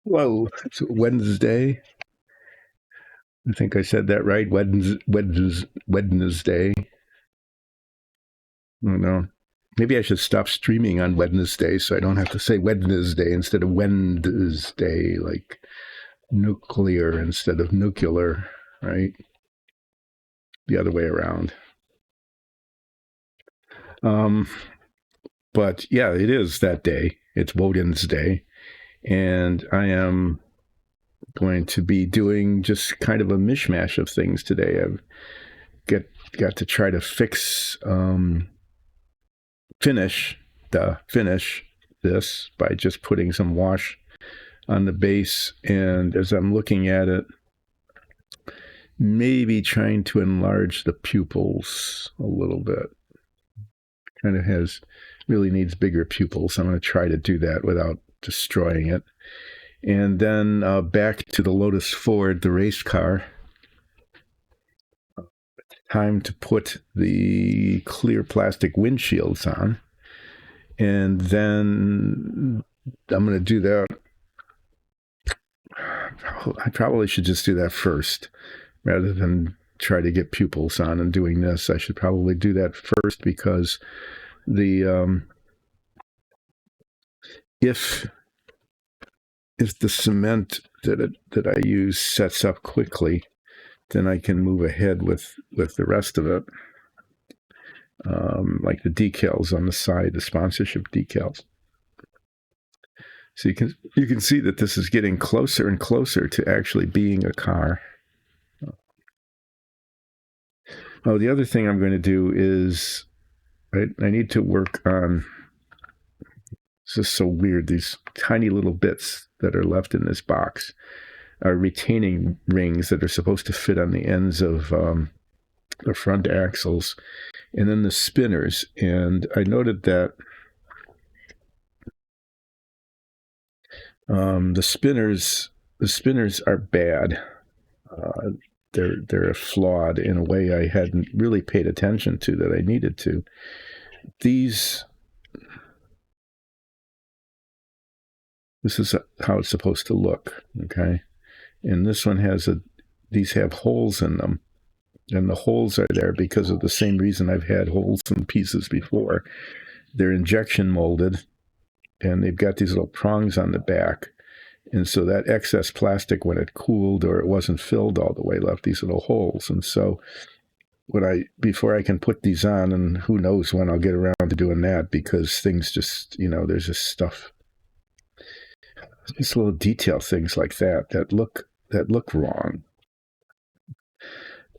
Whoa, it's Wednesday. I think I said that right. Wednesday. I don't know. Maybe I should stop streaming on Wednesday so I don't have to say Wednesday instead of Wednesday, like nuclear instead of nuclear, right? The other way around. But yeah, it is that day. It's Woden's Day. And I am going to be doing just kind of a mishmash of things today. I've got to try to finish this by just putting some wash on the base. And as I'm looking at it, maybe trying to enlarge the pupils a little bit. Kind of really needs bigger pupils. I'm going to try to do that without destroying it. And then back to the Lotus-Ford, the race car. Time to put the clear plastic windshields on. And then I'm going to do that. I probably should just do that first rather than try to get pupils on and doing this. I should probably do that first because if the cement that I use sets up quickly, then I can move ahead with the rest of it. Like the decals on the side, the sponsorship decals. So you can see that this is getting closer and closer to actually being a car. Oh, the other thing I'm going to do is I need to work on, this is so weird, these tiny little bits that are left in this box are retaining rings that are supposed to fit on the ends of the front axles and then the spinners. And I noted that the spinners are bad. They're flawed in a way I hadn't really paid attention to that I needed to. This is how it's supposed to look, okay? And this one these have holes in them. And the holes are there because of the same reason I've had holes in pieces before. They're injection molded, and they've got these little prongs on the back. And so that excess plastic, when it cooled or it wasn't filled all the way, left these little holes. And so before I can put these on, and who knows when I'll get around to doing that, because things just, there's just stuff, just little detail things like that look wrong.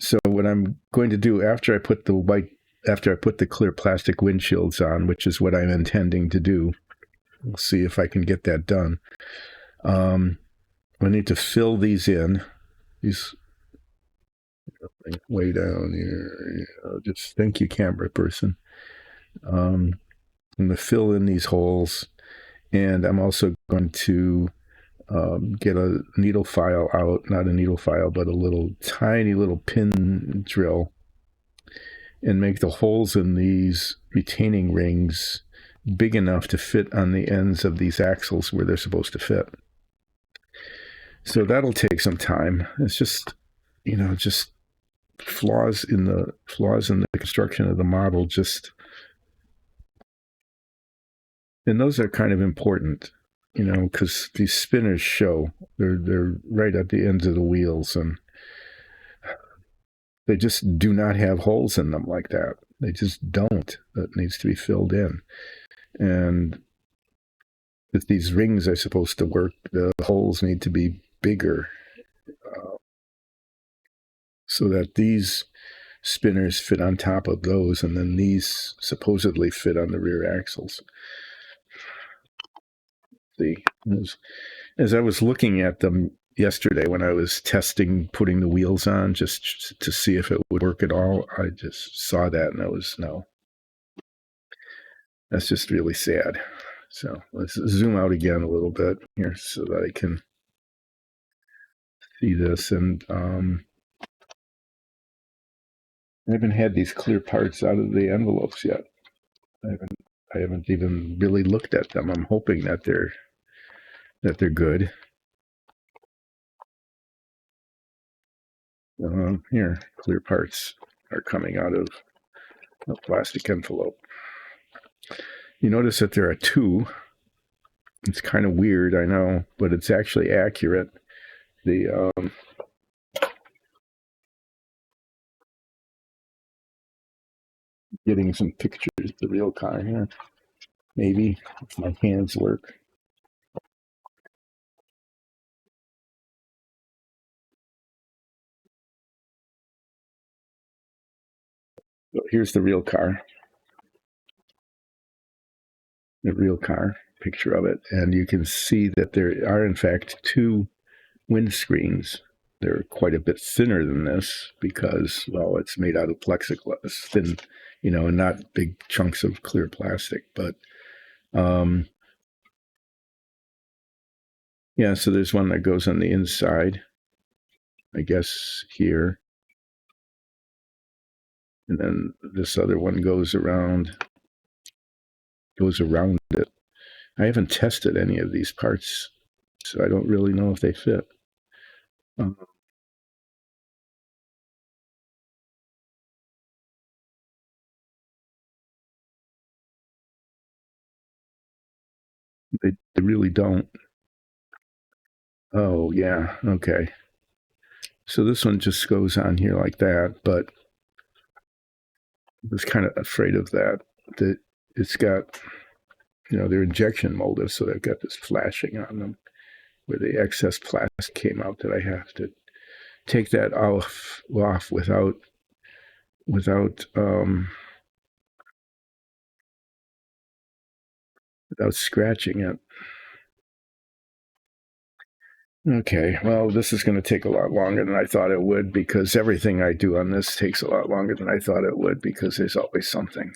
So what I'm going to do after I put the clear plastic windshields on, which is what I'm intending to do, we'll see if I can get that done. I need to fill these in. These way down here. Just thank you, camera person. I'm going to fill in these holes, and I'm also going to get a needle file out, not a needle file, but a tiny little pin drill, and make the holes in these retaining rings big enough to fit on the ends of these axles where they're supposed to fit. So that'll take some time. It's just, just flaws in the construction of the model. And those are kind of important, because these spinners show they're right at the ends of the wheels, and they just do not have holes in them like that. They just don't. That needs to be filled in. And if these rings are supposed to work, the holes need to be bigger so that these spinners fit on top of those, and then these supposedly fit on the rear axles. As I was looking at them yesterday when I was testing putting the wheels on just to see if it would work at all, I just saw that and no. That's just really sad. So let's zoom out again a little bit here so that I can see this. And I haven't had these clear parts out of the envelopes yet. I haven't even really looked at them. I'm hoping that they're good. Here, clear parts are coming out of a plastic envelope. You notice that there are two. It's kind of weird, I know, but it's actually accurate. The getting some pictures of the real car here. Maybe if my hands work. So here's the real car. The real car, picture of it. And you can see that there are, in fact, two windscreens. They're quite a bit thinner than this because, well, it's made out of plexiglass, thin, and not big chunks of clear plastic. But, yeah, so there's one that goes on the inside, I guess, here. And then this other one goes around it. I haven't tested any of these parts, so I don't really know if they fit. They really don't. Oh, yeah. Okay. So this one just goes on here like that, but I was kind of afraid of that. That it's got, they're injection molded, so they've got this flashing on them where the excess plastic came out that I have to take that off without scratching it. Okay, well, this is going to take a lot longer than I thought it would because everything I do on this takes a lot longer than I thought it would because there's always something.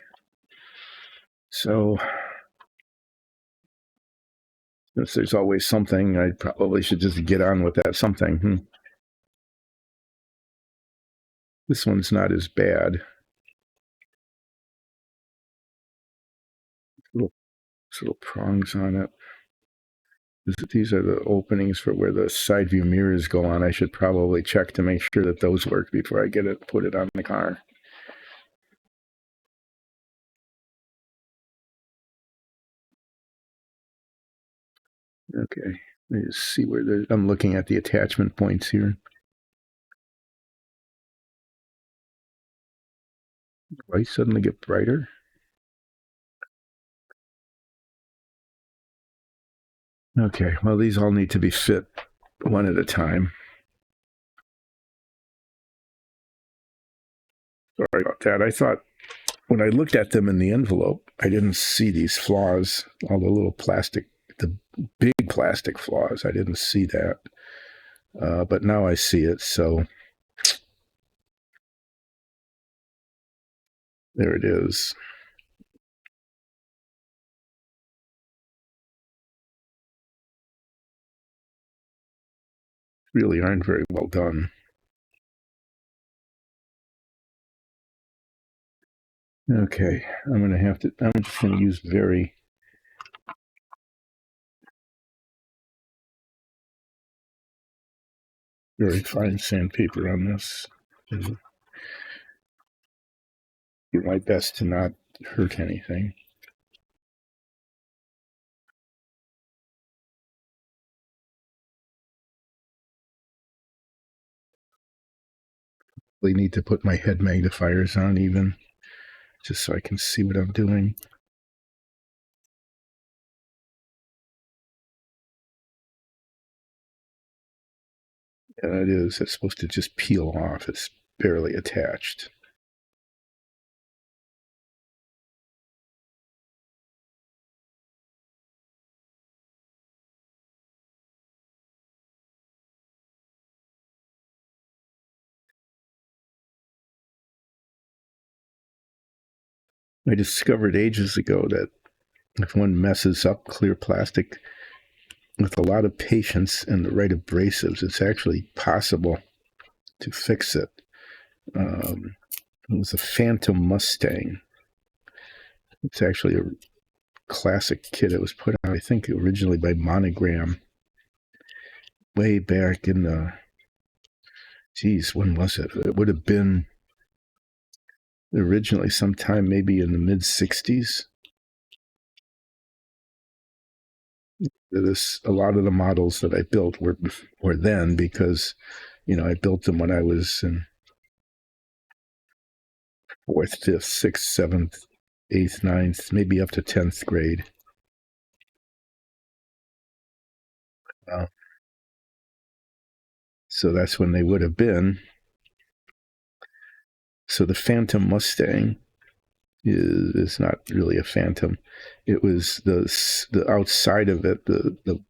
So, since there's always something, I probably should just get on with that something. This one's not as bad. Little prongs on it. These are the openings for where the side view mirrors go on. I should probably check to make sure that those work before I put it on the car. Okay, let me just see where I'm looking at the attachment points here. Lights suddenly get brighter. Okay, well, these all need to be fit one at a time. Sorry about that. I thought when I looked at them in the envelope, I didn't see these flaws, all the little plastic, the big plastic flaws. I didn't see that. But now I see it, so there it is. Really aren't very well done. Okay, I'm just going to use very fine sandpaper on this. Do my best to not hurt anything. I need to put my head magnifiers on even, just so I can see what I'm doing. Yeah, it is. It's supposed to just peel off. It's barely attached. I discovered ages ago that if one messes up clear plastic with a lot of patience and the right abrasives, it's actually possible to fix it. It was a Phantom Mustang. It's actually a classic kit. It was put out, I think, originally by Monogram way back in the Geez, when was it? It would have been originally sometime maybe in the mid-60s. A lot of the models that I built were then, because, I built them when I was in fourth, fifth, sixth, seventh, eighth, ninth, maybe up to 10th grade. So that's when they would have been. So the Phantom Mustang is not really a Phantom. It was the outside of it, the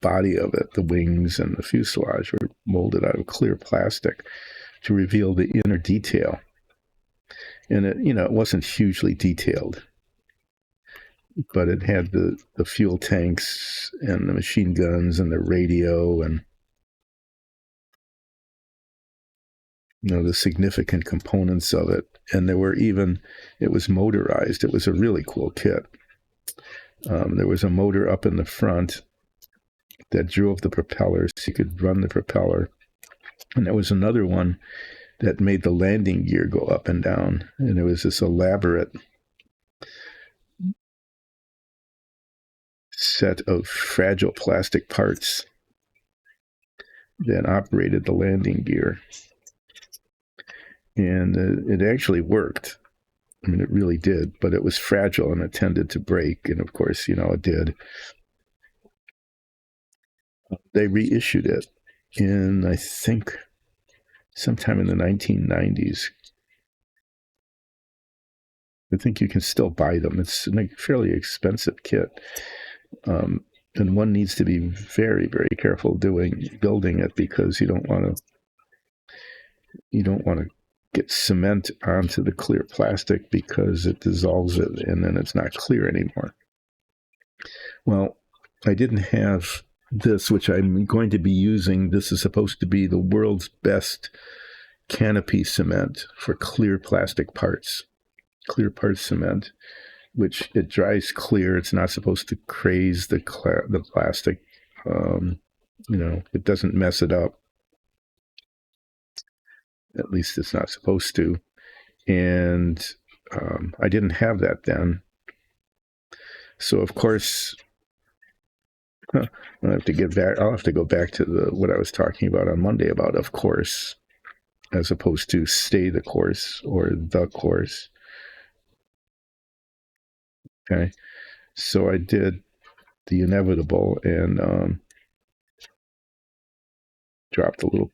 body of it, the wings and the fuselage were molded out of clear plastic to reveal the inner detail. And it wasn't hugely detailed, but it had the fuel tanks and the machine guns and the radio and the significant components of it. And it was motorized. It was a really cool kit. There was a motor up in the front that drove the propellers. You could run the propeller. And there was another one that made the landing gear go up and down. And it was this elaborate set of fragile plastic parts that operated the landing gear. And it actually worked. I mean, it really did, but it was fragile and it tended to break. And of course, it did. They reissued it in, I think, sometime in the 1990s. I think you can still buy them. It's a fairly expensive kit. And one needs to be very, very careful building it, because you don't want to get cement onto the clear plastic, because it dissolves it and then it's not clear anymore. Well, I didn't have this, which I'm going to be using. This is supposed to be the world's best canopy cement for clear plastic parts. Clear part cement, which it dries clear. It's not supposed to craze the plastic. It doesn't mess it up. At least it's not supposed to. And I didn't have that then. So of course, I'll have to go back to what I was talking about on Monday about of course, as opposed to stay the course or the course. Okay. So I did the inevitable and dropped a little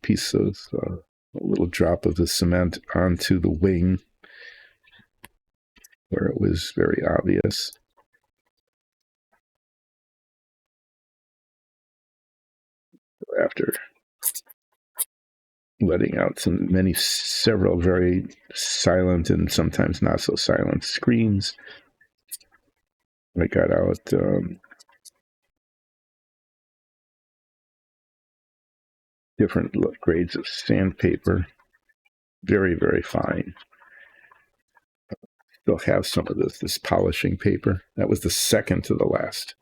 drop of the cement onto the wing where it was very obvious. After letting out several very silent and sometimes not so silent screams, I got out different grades of sandpaper, very, very fine. Still have some of this polishing paper. That was the second to the last.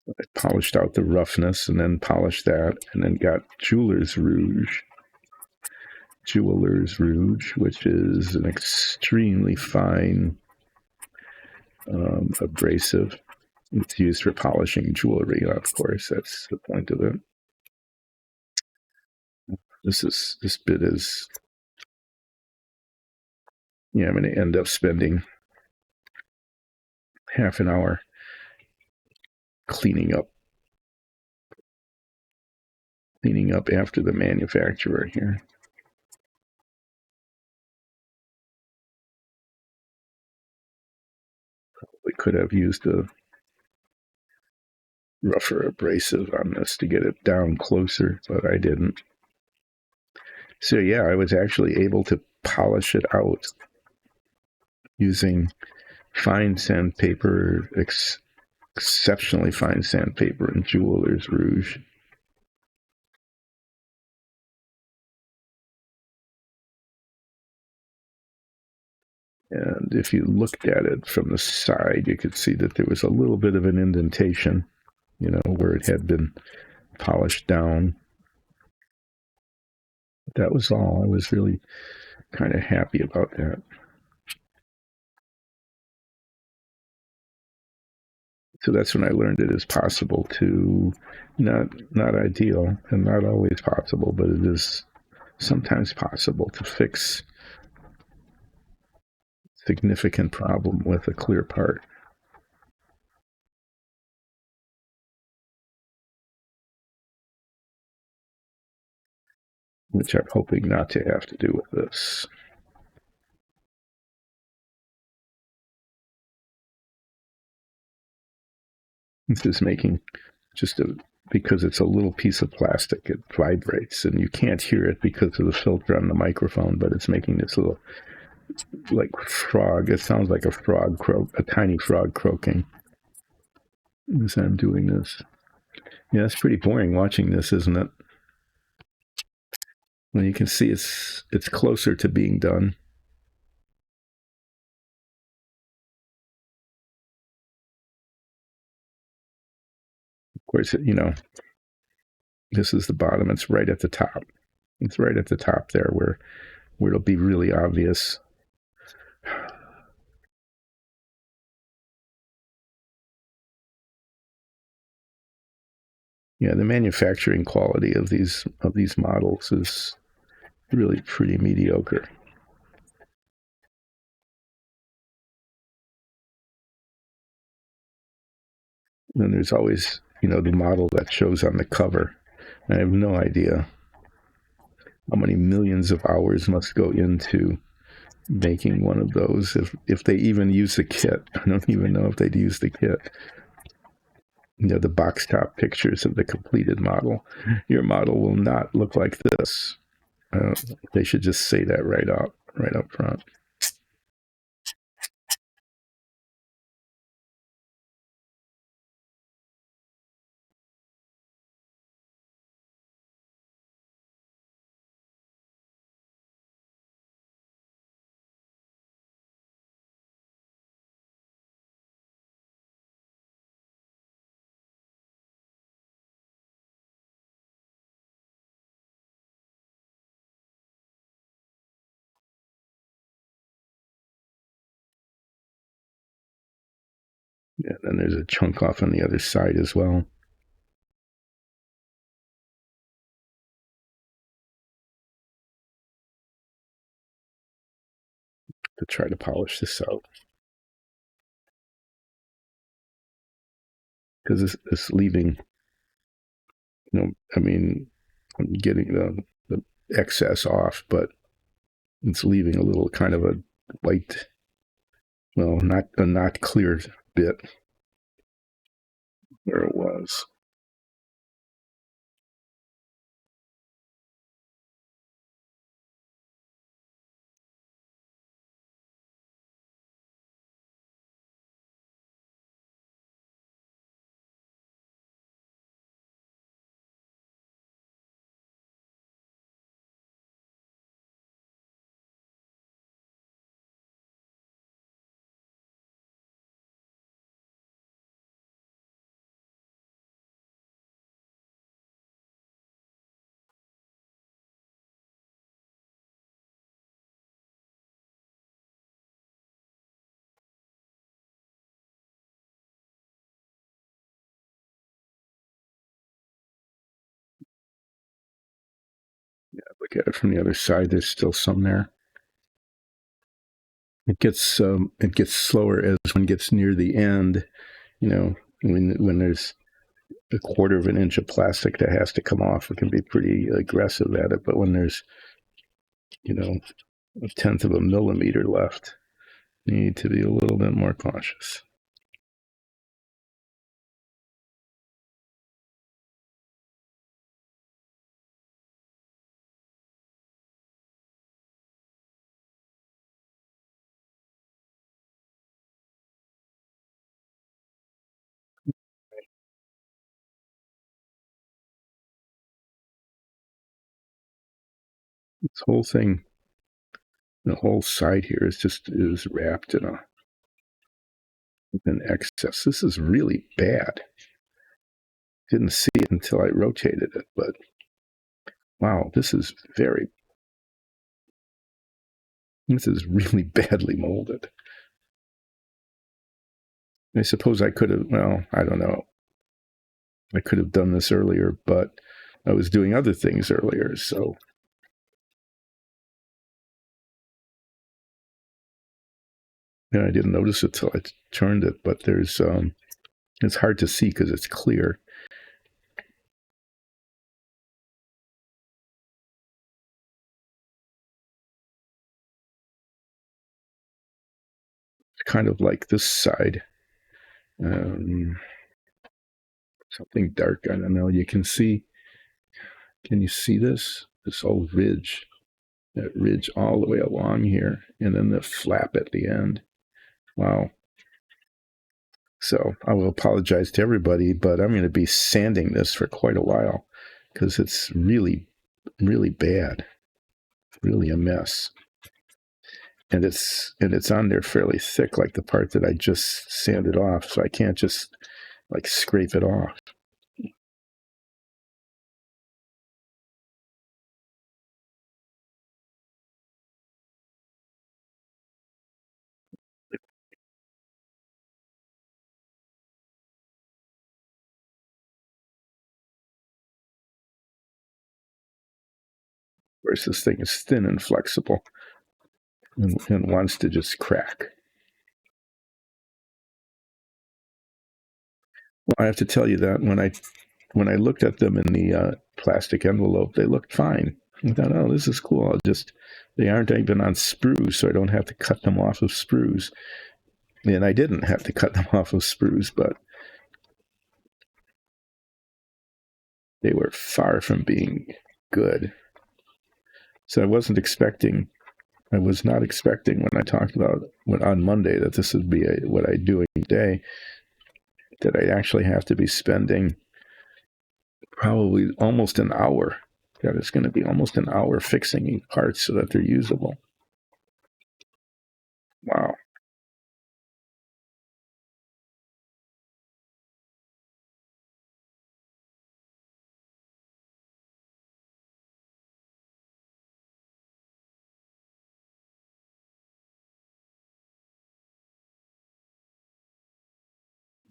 I polished out the roughness and then polished that, and then got Jeweler's Rouge, which is an extremely fine abrasive. It's used for polishing jewelry, of course. That's the point of it. This bit is, I'm going to end up spending half an hour cleaning up after the manufacturer here. Probably could have used a rougher abrasive on this to get it down closer, but I didn't. So yeah, I was actually able to polish it out using fine sandpaper, exceptionally fine sandpaper in Jeweler's Rouge. And if you looked at it from the side, you could see that there was a little bit of an indentation, where it had been polished down. That was all. I was really kind of happy about that. So that's when I learned it is possible to, not ideal and not always possible, but it is sometimes possible to fix significant problem with a clear part. Which I'm hoping not to have to do with this. This is making just because it's a little piece of plastic, it vibrates, and you can't hear it because of the filter on the microphone, but it's making this little, like, frog. It sounds like a frog a tiny frog croaking as I'm doing this. Yeah, it's pretty boring watching this, isn't it? Well, you can see it's closer to being done. Of course, this is the bottom. It's right at the top. It's right at the top there where it'll be really obvious. Yeah, the manufacturing quality of these models is really pretty mediocre. And there's always, the model that shows on the cover. I have no idea how many millions of hours must go into making one of those, if they even use the kit. I don't even know if they'd use the kit. The box top pictures of the completed model. Your model will not look like this. They should just say that right up front. Yeah, then there's a chunk off on the other side as well. To try to polish this out. Because it's leaving, I'm getting the excess off, but it's leaving a little kind of a white, not clear bit where it was. Yeah, look at it from the other side. There's still some there. It gets slower as one gets near the end. When there's a quarter of an inch of plastic that has to come off, it can be pretty aggressive at it. But when there's, a tenth of a millimeter left, you need to be a little bit more cautious. This whole thing, the whole side here is wrapped in an excess. This is really bad. Didn't see it until I rotated it, but wow, this is really badly molded. I suppose I could have, well, I don't know. I could have done this earlier, but I was doing other things earlier, so. Yeah, I didn't notice it till I turned it, but there's, it's hard to see because it's clear. It's kind of like this side. Something dark, I don't know. You can you see this? This whole ridge, that ridge all the way along here, and then the flap at the end. Wow. So I will apologize to everybody, but I'm going to be sanding this for quite a while because it's really, really bad, really a mess. And it's on there fairly thick, like the part that I just sanded off. So I can't just like scrape it off. Whereas this thing is thin and flexible and wants to just crack. Well, I have to tell you that when I looked at them in the plastic envelope, they looked fine. I thought, oh, this is cool. They aren't even on sprues, so I don't have to cut them off of sprues. And I didn't have to cut them off of sprues, but they were far from being good. So I was not expecting when I talked about on Monday that this would be what I do every day, that I'd actually have to be spending probably almost an hour. That it's going to be almost an hour fixing these parts so that they're usable. Wow.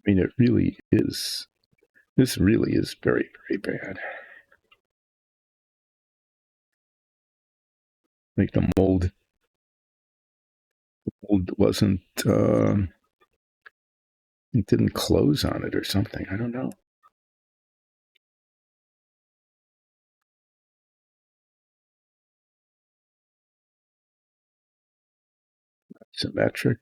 I mean, it really is. This really is very, very bad. Like the mold wasn't, it didn't close on it or something. I don't know. Symmetric.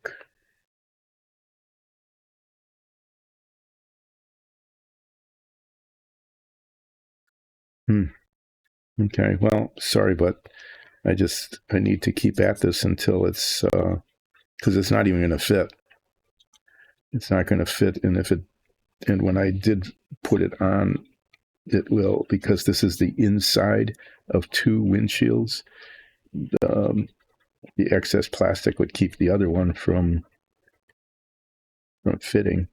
Okay. Well, sorry, but I need to keep at this until it's, because it's not even going to fit. It's not going to fit. And when I did put it on, it will, because this is the inside of two windshields. The excess plastic would keep the other one from fitting.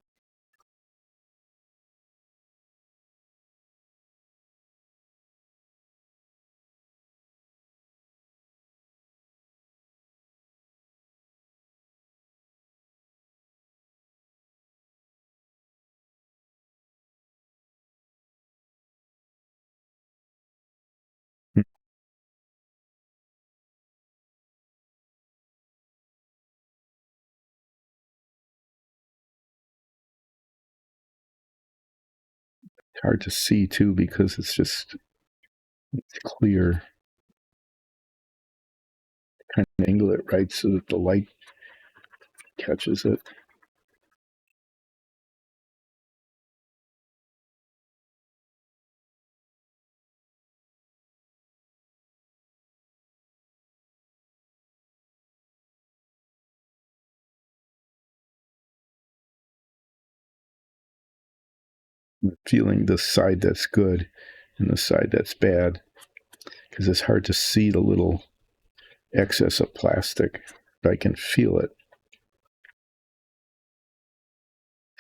It's hard to see too because it's clear. Kind of angle it right so that the light catches it. I'm feeling the side that's good and the side that's bad, because it's hard to see the little excess of plastic, but I can feel it.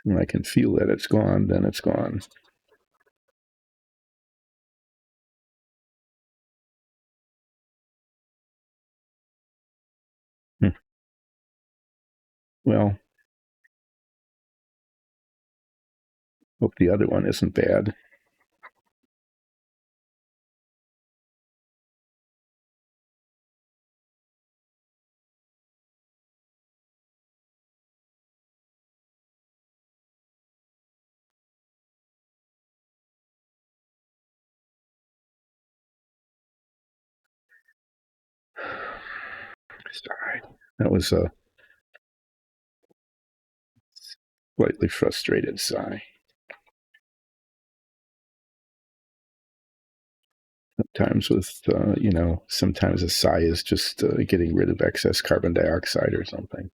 When I can feel that it's gone, then it's gone. Well, hope the other one isn't bad. Sorry. That was a slightly frustrated sigh. Sometimes sometimes a sigh is just getting rid of excess carbon dioxide or something.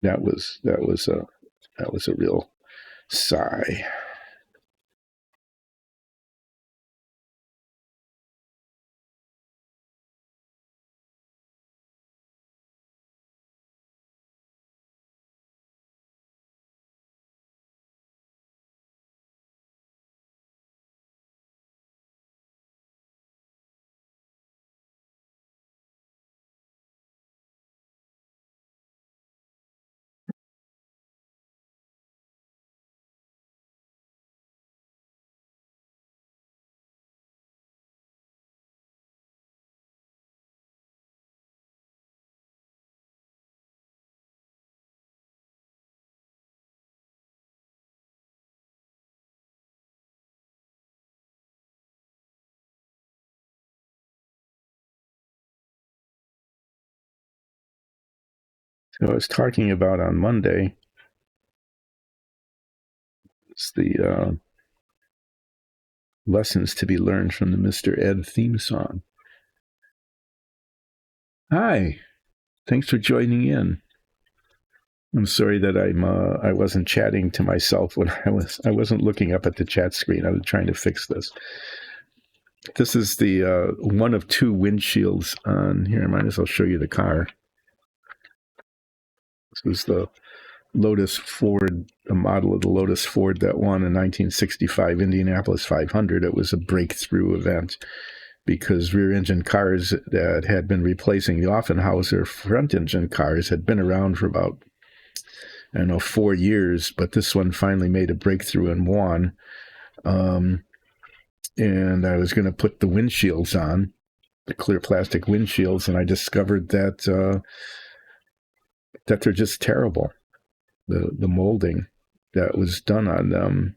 That was a real sigh. So I was talking about on Monday. It's the lessons to be learned from the Mr. Ed theme song. Hi, thanks for joining in. I'm sorry that I wasn't chatting to myself when I wasn't looking up at the chat screen. I was trying to fix this. This is the one of two windshields on here. I might as well show you the car. This is the Lotus-Ford, a model of the Lotus-Ford that won in 1965 Indianapolis 500. It was a breakthrough event because rear-engine cars that had been replacing the Offenhauser front-engine cars had been around for about, 4 years, but this one finally made a breakthrough and won. And I was going to put the windshields on, the clear plastic windshields, and I discovered that they're just terrible. The molding that was done on them,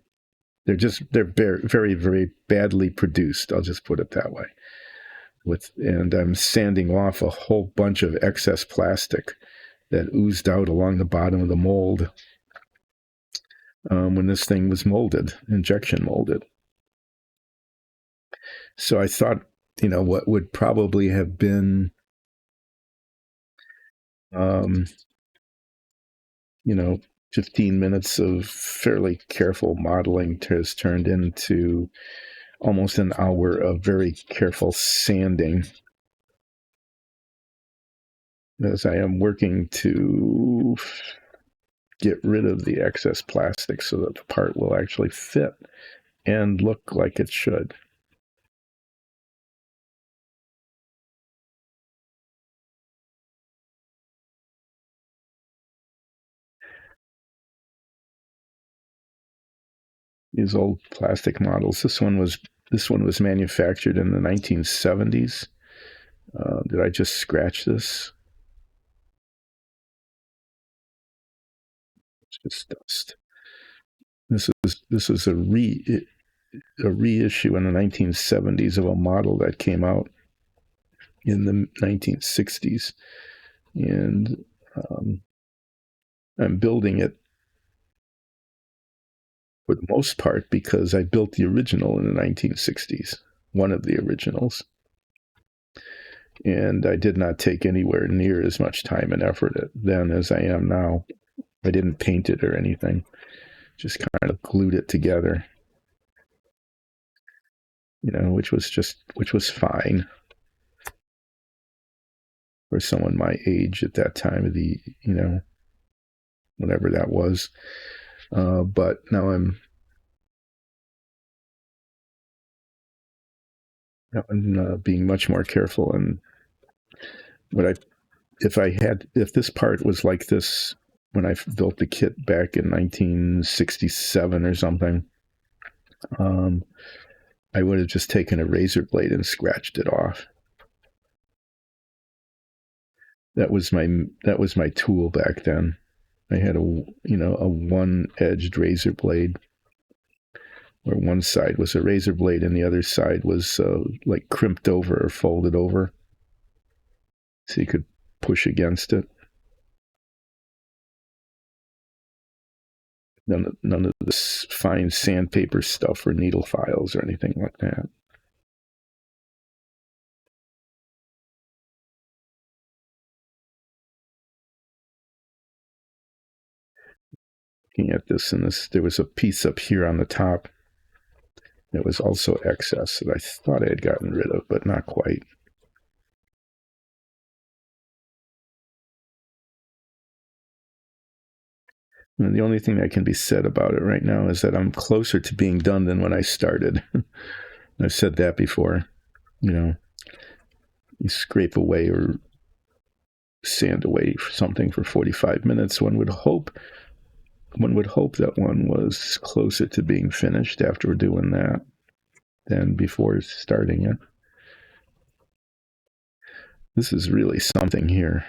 they're very, very badly produced. I'll just put it that way. And I'm sanding off a whole bunch of excess plastic that oozed out along the bottom of the mold when this thing was molded, injection molded. So I thought, what would probably have been, 15 minutes of fairly careful modeling has turned into almost an hour of very careful sanding, as I am working to get rid of the excess plastic so that the part will actually fit and look like it should. These old plastic models. This one was manufactured in the 1970s. Did I just scratch this? It's just dust. This is a reissue in the 1970s of a model that came out in the 1960s, and I'm building it for the most part because I built the original in the 1960s, one of the originals, and I did not take anywhere near as much time and effort then as I am now. I didn't paint it or anything, just kind of glued it together, which was fine for someone my age at that time of the, whatever that was. But now I'm being much more careful. And what I if this part was like this when I built the kit back in 1967 or something, I would have just taken a razor blade and scratched it off. That was my tool back then. I had a one-edged razor blade, where one side was a razor blade and the other side was like crimped over or folded over, so you could push against it. None of this fine sandpaper stuff or needle files or anything like that. Looking at this, and there was a piece up here on the top that was also excess that I thought I had gotten rid of, but not quite. And the only thing that can be said about it right now is that I'm closer to being done than when I started. I've said that before. You scrape away or sand away something for 45 minutes. One would hope that one was closer to being finished after doing that than before starting it. This is really something here.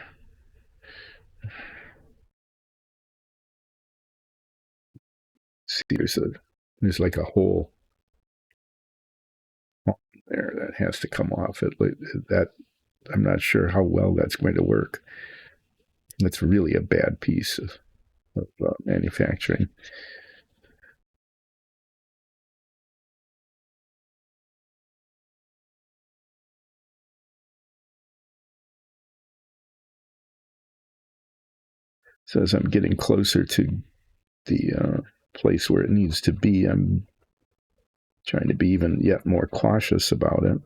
See, there's like a hole there that has to come off it. That I'm not sure how well that's going to work. That's really a bad piece of manufacturing. So as I'm getting closer to the place where it needs to be, I'm trying to be even yet more cautious about it.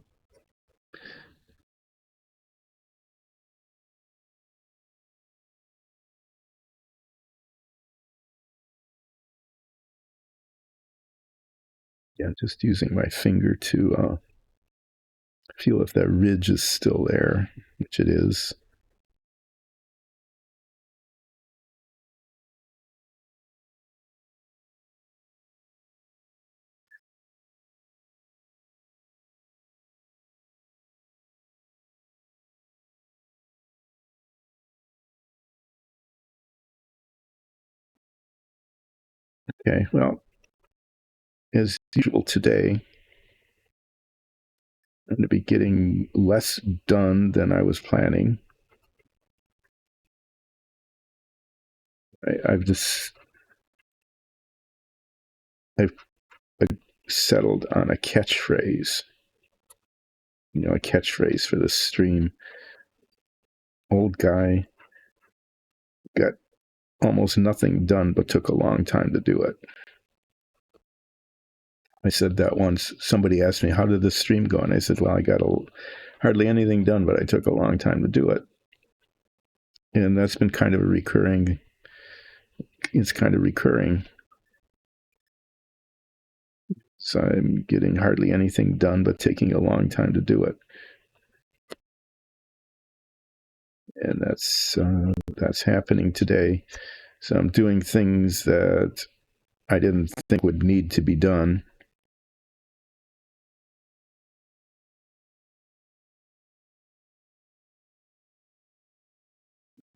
Yeah, just using my finger to feel if that ridge is still there, which it is. Okay, well, as usual today, I'm going to be getting less done than I was planning. I've settled on a catchphrase. A catchphrase for this stream. Old guy, got almost nothing done but took a long time to do it. I said that once. Somebody asked me, how did this stream go? And I said, well, I got hardly anything done, but I took a long time to do it. And that's been kind of recurring. So I'm getting hardly anything done, but taking a long time to do it. And that's happening today. So I'm doing things that I didn't think would need to be done.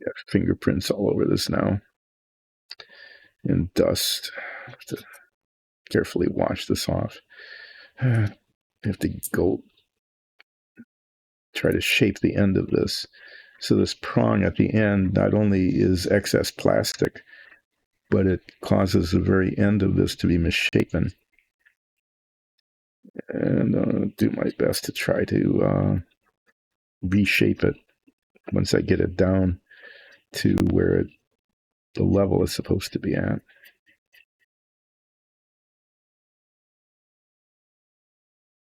Got fingerprints all over this now. And dust. I have to carefully wash this off. I have to go try to shape the end of this. So this prong at the end not only is excess plastic, but it causes the very end of this to be misshapen. And I'll do my best to try to reshape it once I get it down to where the level is supposed to be at.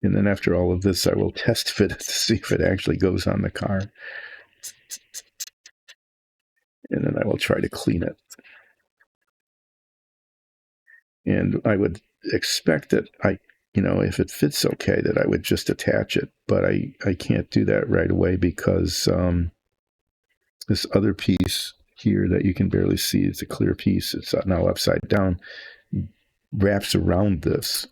And then after all of this, I will test fit it to see if it actually goes on the car. And then I will try to clean it. And I would expect that if it fits okay, that I would just attach it. But I can't do that right away because this other piece here that you can barely see, it's a clear piece, it's now upside down, wraps around this.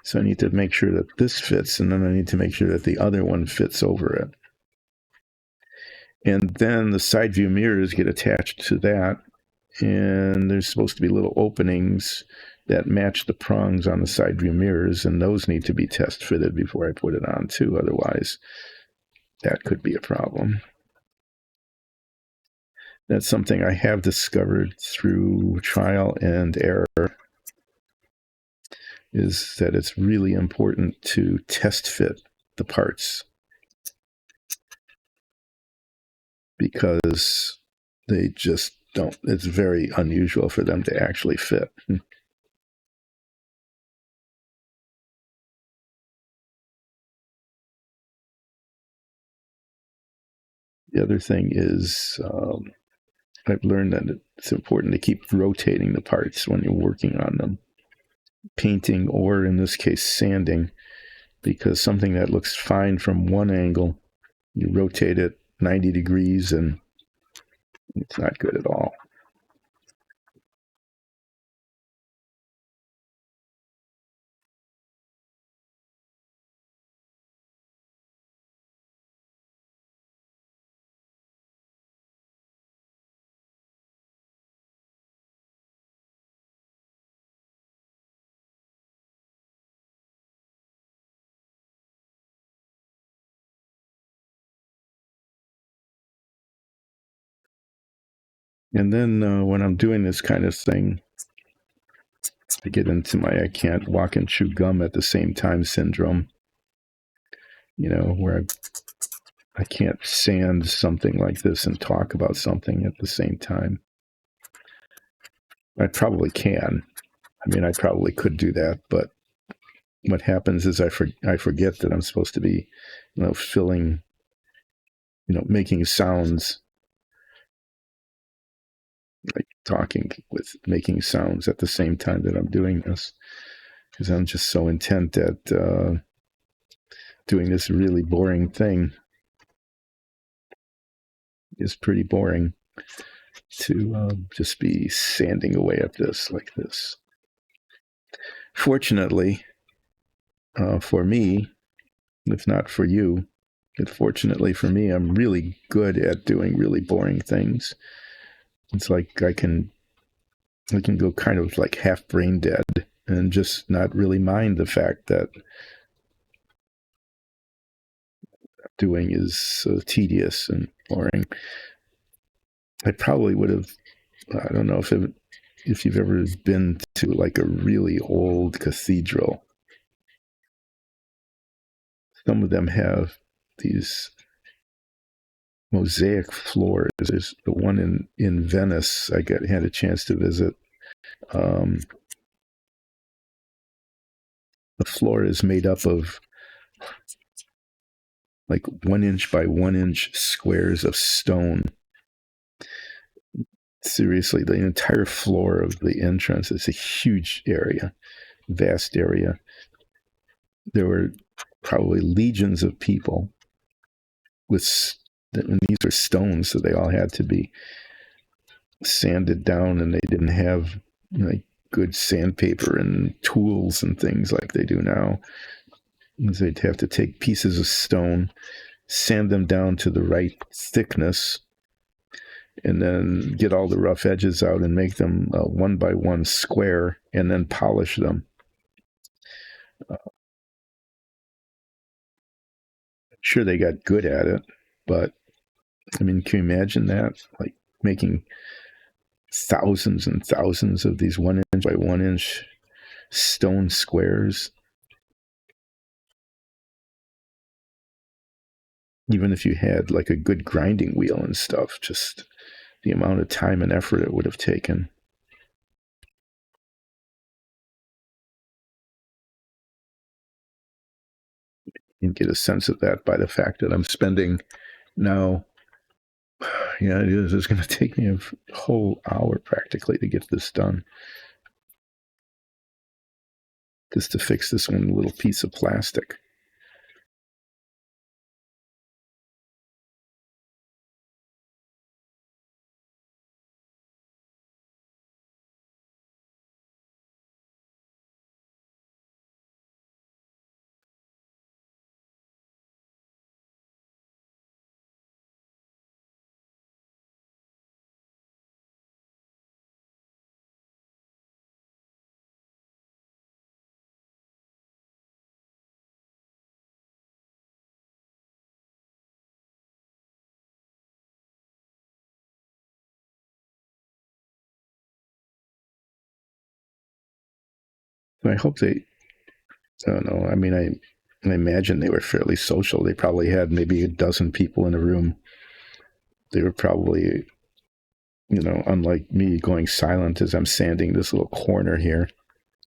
So I need to make sure that this fits, and then I need to make sure that the other one fits over it. And then the side view mirrors get attached to that, and there's supposed to be little openings that match the prongs on the side view mirrors, and those need to be test fitted before I put it on too. Otherwise, that could be a problem. That's something I have discovered through trial and error, is that it's really important to test fit the parts, because they just don't. It's very unusual for them to actually fit. The other thing is, I've learned that it's important to keep rotating the parts when you're working on them, painting or in this case sanding, because something that looks fine from one angle, you rotate it 90 degrees and it's not good at all. And then when I'm doing this kind of thing, I get into my I can't walk and chew gum at the same time syndrome, where I can't sand something like this and talk about something at the same time. I probably can. I mean, I probably could do that, but what happens is I forget that I'm supposed to be, filling, making sounds, like talking with making sounds at the same time that I'm doing this, because I'm just so intent at doing this really boring thing. It's pretty boring to just be sanding away at this like this. Fortunately, for me, if not for you, but fortunately for me, I'm really good at doing really boring things. It's like I can go kind of like half brain dead and just not really mind the fact that doing is tedious and boring. I probably would have, I don't know if you've ever been to like a really old cathedral. Some of them have these mosaic floors. There's the one in Venice I had a chance to visit. The floor is made up of like 1 inch by 1 inch squares of stone. Seriously, the entire floor of the entrance is a huge area, vast area. There were probably legions of people and these are stones, so they all had to be sanded down, and they didn't have good sandpaper and tools and things like they do now. They'd have to take pieces of stone, sand them down to the right thickness, and then get all the rough edges out and make them 1 by 1 square, and then polish them. Sure, they got good at it, but I mean, can you imagine that? Like making thousands and thousands of these 1 inch by 1 inch stone squares. Even if you had like a good grinding wheel and stuff, just the amount of time and effort it would have taken. You can get a sense of that by the fact that I'm spending now, it is. It's going to take me a whole hour practically to get this done. Just to fix this one little piece of plastic. I hope they, I don't know. I mean, I imagine they were fairly social. They probably had maybe a dozen people in a room. They were probably, unlike me going silent as I'm sanding this little corner here,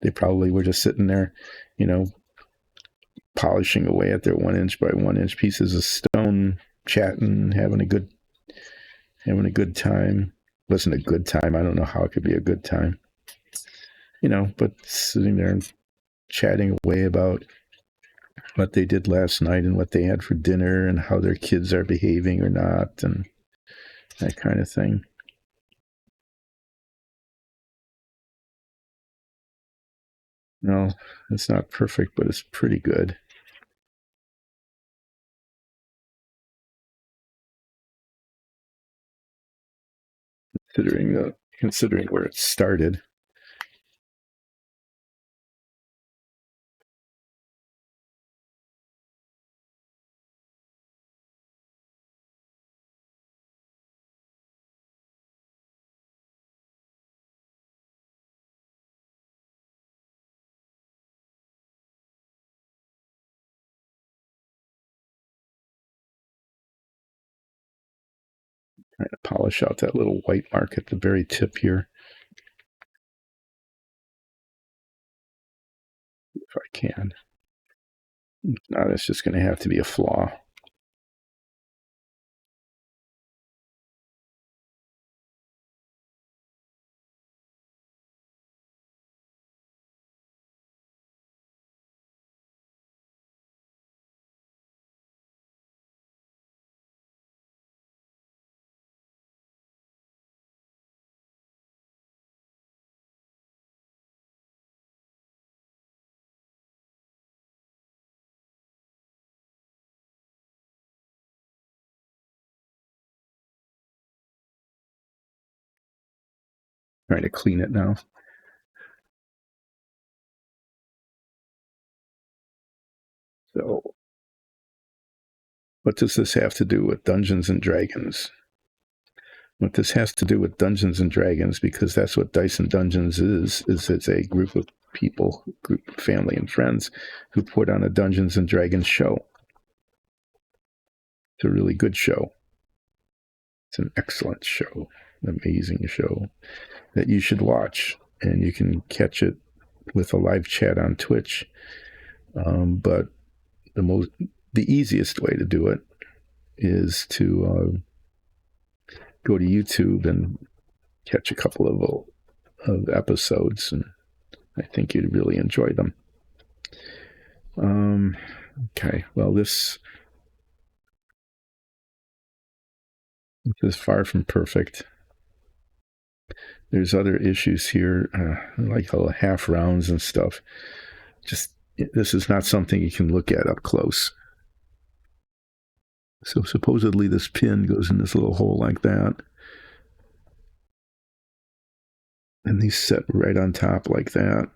they probably were just sitting there, you know, polishing away at their 1 inch by 1 inch pieces of stone, chatting, having a good time. Wasn't a good time. I don't know how it could be a good time. But sitting there and chatting away about what they did last night and what they had for dinner and how their kids are behaving or not and that kind of thing. No, it's not perfect, but it's pretty good. Considering where it started. Trying to polish out that little white mark at the very tip here. If I can. If not, it's just going to have to be a flaw. Trying to clean it now. So, what does this have to do with Dungeons and Dragons? What this has to do with Dungeons and Dragons, because that's what Dice and Dungeons is it's a group of people, family and friends, who put on a Dungeons and Dragons show. It's a really good show. It's an excellent show, an amazing show that you should watch, and you can catch it with a live chat on Twitch. But the easiest way to do it is to go to YouTube and catch a couple of episodes, and I think you'd really enjoy them. Okay, well, this is far from perfect. There's other issues here, like half rounds and stuff. This is not something you can look at up close. So supposedly this pin goes in this little hole like that. And these set right on top like that.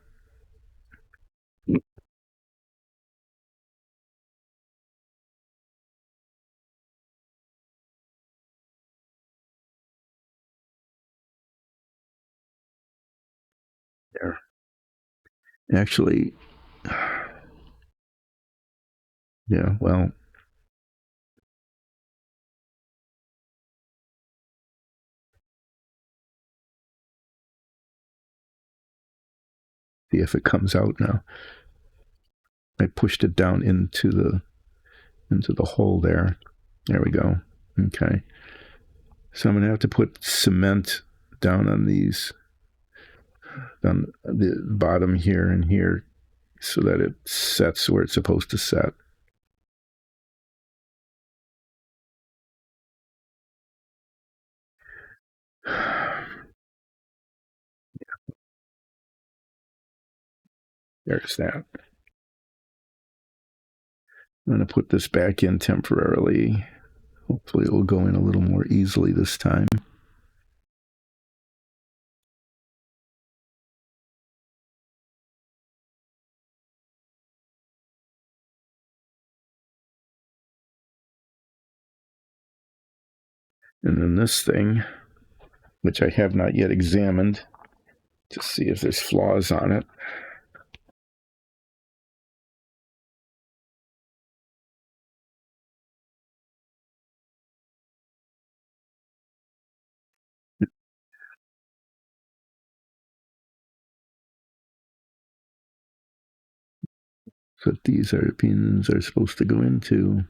There. Actually, yeah, well, see if it comes out now. I pushed it down into the hole there. There we go. Okay. So I'm going to have to put cement down on these, on the bottom here and here, so that it sets where it's supposed to set. There's that. I'm going to put this back in temporarily. Hopefully it will go in a little more easily this time. And then this thing, which I have not yet examined to see if there's flaws on it. So these are pins are supposed to go into.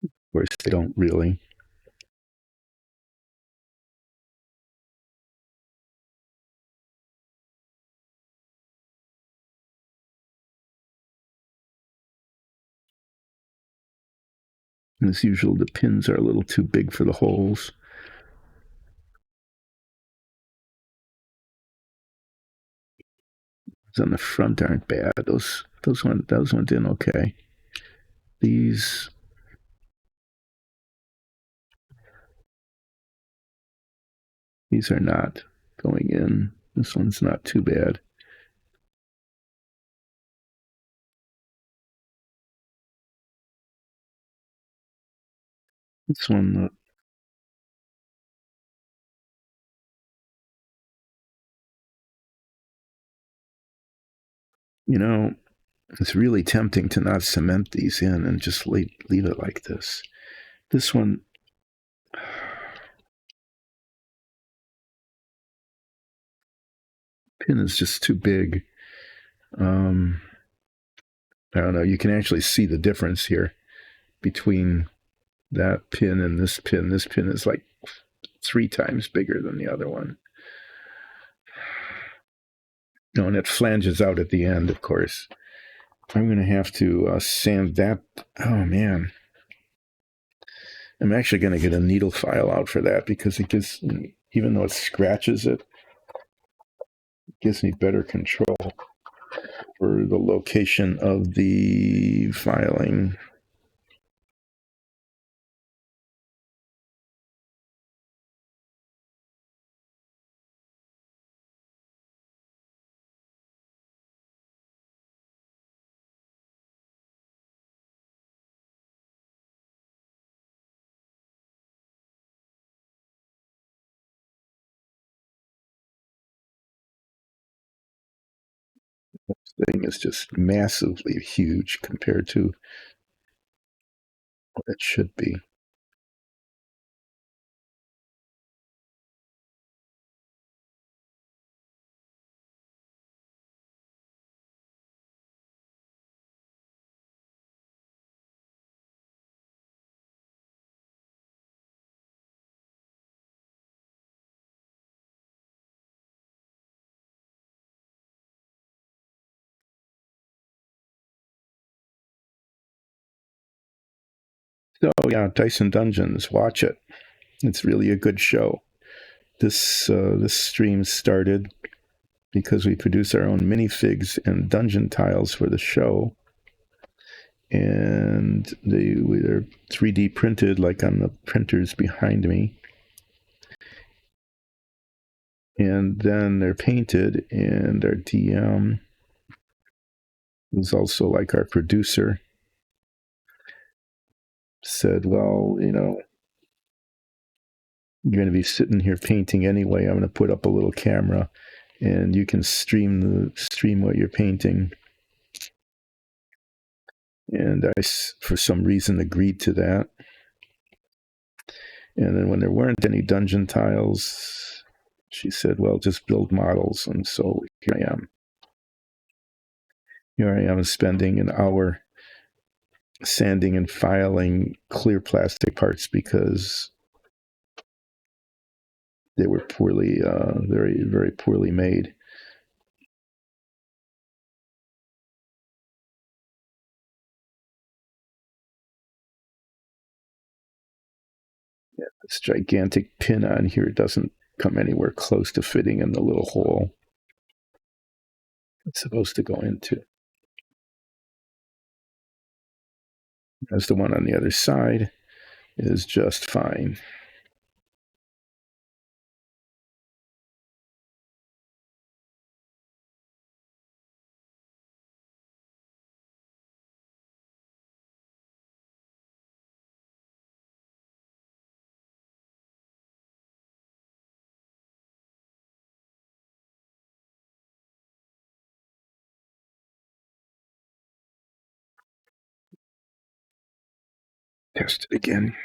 Of course, they don't really. And as usual, the pins are a little too big for the holes. Those on the front aren't bad. Those went in okay. These are not going in. This one's not too bad. This one, you know, it's really tempting to not cement these in and just leave it like this. This one, pin is just too big. I don't know. You can actually see the difference here between that pin and this pin. This pin is like 3 times bigger than the other one. No, and it flanges out at the end, of course. I'm going to have to sand that. Oh, man. I'm actually going to get a needle file out for that because it gives, even though it scratches it, it gives me better control for the location of the filing. This thing is just massively huge compared to what it should be. So yeah, Dyson Dungeons, watch it. It's really a good show. This stream started because we produce our own minifigs and dungeon tiles for the show, and they're 3D printed like on the printers behind me, and then they're painted. And our DM, who's also like our producer, said, "Well, you're going to be sitting here painting anyway. I'm going to put up a little camera, and you can stream what you're painting." And I, for some reason, agreed to that. And then when there weren't any dungeon tiles, she said, "Well, just build models." And so here I am. Here I am spending an hour sanding and filing clear plastic parts because they were poorly, very, very poorly made. Yeah, this gigantic pin on here doesn't come anywhere close to fitting in the little hole it's supposed to go into. As the one on the other side is just fine. Test it again.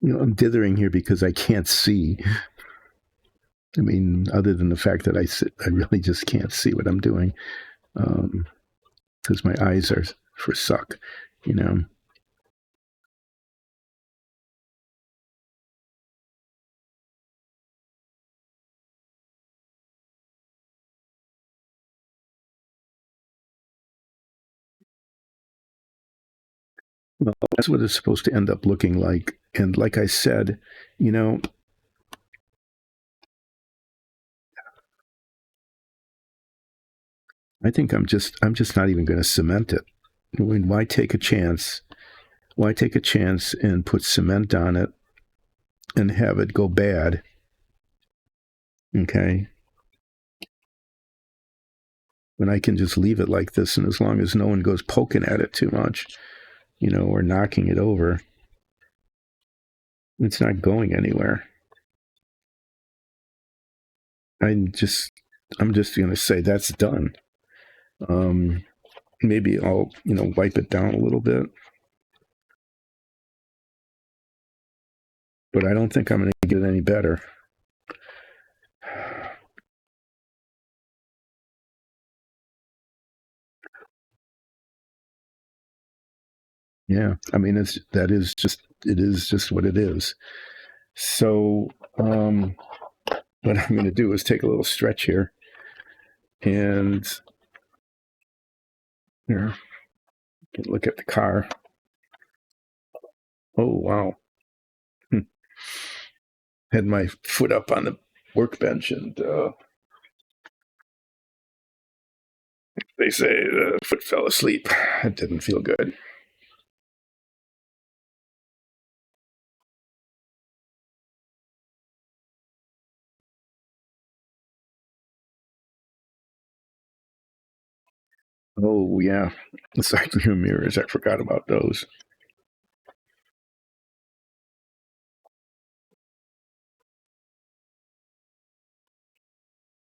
I'm dithering here because I can't see. I mean, other than the fact that I really just can't see what I'm doing because my eyes are for suck, you know. Well, that's what it's supposed to end up looking like. And like I said, you know, I think I'm just not even going to cement it. I mean, why take a chance? Why take a chance and put cement on it and have it go bad? Okay, when I can just leave it like this, and as long as no one goes poking at it too much, or knocking it over, it's not going anywhere. I'm just I'm just going to say that's done. Um, Maybe I'll wipe it down a little bit, but I don't think I'm going to get it any better. Yeah, I mean it is just what it is. So what I'm going to do is take a little stretch here, and here, look at the car. Oh wow! Had my foot up on the workbench, and they say the foot fell asleep. It didn't feel good. Oh yeah, the side view mirrors. I forgot about those.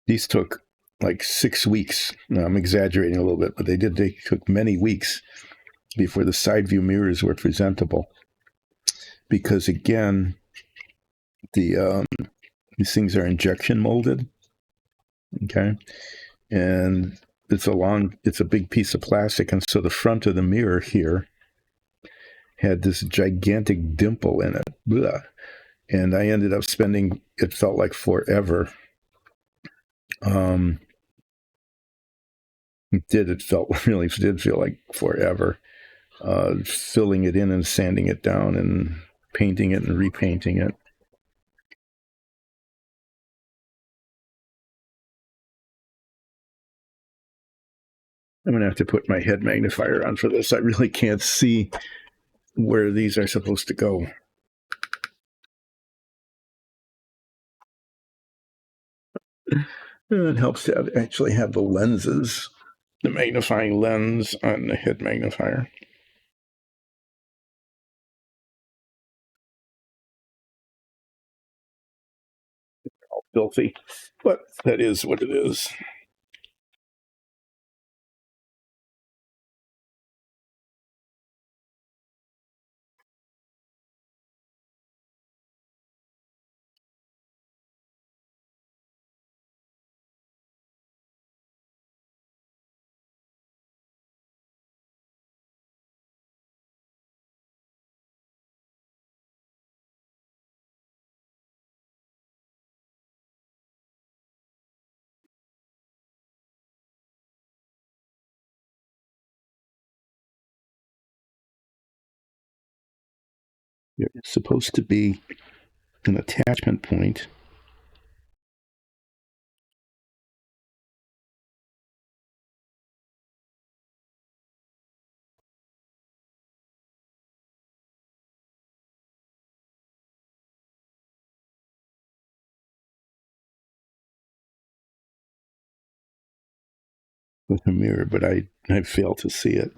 These took like 6 weeks. Now, I'm exaggerating a little bit, but they took many weeks before the side view mirrors were presentable. Because again, the these things are injection molded, okay, and it's a big piece of plastic, and so the front of the mirror here had this gigantic dimple in it. Blah. And I ended up spending, it felt like forever. Um, it felt really did feel like forever. Filling it in and sanding it down and painting it and repainting it. I'm going to have to put my head magnifier on for this. I really can't see where these are supposed to go. And it helps to actually have the lenses, the magnifying lens on the head magnifier. All filthy, but that is what it is. There's supposed to be an attachment point. With a mirror, but I failed to see it.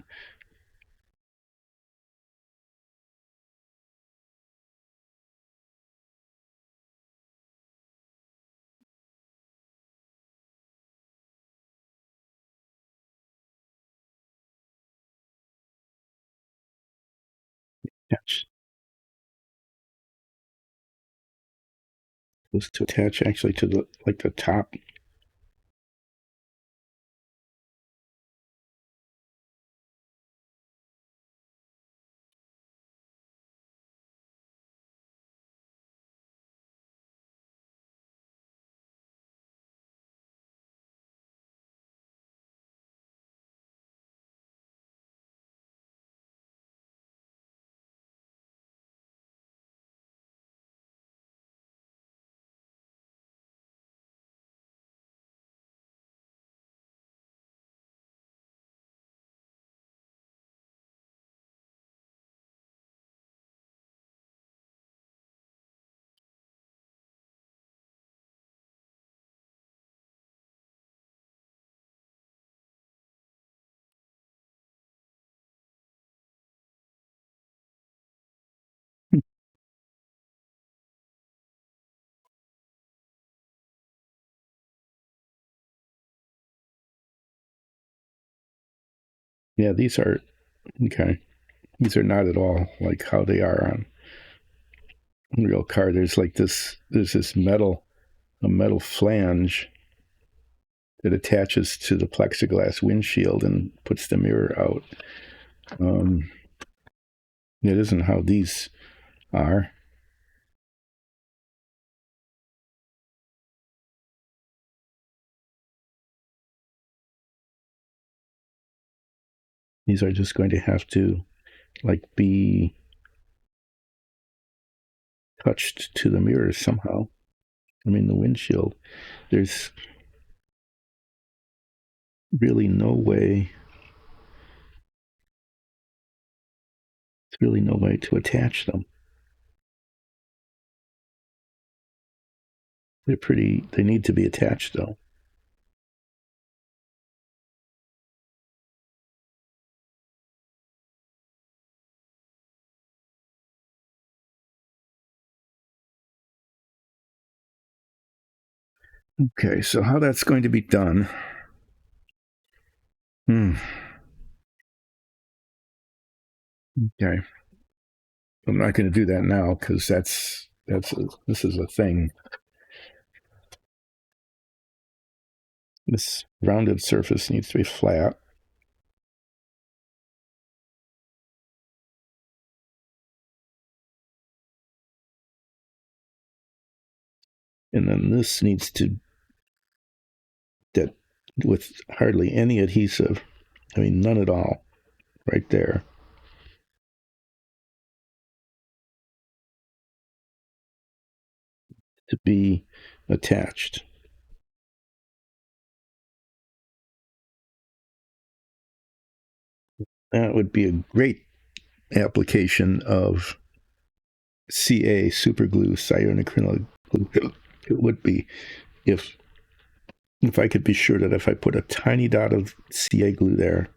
Attach, supposed to attach actually to the top. Yeah, these are okay. These are not at all like how they are on a real car. There's this a metal flange that attaches to the plexiglass windshield and puts the mirror out. It isn't how these are. These are just going to have to like be touched to the mirror somehow. I mean, the windshield. There's really no way. There's really no way to attach them. They're pretty. They need to be attached though. Okay, so how that's going to be done? Hmm. Okay, I'm not going to do that now because this is a thing. This rounded surface needs to be flat. And then this needs to, that with hardly any adhesive, I mean, none at all, right there, to be attached. That would be a great application of CA super glue, cyanoacrylate glue. It would be if I could be sure that if I put a tiny dot of CA glue there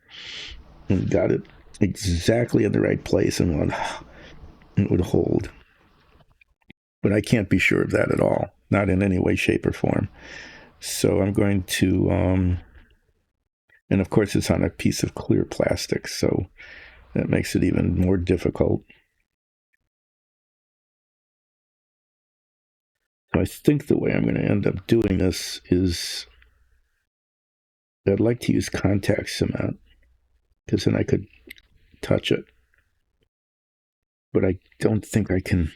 and got it exactly in the right place and went, it would hold. But I can't be sure of that at all, not in any way, shape, or form. So I'm going to, and of course, it's on a piece of clear plastic, so that makes it even more difficult. So I think the way I'm going to end up doing this is I'd like to use contact cement because then I could touch it. But I don't think I can.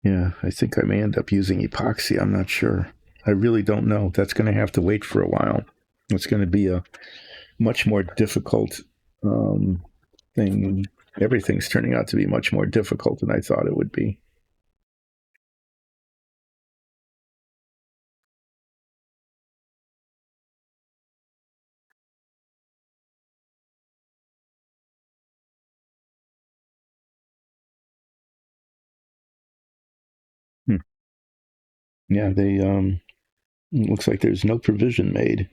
Yeah, I think I may end up using epoxy. I'm not sure. I really don't know. That's going to have to wait for a while. It's going to be a much more difficult thing. Everything's turning out to be much more difficult than I thought it would be. Hmm. Yeah, they it looks like there's no provision made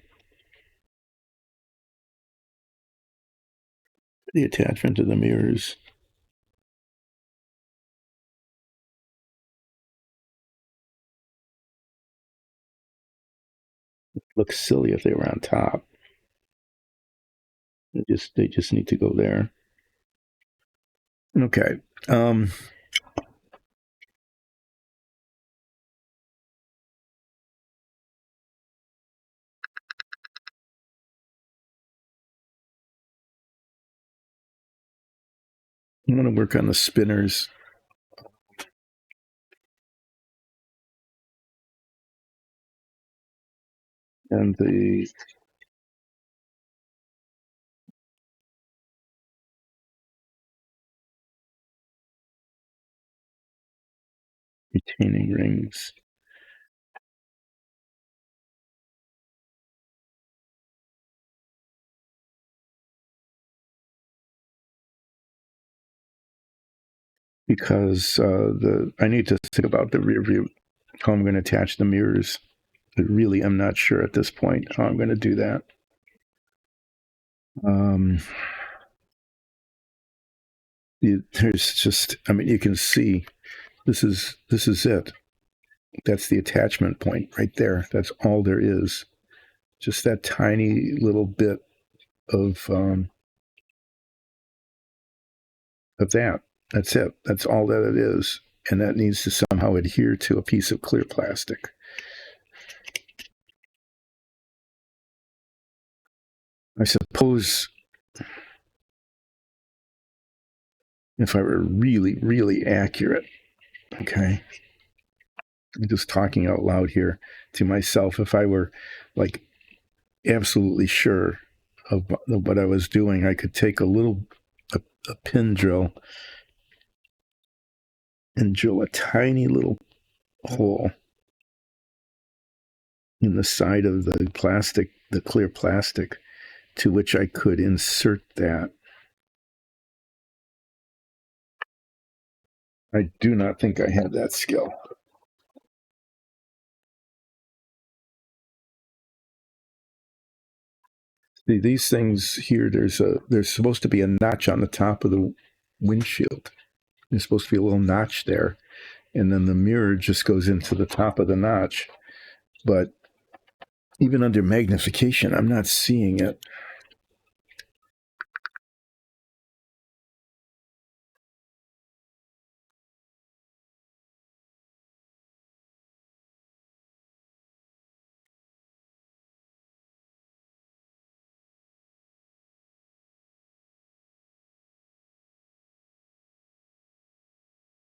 for the attachment to the mirrors. It looks silly if they were on top. They just need to go there. Okay. I'm going to work on the spinners. And the retaining rings. Because I need to think about the rear view, how I'm going to attach the mirrors. I really am not sure at this point how I'm going to do that. There's just, I mean, you can see this is it. That's the attachment point right there. That's all there is. Just that tiny little bit of that. That's it. That's all that it is. And that needs to somehow adhere to a piece of clear plastic. I suppose if I were really, really accurate, okay, I'm just talking out loud here to myself, if I were like absolutely sure of what I was doing, I could take a pin drill and drill a tiny little hole in the side of the plastic, the clear plastic, to which I could insert that. I do not think I have that skill. See, these things here, there's supposed to be a notch on the top of the windshield. There's supposed to be a little notch there, and then the mirror just goes into the top of the notch. But even under magnification, I'm not seeing it.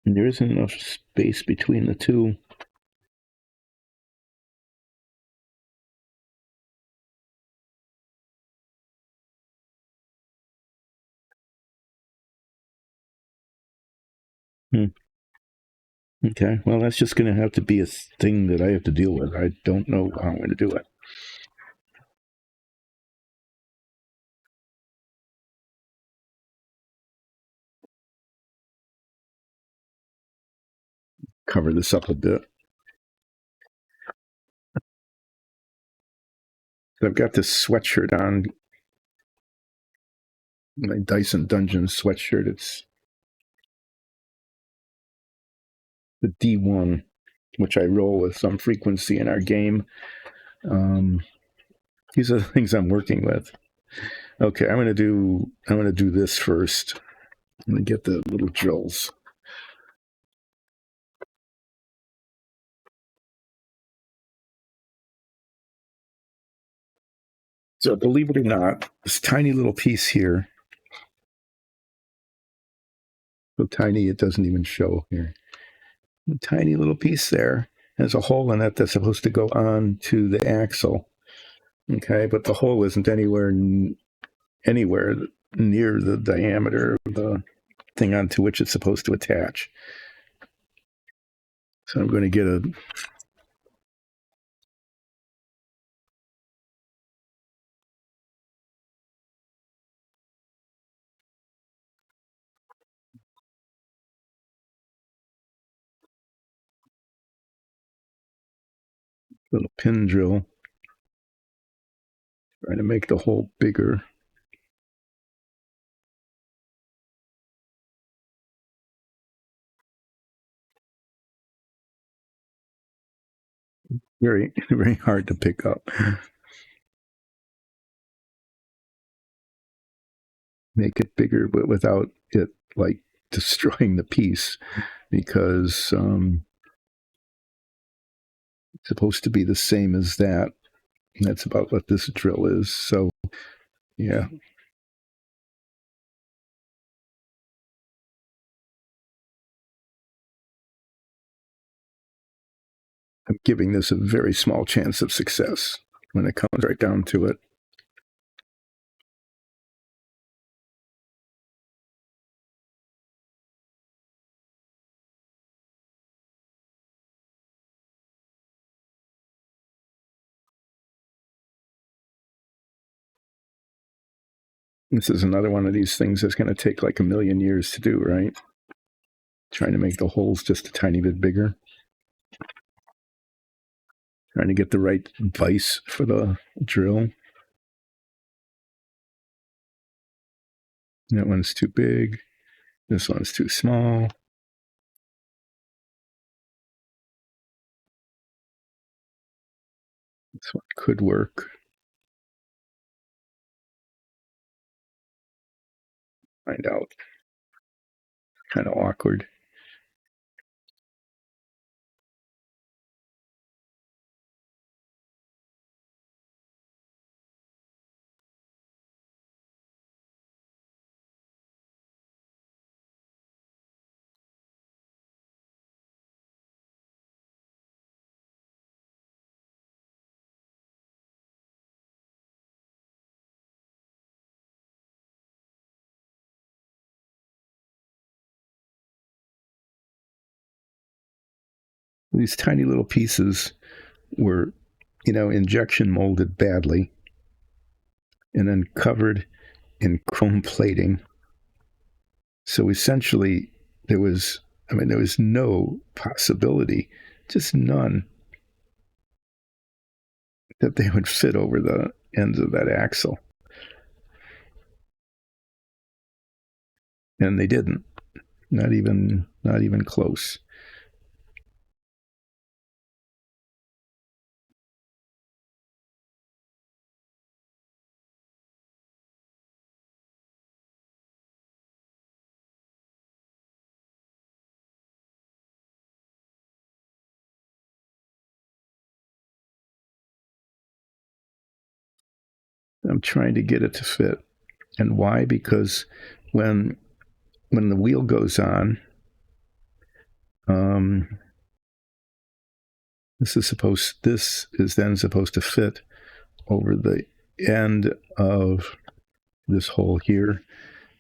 And there isn't enough space between the two. Okay, well, that's just going to have to be a thing that I have to deal with. I don't know how I'm going to do it. Cover this up a bit. So I've got this sweatshirt on, my Dyson Dungeon sweatshirt. It's the D1, which I roll with some frequency in our game. These are the things I'm working with. Okay, I'm gonna do this first. I'm gonna get the little drills. So believe it or not, this tiny little piece here, so tiny it doesn't even show here. A tiny little piece there There's a hole in it that's supposed to go on to the axle. Okay, but the hole isn't anywhere near the diameter of the thing onto which it's supposed to attach. So I'm going to get a little pin drill, trying to make the hole bigger. Very, very hard to pick up. Make it bigger, but without it like destroying the piece, because it's supposed to be the same as that. And that's about what this drill is. So, yeah. I'm giving this a very small chance of success when it comes right down to it. This is another one of these things that's going to take like a million years to do, right? Trying to make the holes just a tiny bit bigger. Trying to get the right vise for the drill. That one's too big. This one's too small. This one could work. Find out. Kind of awkward. These tiny little pieces were, injection molded badly and then covered in chrome plating. So essentially, there was no possibility, just none, that they would fit over the ends of that axle. And they didn't. Not even close. I'm trying to get it to fit. And why? Because when the wheel goes on, this is then supposed to fit over the end of this hole here,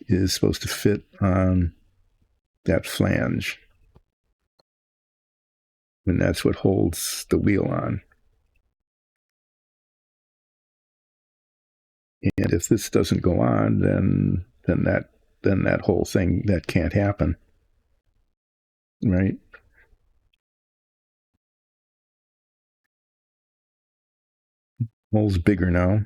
is supposed to fit on that flange. And that's what holds the wheel on. And if this doesn't go on, then that whole thing, that can't happen. Right? Hole's bigger now.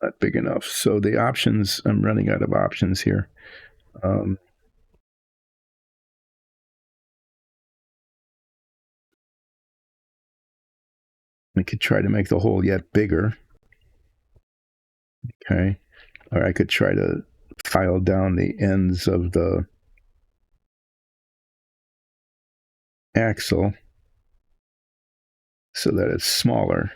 Not big enough. So the options, I'm running out of options here. I could try to make the hole yet bigger. Okay. Or I could try to file down the ends of the axle so that it's smaller.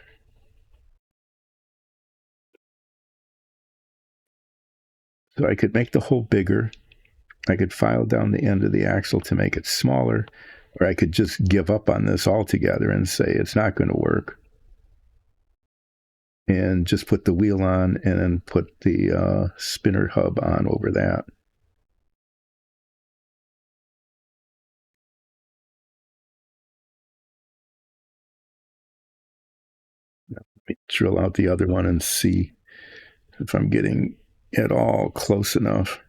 So I could make the hole bigger. I could file down the end of the axle to make it smaller, or I could just give up on this altogether and say it's not going to work and just put the wheel on and then put the spinner hub on over that. Let me drill out the other one and see if I'm getting at all close enough.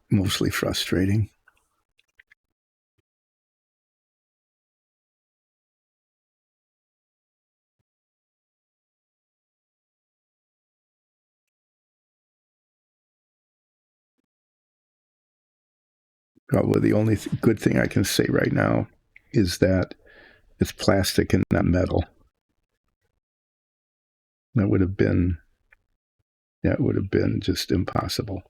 Mostly frustrating. Probably the only good thing I can say right now is that it's plastic and not metal. That would have been just impossible.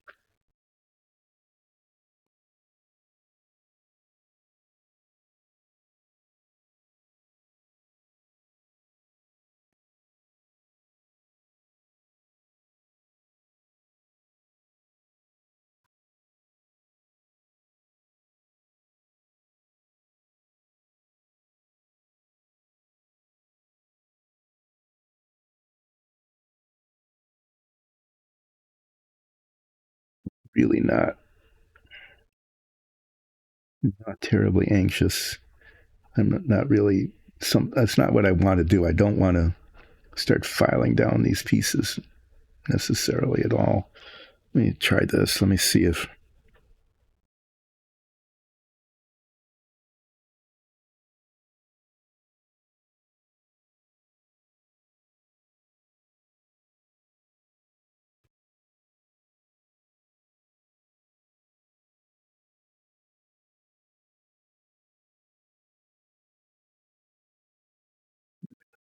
Really not terribly anxious. I'm not really that's not what I want to do. I don't want to start filing down these pieces necessarily at all. Let me try this. Let me see if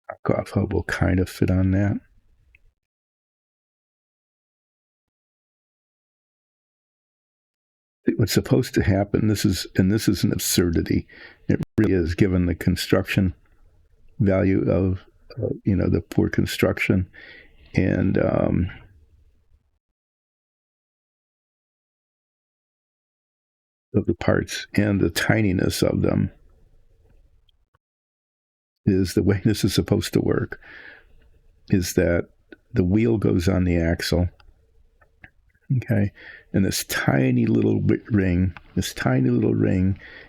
a cough hub will kind of fit on that. What's supposed to happen, this is an absurdity. It really is, given the construction value of the poor construction and of the parts and the tininess of them, is the way this is supposed to work is that the wheel goes on the axle, okay, and this tiny little ring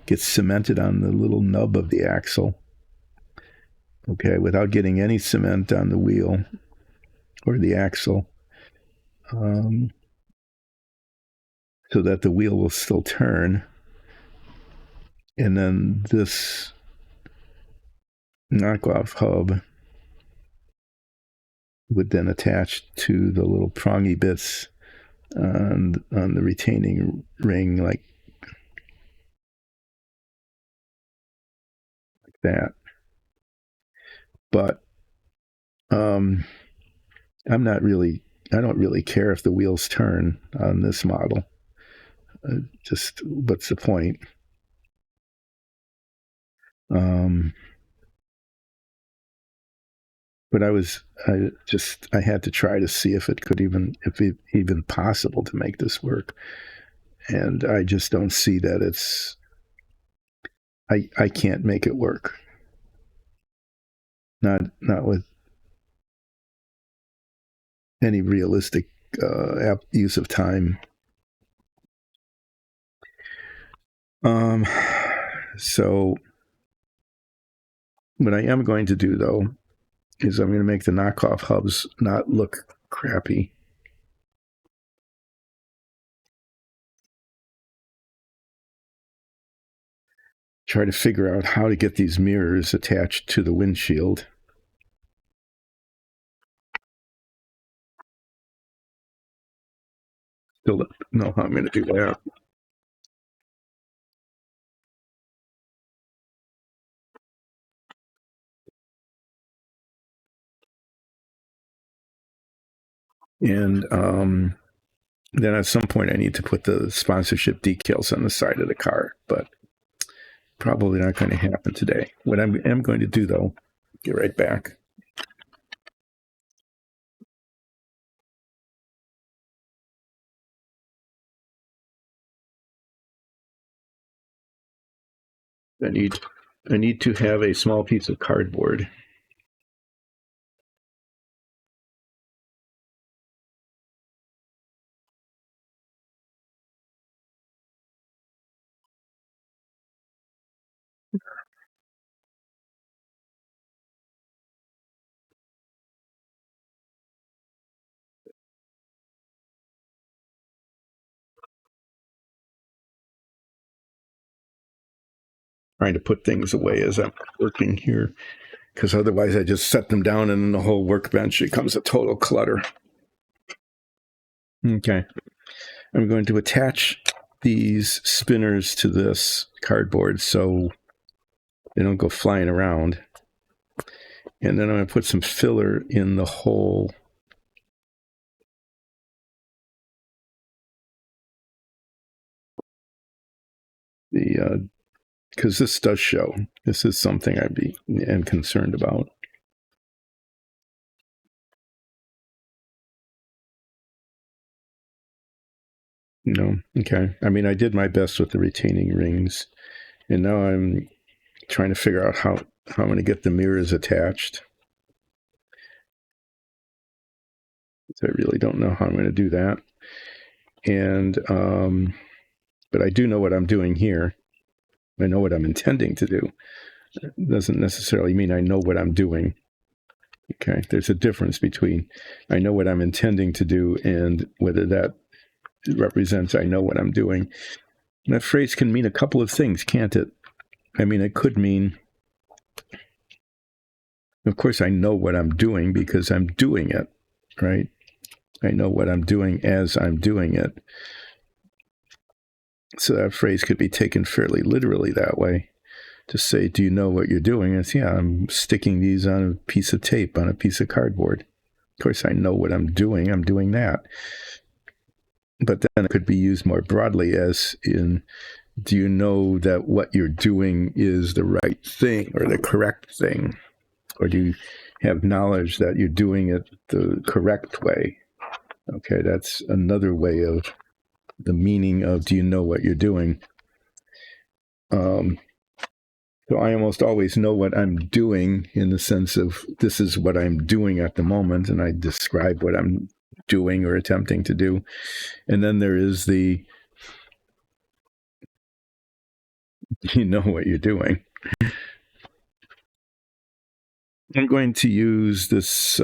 gets cemented on the little nub of the axle, okay, without getting any cement on the wheel or the axle, so that the wheel will still turn. And then this knockoff hub would then attach to the little prongy bits on the retaining ring, like that. But I'm not really. I don't really care if the wheels turn on this model. Just what's the point? But I had to try to see if it even possible to make this work, and I just don't see that it's. I can't make it work. Not with any realistic use of time. So what I am going to do, though, is I'm going to make the knockoff hubs not look crappy. try to figure out how to get these mirrors attached to the windshield. Still don't know how I'm going to do that. And then at some point I need to put the sponsorship decals on the side of the car, but probably not going to happen today. What I am going to do, though, get right back. I need to have a small piece of cardboard. Trying to put things away as I'm working here, because otherwise I just set them down and the whole workbench becomes a total clutter. Okay. I'm going to attach these spinners to this cardboard so they don't go flying around. And then I'm going to put some filler in the hole. Because this does show. This is something am concerned about. No, okay. I mean, I did my best with the retaining rings, and now I'm trying to figure out how I'm going to get the mirrors attached. So I really don't know how I'm going to do that. And but I do know what I'm doing here. I know what I'm intending to do. It doesn't necessarily mean I know what I'm doing. Okay, there's a difference between I know what I'm intending to do and whether that represents I know what I'm doing. And that phrase can mean a couple of things, can't it? I mean, it could mean, of course, I know what I'm doing because I'm doing it, right? I know what I'm doing as I'm doing it. So that phrase could be taken fairly literally that way. To say, do you know what you're doing? It's, yeah, I'm sticking these on a piece of tape, on a piece of cardboard. Of course, I know what I'm doing. I'm doing that. But then it could be used more broadly as in, do you know that what you're doing is the right thing or the correct thing? Or do you have knowledge that you're doing it the correct way? Okay, that's another way of the meaning of do you know what you're doing? So I almost always know what I'm doing in the sense of this is what I'm doing at the moment, and I describe what I'm doing or attempting to do. And then there is the, you know what you're doing. I'm going to use this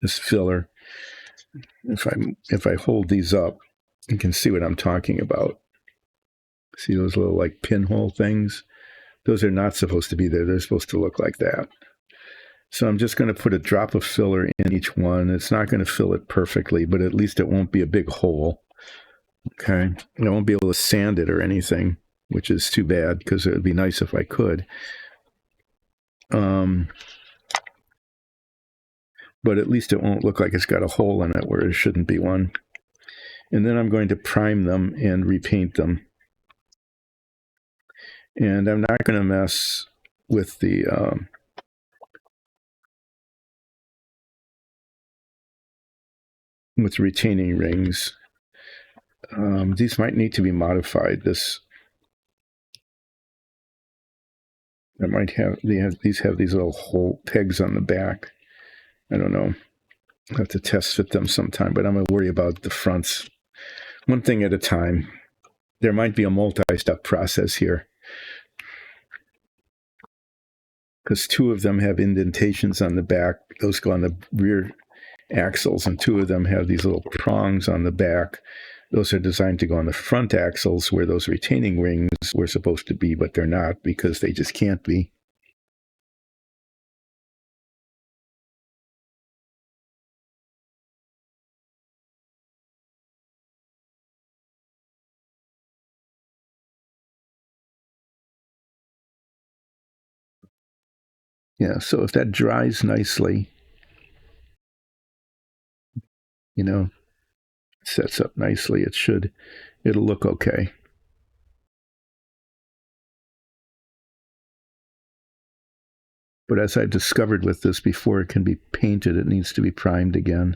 this filler. If I hold these up, you can see what I'm talking about. See those little like pinhole things? Those are not supposed to be there. They're supposed to look like that. So I'm just going to put a drop of filler in each one. It's not going to fill it perfectly, but at least it won't be a big hole. Okay. I won't be able to sand it or anything, which is too bad because it would be nice if I could. But at least it won't look like it's got a hole in it where it shouldn't be one. And then I'm going to prime them and repaint them. And I'm not going to mess with the with retaining rings. These might need to be modified. I might have these have these little hole pegs on the back. I don't know. I'll have to test fit them sometime, but I'm going to worry about the fronts. One thing at a time. There might be a multi-step process here, because two of them have indentations on the back. Those go on the rear axles, and two of them have these little prongs on the back those are designed to go on the front axles where those retaining rings were supposed to be, but they're not because they just can't be. Yeah, so if that dries nicely, sets up nicely, it'll look okay. But as I've discovered with this, before it can be painted, it needs to be primed again.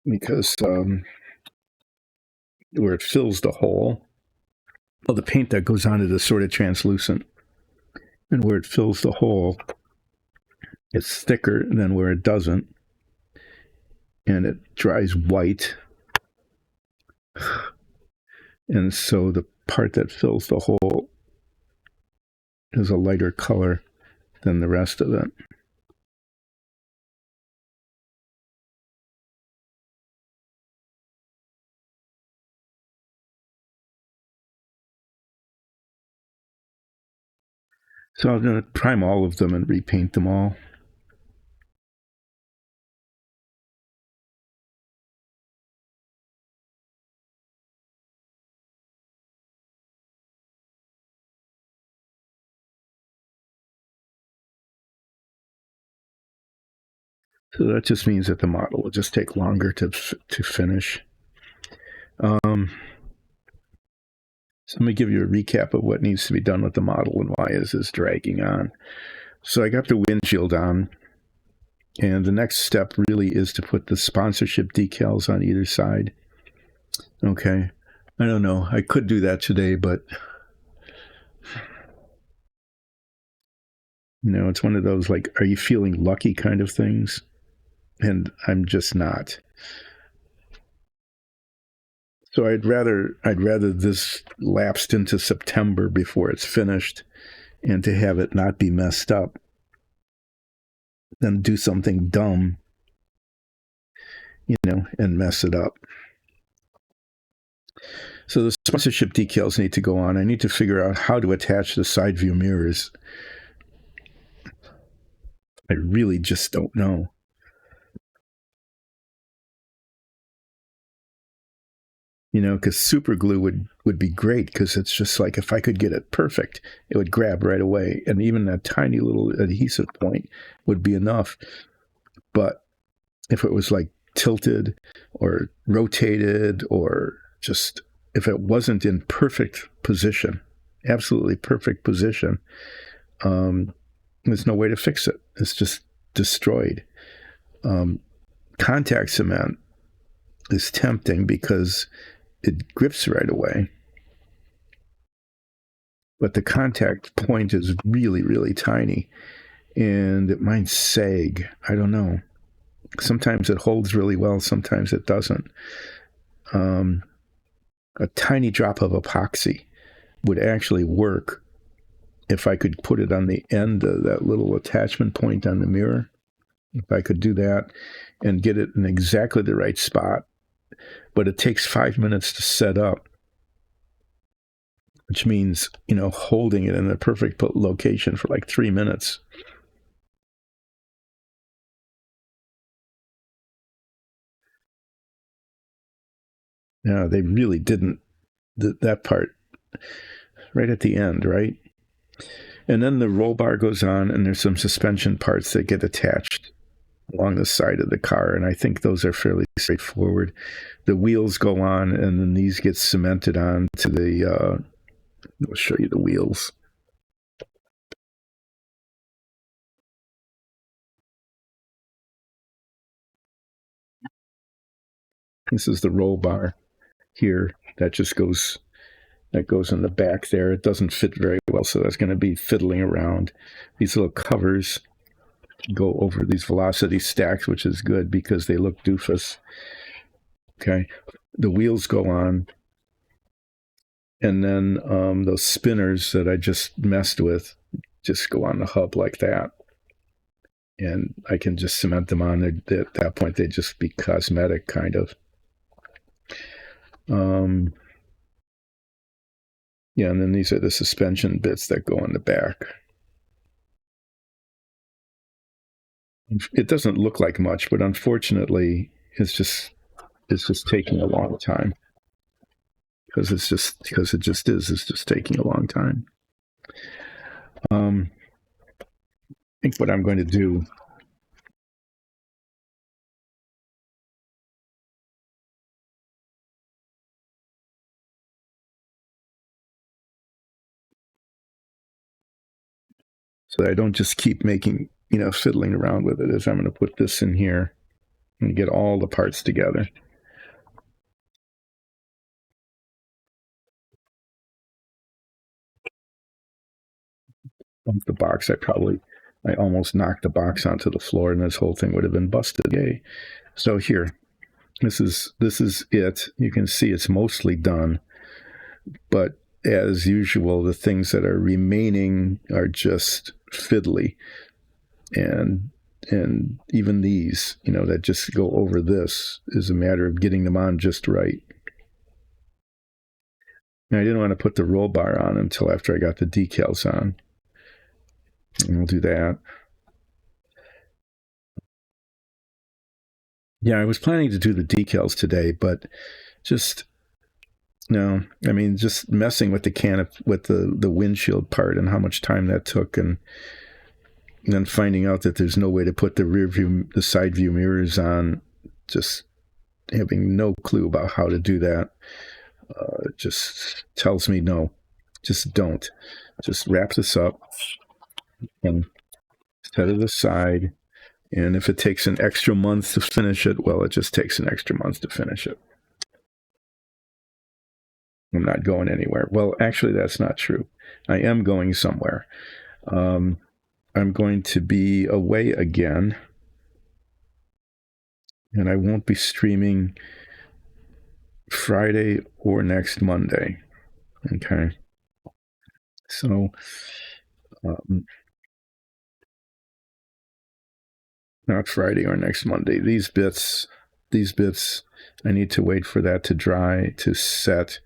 Because where it fills the hole, the paint that goes on it is sort of translucent. And where it fills the hole, it's thicker than where it doesn't. And it dries white. And so the part that fills the hole is a lighter color than the rest of it. So I'm going to prime all of them and repaint them all. So that just means that the model will just take longer to finish. So let me give you a recap of what needs to be done with the model and why is this dragging on. So I got the windshield on, and the next step really is to put the sponsorship decals on either side. Okay. I don't know. I could do that today, but it's one of those like, are you feeling lucky kind of things? And I'm just not. So I'd rather this lapsed into September before it's finished, and to have it not be messed up, than do something dumb, and mess it up. So the sponsorship decals need to go on. I need to figure out how to attach the side view mirrors. I really just don't know. Because super glue would be great, because it's just like, if I could get it perfect, it would grab right away. And even that tiny little adhesive point would be enough. But if it was like tilted or rotated, or just if it wasn't in perfect position, absolutely perfect position, there's no way to fix it. It's just destroyed. Contact cement is tempting because it grips right away. But the contact point is really, really tiny, and it might sag. I don't know. Sometimes it holds really well, sometimes it doesn't. A tiny drop of epoxy would actually work if I could put it on the end of that little attachment point on the mirror. If I could do that and get it in exactly the right spot. But it takes 5 minutes to set up, which means, holding it in the perfect location for like 3 minutes. No, they really didn't. That part right at the end, right? And then the roll bar goes on, and there's some suspension parts that get attached along the side of the car, and I think those are fairly straightforward. The wheels go on, and then these get cemented on to the, I'll show you the wheels. This is the roll bar here. That goes in the back there. It doesn't fit very well, so that's going to be fiddling around. These little covers go over these velocity stacks, which is good because they look doofus. Okay. The wheels go on. and then those spinners that I just messed with just go on the hub like that, and I can just cement them on. At that point, they'd just be cosmetic, kind of. Yeah, and then these are the suspension bits that go in the back. It doesn't look like much, but unfortunately, it's just taking a long time because it just is. It's just taking a long time. I think what I'm going to do. So that I don't just keep making, fiddling around with it, is I'm going to put this in here and get all the parts together. Bump the box. I almost knocked the box onto the floor, and this whole thing would have been busted. Yay! So here, this is it. You can see it's mostly done, but as usual, the things that are remaining are just fiddly, and even these, that just go over this is a matter of getting them on just right. And I didn't want to put the roll bar on until after I got the decals on. And we'll do that. Yeah, I was planning to do the decals today, but just no. I mean, just messing with with the windshield part and how much time that took, and then finding out that there's no way to put the side view mirrors on, just having no clue about how to do that, just tells me no, just don't. Just wrap this up and set it aside. And if it takes an extra month to finish it, well, it just takes an extra month to finish it. I'm not going anywhere. Well, actually, that's not true. I am going somewhere. I'm going to be away again, and I won't be streaming Friday or next Monday. Okay. So, not Friday or next Monday. These bits, I need to wait for that to dry, to set,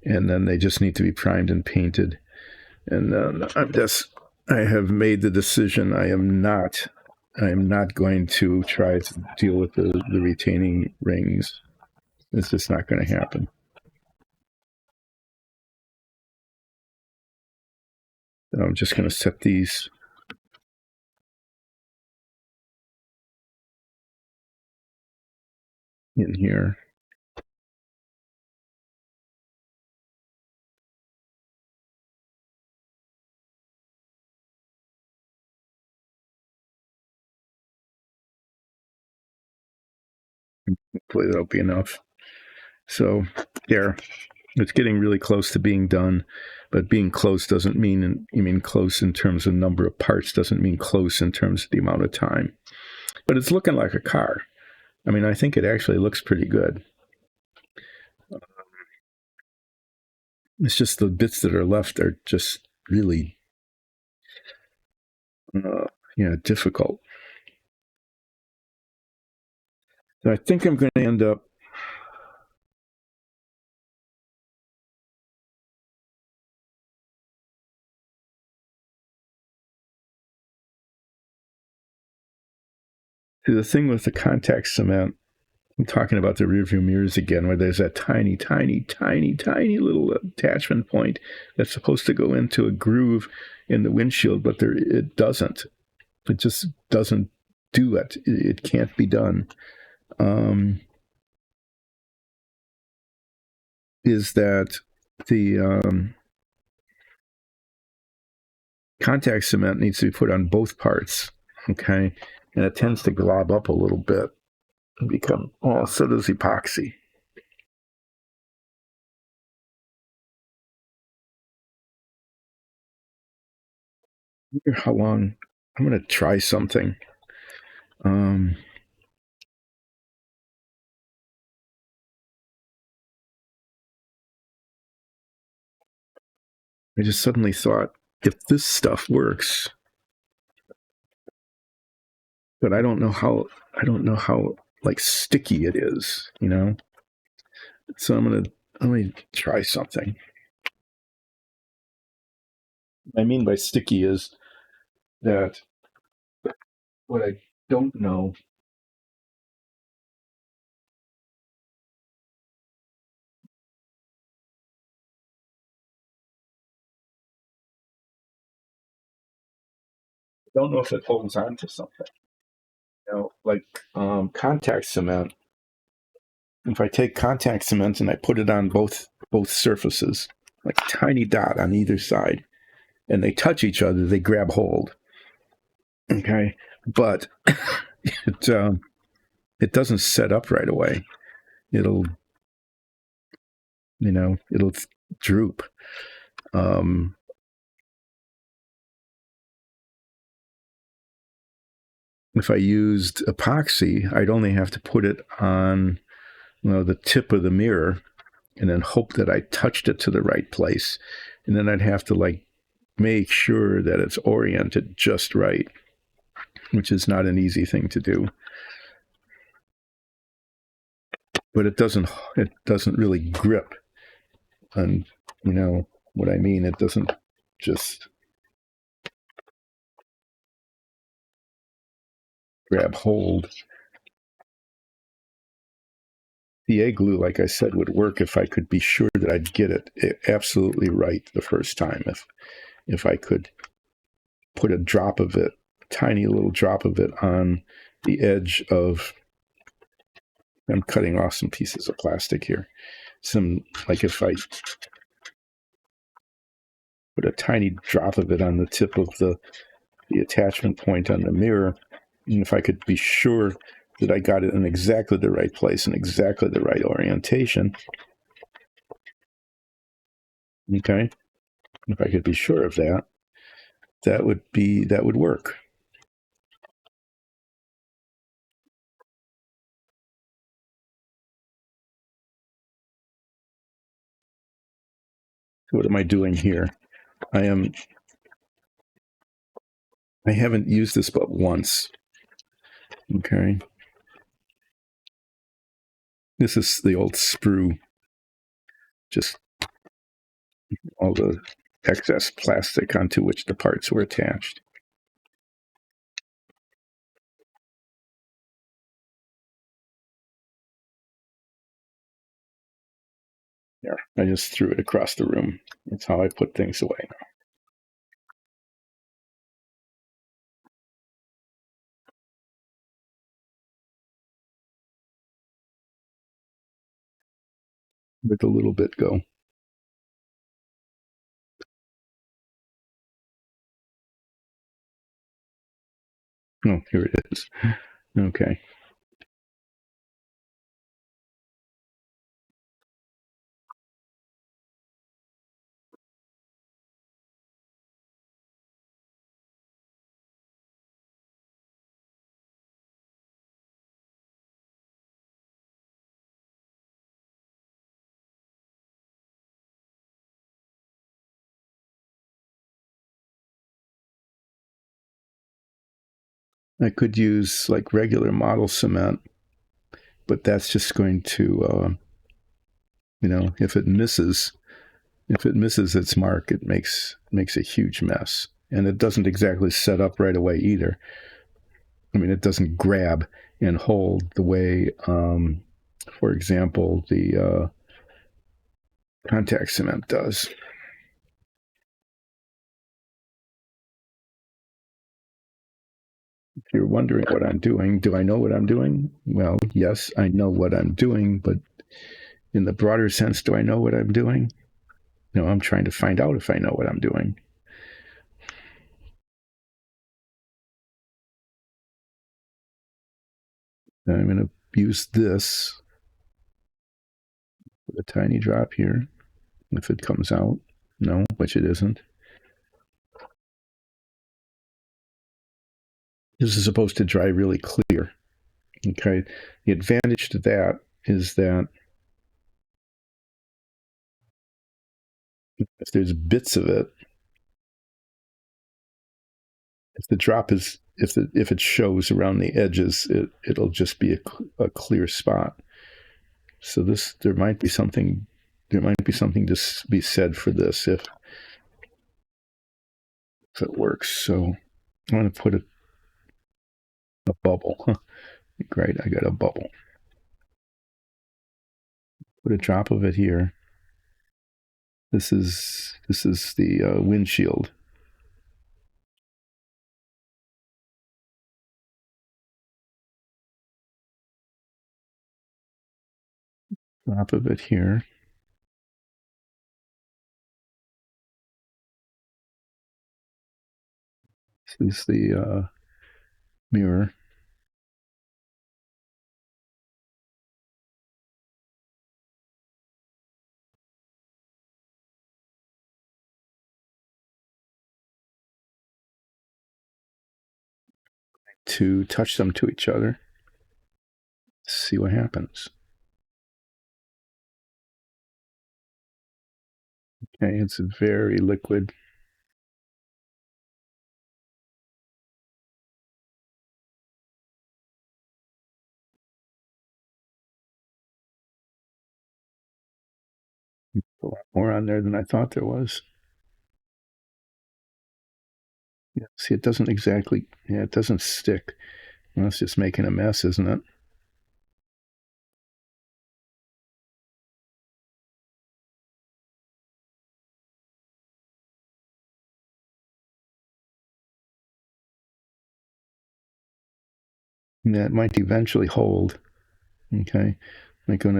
and then they just need to be primed and painted. And then I have made the decision. I am not going to try to deal with the retaining rings. It's just not going to happen. So I'm just going to set these in here. Hopefully that'll be enough. So there, it's getting really close to being done, but being close doesn't mean, close in terms of number of parts, doesn't mean close in terms of the amount of time. But it's looking like a car. I think it actually looks pretty good. It's just the bits that are left are just really, difficult. So I think I'm going to end up the thing with the contact cement. I'm talking about the rearview mirrors again, where there's that tiny, tiny, tiny, tiny little attachment point that's supposed to go into a groove in the windshield, but it doesn't. It just doesn't do it. It can't be done. Is that the contact cement needs to be put on both parts, okay? And it tends to glob up a little bit and become, so does epoxy. I wonder how long. I'm going to try something. I just suddenly thought, if this stuff works, but I don't know how like sticky it is, you know? So let me try something. What I mean by sticky is that what I don't know if it holds on to something. You know, like contact cement. If I take contact cement and I put it on both surfaces, like a tiny dot on either side, and they touch each other, they grab hold. Okay, but it doesn't set up right away. It'll it'll droop. If I used epoxy, I'd only have to put it on the tip of the mirror and then hope that I touched it to the right place. And then I'd have to like make sure that it's oriented just right, which is not an easy thing to do. But it doesn't really grip. And you know what I mean? It doesn't just grab hold. PA glue, like I said, would work if I could be sure that I'd get it absolutely right the first time. If I could put a drop of it, tiny little drop of it on the edge of, I'm cutting off some pieces of plastic here. Like if I put a tiny drop of it on the tip of the attachment point on the mirror, and if I could be sure that I got it in exactly the right place and exactly the right orientation, okay, if I could be sure of that, that would work. So what am I doing here? I haven't used this but once. Okay. This is the old sprue. Just all the excess plastic onto which the parts were attached. There, I just threw it across the room. That's how I put things away now. Let a little bit go. Oh, here it is. Okay. I could use like regular model cement, but that's just going to, if it misses its mark, it makes a huge mess, and it doesn't exactly set up right away either. I mean, it doesn't grab and hold the way, for example, the contact cement does. If you're wondering what I'm doing, do I know what I'm doing? Well, yes, I know what I'm doing, but in the broader sense, do I know what I'm doing? No, I'm trying to find out if I know what I'm doing. And I'm going to use this with a tiny drop here. If it comes out, no, which it isn't. This is supposed to dry really clear. Okay. The advantage to that is that if there's bits of it, if the drop is if it shows around the edges, it'll just be a clear spot. So there might be something to be said for this if it works. So I'm going to put a bubble. Great, I got a bubble. Put a drop of it here. This is the windshield. Drop of it here. This is the mirror. To touch them to each other. See what happens. Okay, it's very liquid. A lot more on there than I thought there was. Yeah, see, it doesn't exactly, it doesn't stick. Well, it's just making a mess, isn't it? Yeah, it might eventually hold. Okay, like when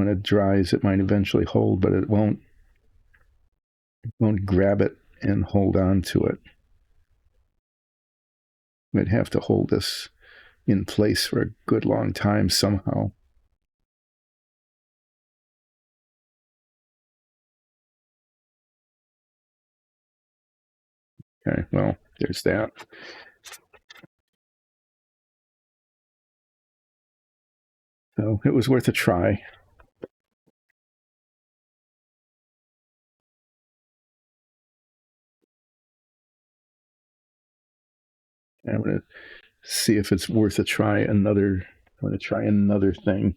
it dries, it might eventually hold, but it won't grab it and hold on to it. We'd have to hold this in place for a good long time somehow. Okay, well, there's that. So it was worth a try. I'm going to see if it's worth a try. I'm going to try another thing.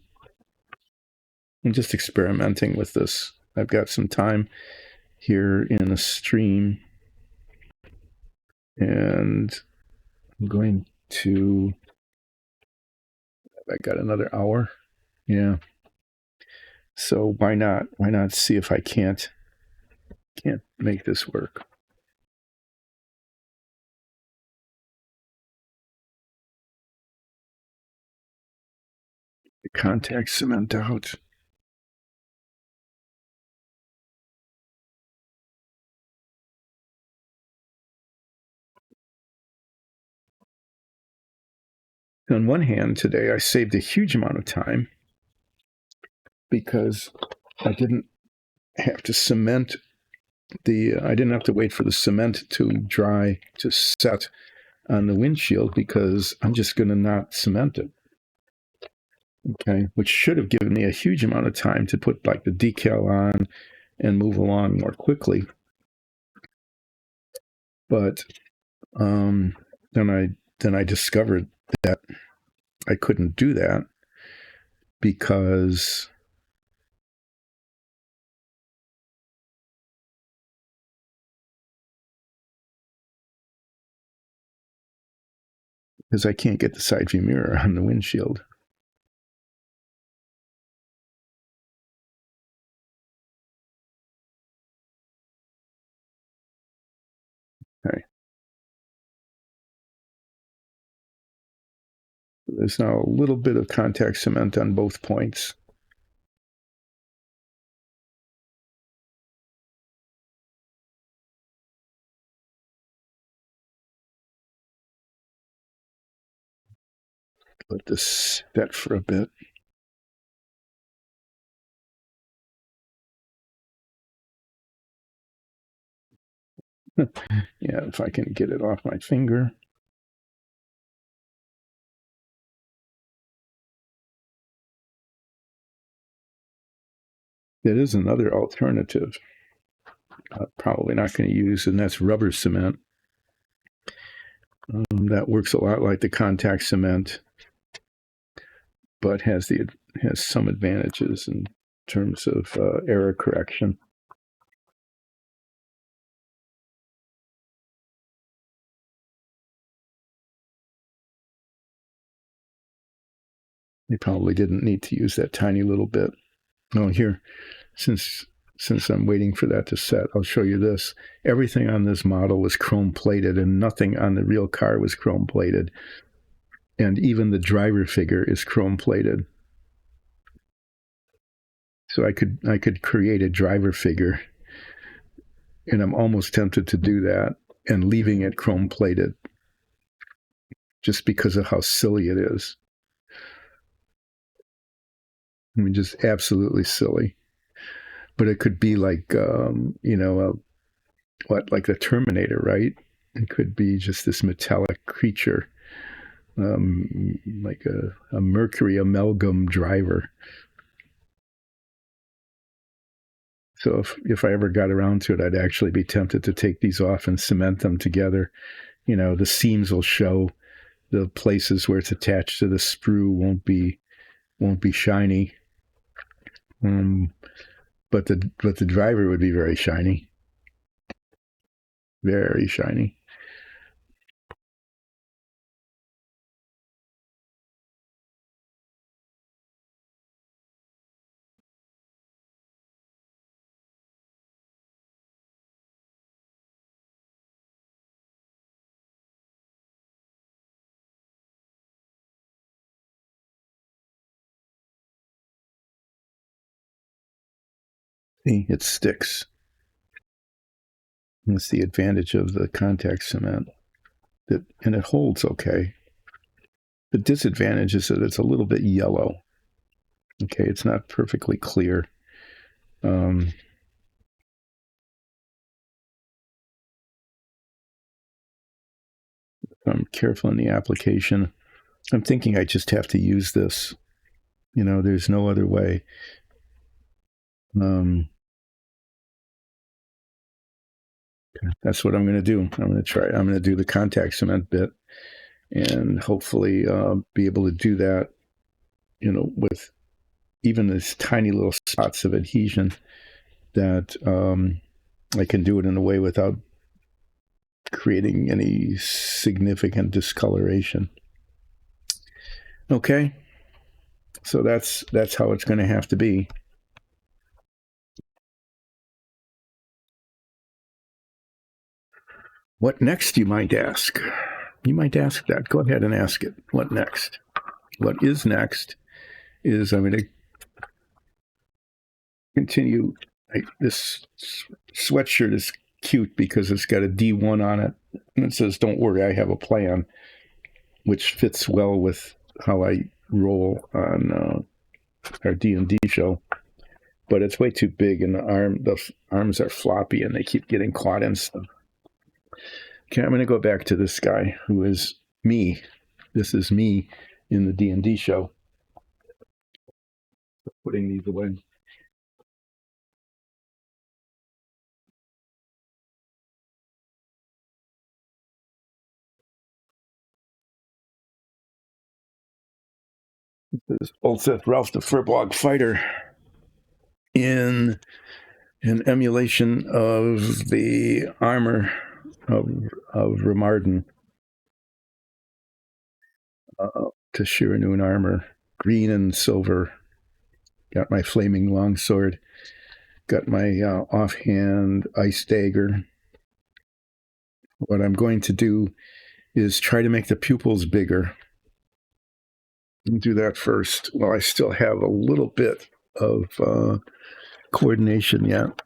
I'm just experimenting with this. I've got some time here in a stream, and I'm going to. I got another hour. Yeah. So why not? Why not see if I can't make this work? The contact cement out. On one hand, today I saved a huge amount of time because I didn't have to cement I didn't have to wait for the cement to dry to set on the windshield because I'm just going to not cement it. Okay, which should have given me a huge amount of time to put like the decal on and move along more quickly. But then I discovered that I couldn't do that because I can't get the side view mirror on the windshield. Okay. There's now a little bit of contact cement on both points. Let this set for a bit. Yeah, if I can get it off my finger. That is another alternative. probably not going to use, and that's rubber cement. That works a lot like the contact cement, but has some advantages in terms of error correction. They probably didn't need to use that tiny little bit. No, here, since I'm waiting for that to set, I'll show you this. Everything on this model was chrome plated, and nothing on the real car was chrome plated. And even the driver figure is chrome plated. So I could create a driver figure, and I'm almost tempted to do that and leaving it chrome plated, just because of how silly it is. I mean, just absolutely silly. But it could be like, like the Terminator, right? It could be just this metallic creature, like a mercury amalgam driver. So if I ever got around to it, I'd actually be tempted to take these off and cement them together. The seams will show. The places where it's attached to the sprue won't be shiny. But the driver would be very shiny. Very shiny. See, it sticks. That's the advantage of the contact cement. And it holds okay. The disadvantage is that it's a little bit yellow. Okay, it's not perfectly clear. I'm careful in the application. I'm thinking I just have to use this. There's no other way. That's what I'm going to do. I'm going to try. I'm going to do the contact cement bit, and hopefully be able to do that. With even these tiny little spots of adhesion, that I can do it in a way without creating any significant discoloration. Okay, so that's how it's going to have to be. What next, you might ask? You might ask that. Go ahead and ask it. What next? What is next is I'm going to continue. This sweatshirt is cute because it's got a D1 on it, and it says, "Don't worry, I have a plan," which fits well with how I roll on our D&D show. But it's way too big, and the arms are floppy, and they keep getting caught in stuff. Okay, I'm going to go back to this guy who is me. This is me in the D&D show. Putting these away. This is Ulseth, Ralph the Furblog Fighter, in an emulation of the armor of Remarden. To Shiranun armor, green and silver. Got my flaming longsword. Got my offhand ice dagger. What I'm going to do is try to make the pupils bigger. Do that first. Well, I still have a little bit of coordination yet.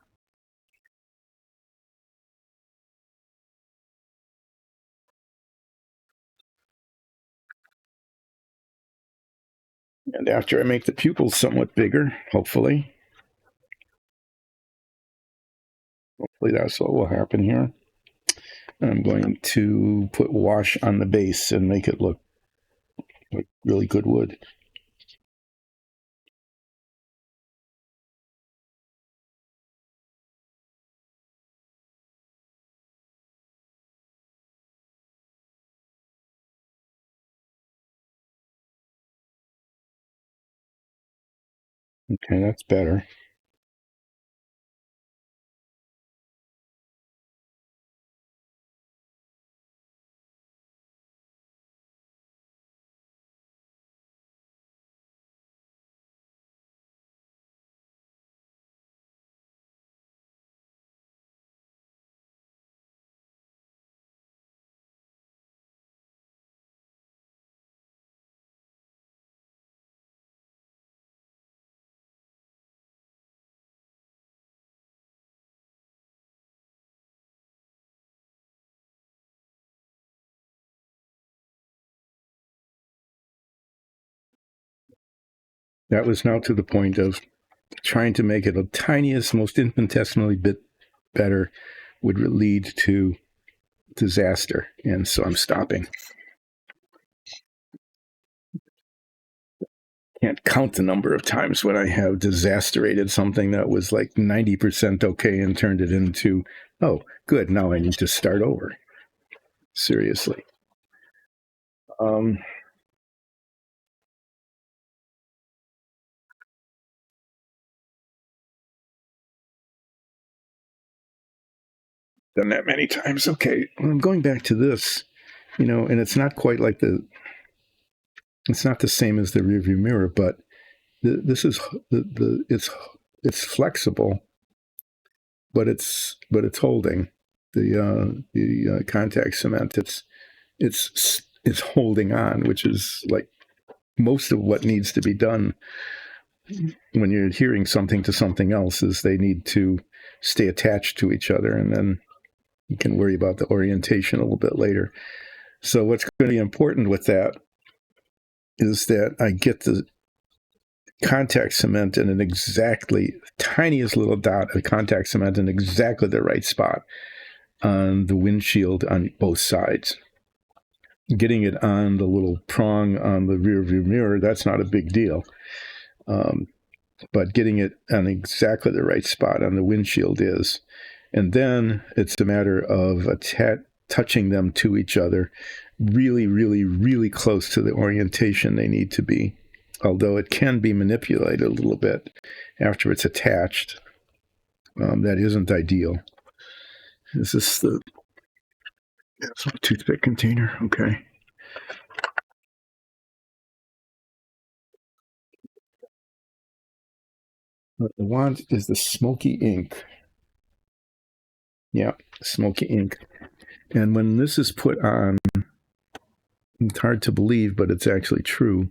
And after I make the pupils somewhat bigger, hopefully that's what will happen here, I'm going to put wash on the base and make it look like really good wood. Okay, that's better. That was now to the point of trying to make it the tiniest, most infinitesimally bit better would lead to disaster. And so I'm stopping. Can't count the number of times when I have disasterated something that was like 90% okay and turned it into, oh, good, now I need to start over. Seriously. Um, done that many times. Okay, well, I'm going back to this, and it's not quite like it's not the same as the rearview mirror, but this is it's flexible, but it's holding the contact cement. It's holding on, which is like most of what needs to be done when you're adhering something to something else is they need to stay attached to each other, and then you can worry about the orientation a little bit later. So what's going to be important with that is that I get the contact cement in an exactly tiniest little dot of contact cement in exactly the right spot on the windshield on both sides. Getting it on the little prong on the rear view mirror, that's not a big deal. But getting it on exactly the right spot on the windshield is. And then it's a matter of touching them to each other really, really, really close to the orientation they need to be. Although it can be manipulated a little bit after it's attached. That isn't ideal. Is this the toothpick container? Okay. What I want is the smoky ink. Yeah, smoky ink. And when this is put on, it's hard to believe, but it's actually true.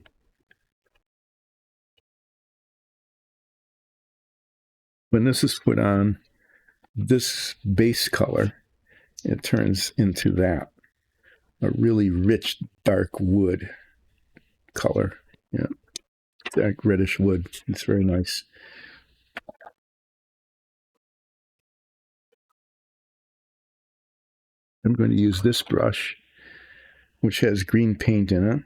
When this is put on, this base color, it turns into that, a really rich, dark wood color. Yeah, dark reddish wood. It's very nice. I'm going to use this brush, which has green paint in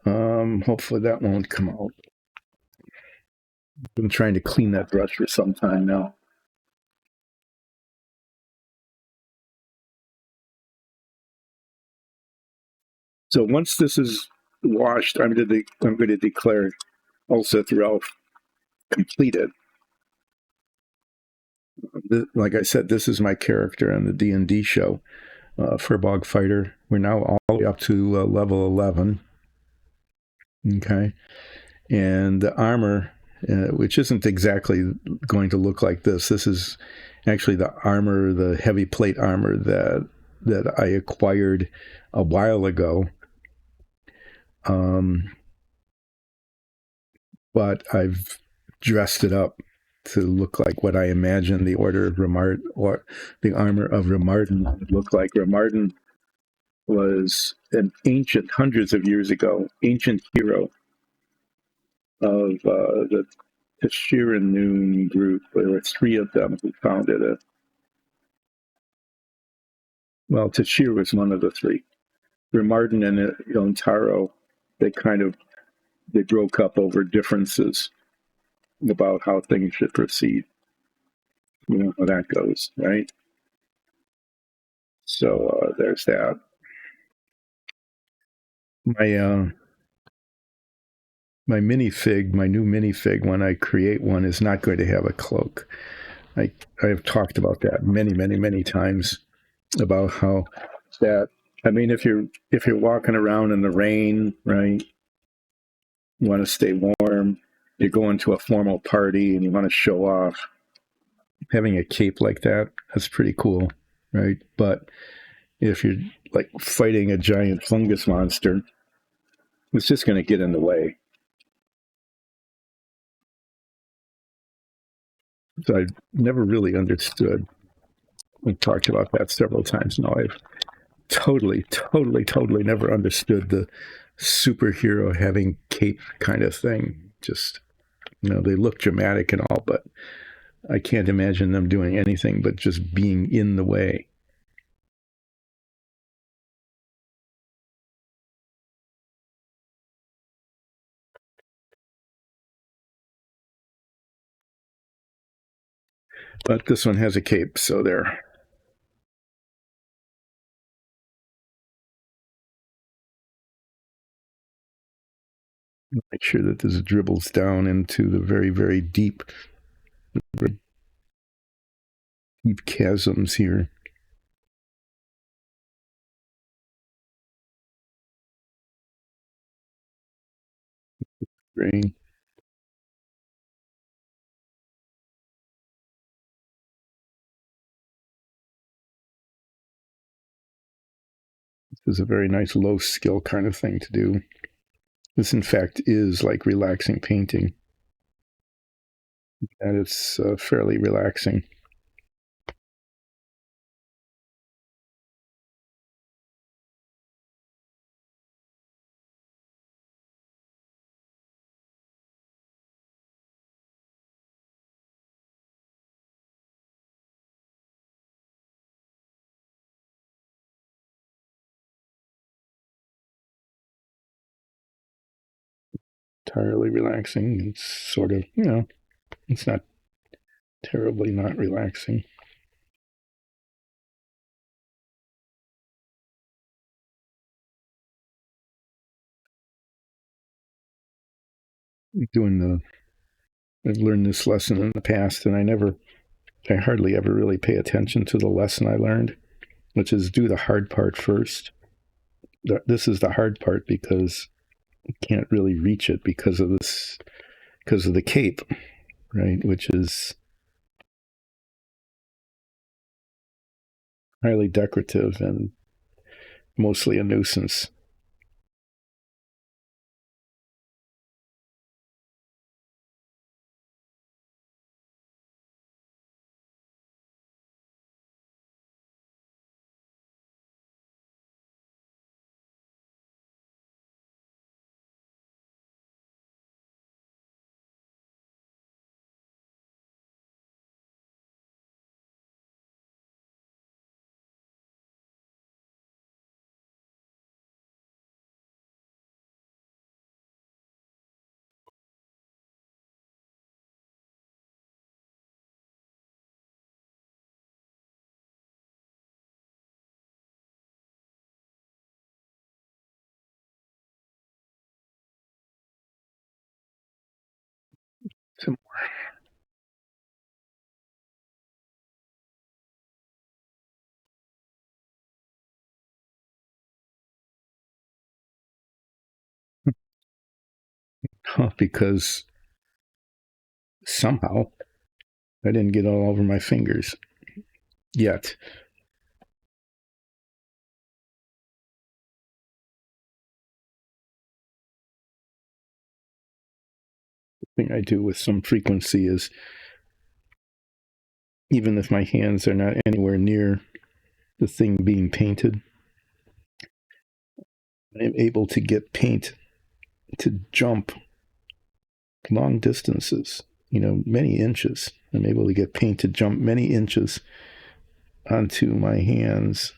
it. Hopefully that won't come out. I've been trying to clean that brush for some time now. So once this is washed, I'm going to declare Ulseth Ralph completed. Like I said, this is my character on the D&D show, Furbog Fighter. We're now all the way up to level 11. Okay. And the armor, which isn't exactly going to look like this. This is actually the armor, the heavy plate armor that I acquired a while ago. But I've dressed it up to look like what I imagine the Order of Remard or the armor of Remarden would look like. Remarden was an ancient, hundreds of years ago, ancient hero of the Tashiranoon group. There were three of them who founded it. Well, Tashir was one of the three. Remarden and Yontaro, they broke up over differences about how things should proceed. You know how that goes, right? So there's that. My my minifig, my new minifig, when I create one, is not going to have a cloak. I have talked about that many times, about how that, I mean, if you're walking around in the rain, right, you want to stay warm, you're going to a formal party and you want to show off, having a cape like that, that's pretty cool, right? But if you're like fighting a giant fungus monster, it's just going to get in the way. So I've never really understood. We've talked about that several times now. I've totally never understood the superhero having cape kind of thing. Just, they look dramatic and all, but I can't imagine them doing anything but just being in the way. But this one has a cape, so there. Make sure that this dribbles down into the very deep chasms here. Grain. This is a very nice low skill kind of thing to do. This, in fact, is like relaxing painting. And it's fairly relaxing. Entirely relaxing. It's sort of, it's not terribly not relaxing. I've learned this lesson in the past, and I hardly ever really pay attention to the lesson I learned, which is do the hard part first. This is the hard part because you can't really reach it because of the cape, right? Which is highly decorative and mostly a nuisance. Some because somehow I didn't get all over my fingers yet. The thing I do with some frequency is, even if my hands are not anywhere near the thing being painted, I'm able to get paint to jump long distances, many inches. I'm able to get paint to jump many inches onto my hands.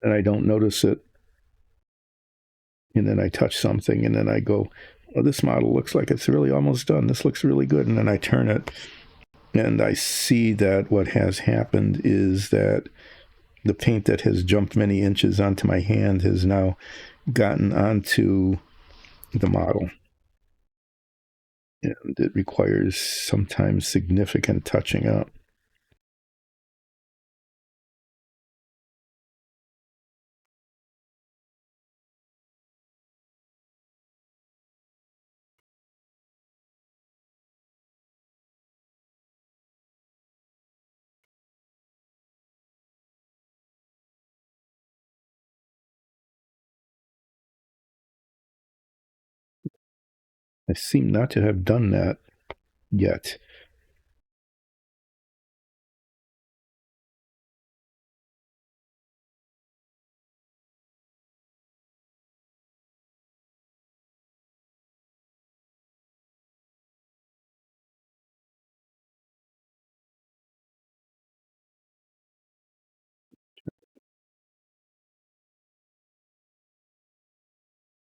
And I don't notice it. And then I touch something and then I go, well, this model looks like it's really almost done. This looks really good. And then I turn it and I see that what has happened is that the paint that has jumped many inches onto my hand has now gotten onto the model. And it requires sometimes significant touching up. I seem not to have done that yet.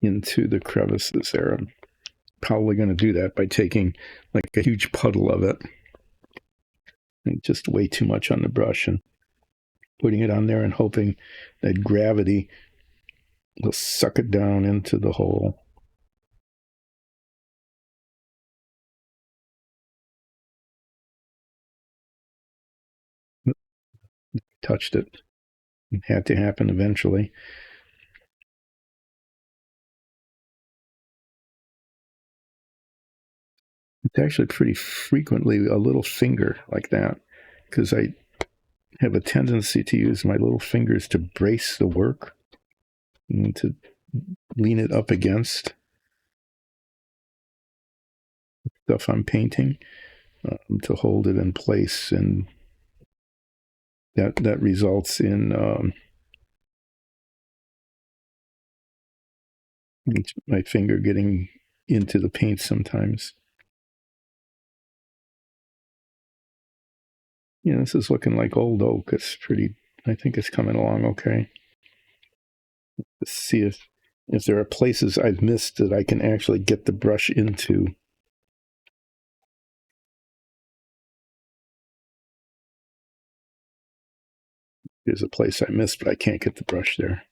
Into the crevices there. I'm probably going to do that by taking like a huge puddle of it, and just way too much on the brush, and putting it on there and hoping that gravity will suck it down into the hole. Touched it. It had to happen eventually. It's actually pretty frequently a little finger like that, because I have a tendency to use my little fingers to brace the work and to lean it up against stuff I'm painting, to hold it in place, and that results in my finger getting into the paint sometimes. Yeah, this is looking like old oak. It's pretty. I think it's coming along okay. Let's see if there are places I've missed that I can actually get the brush into. There's a place I missed, but I can't get the brush there.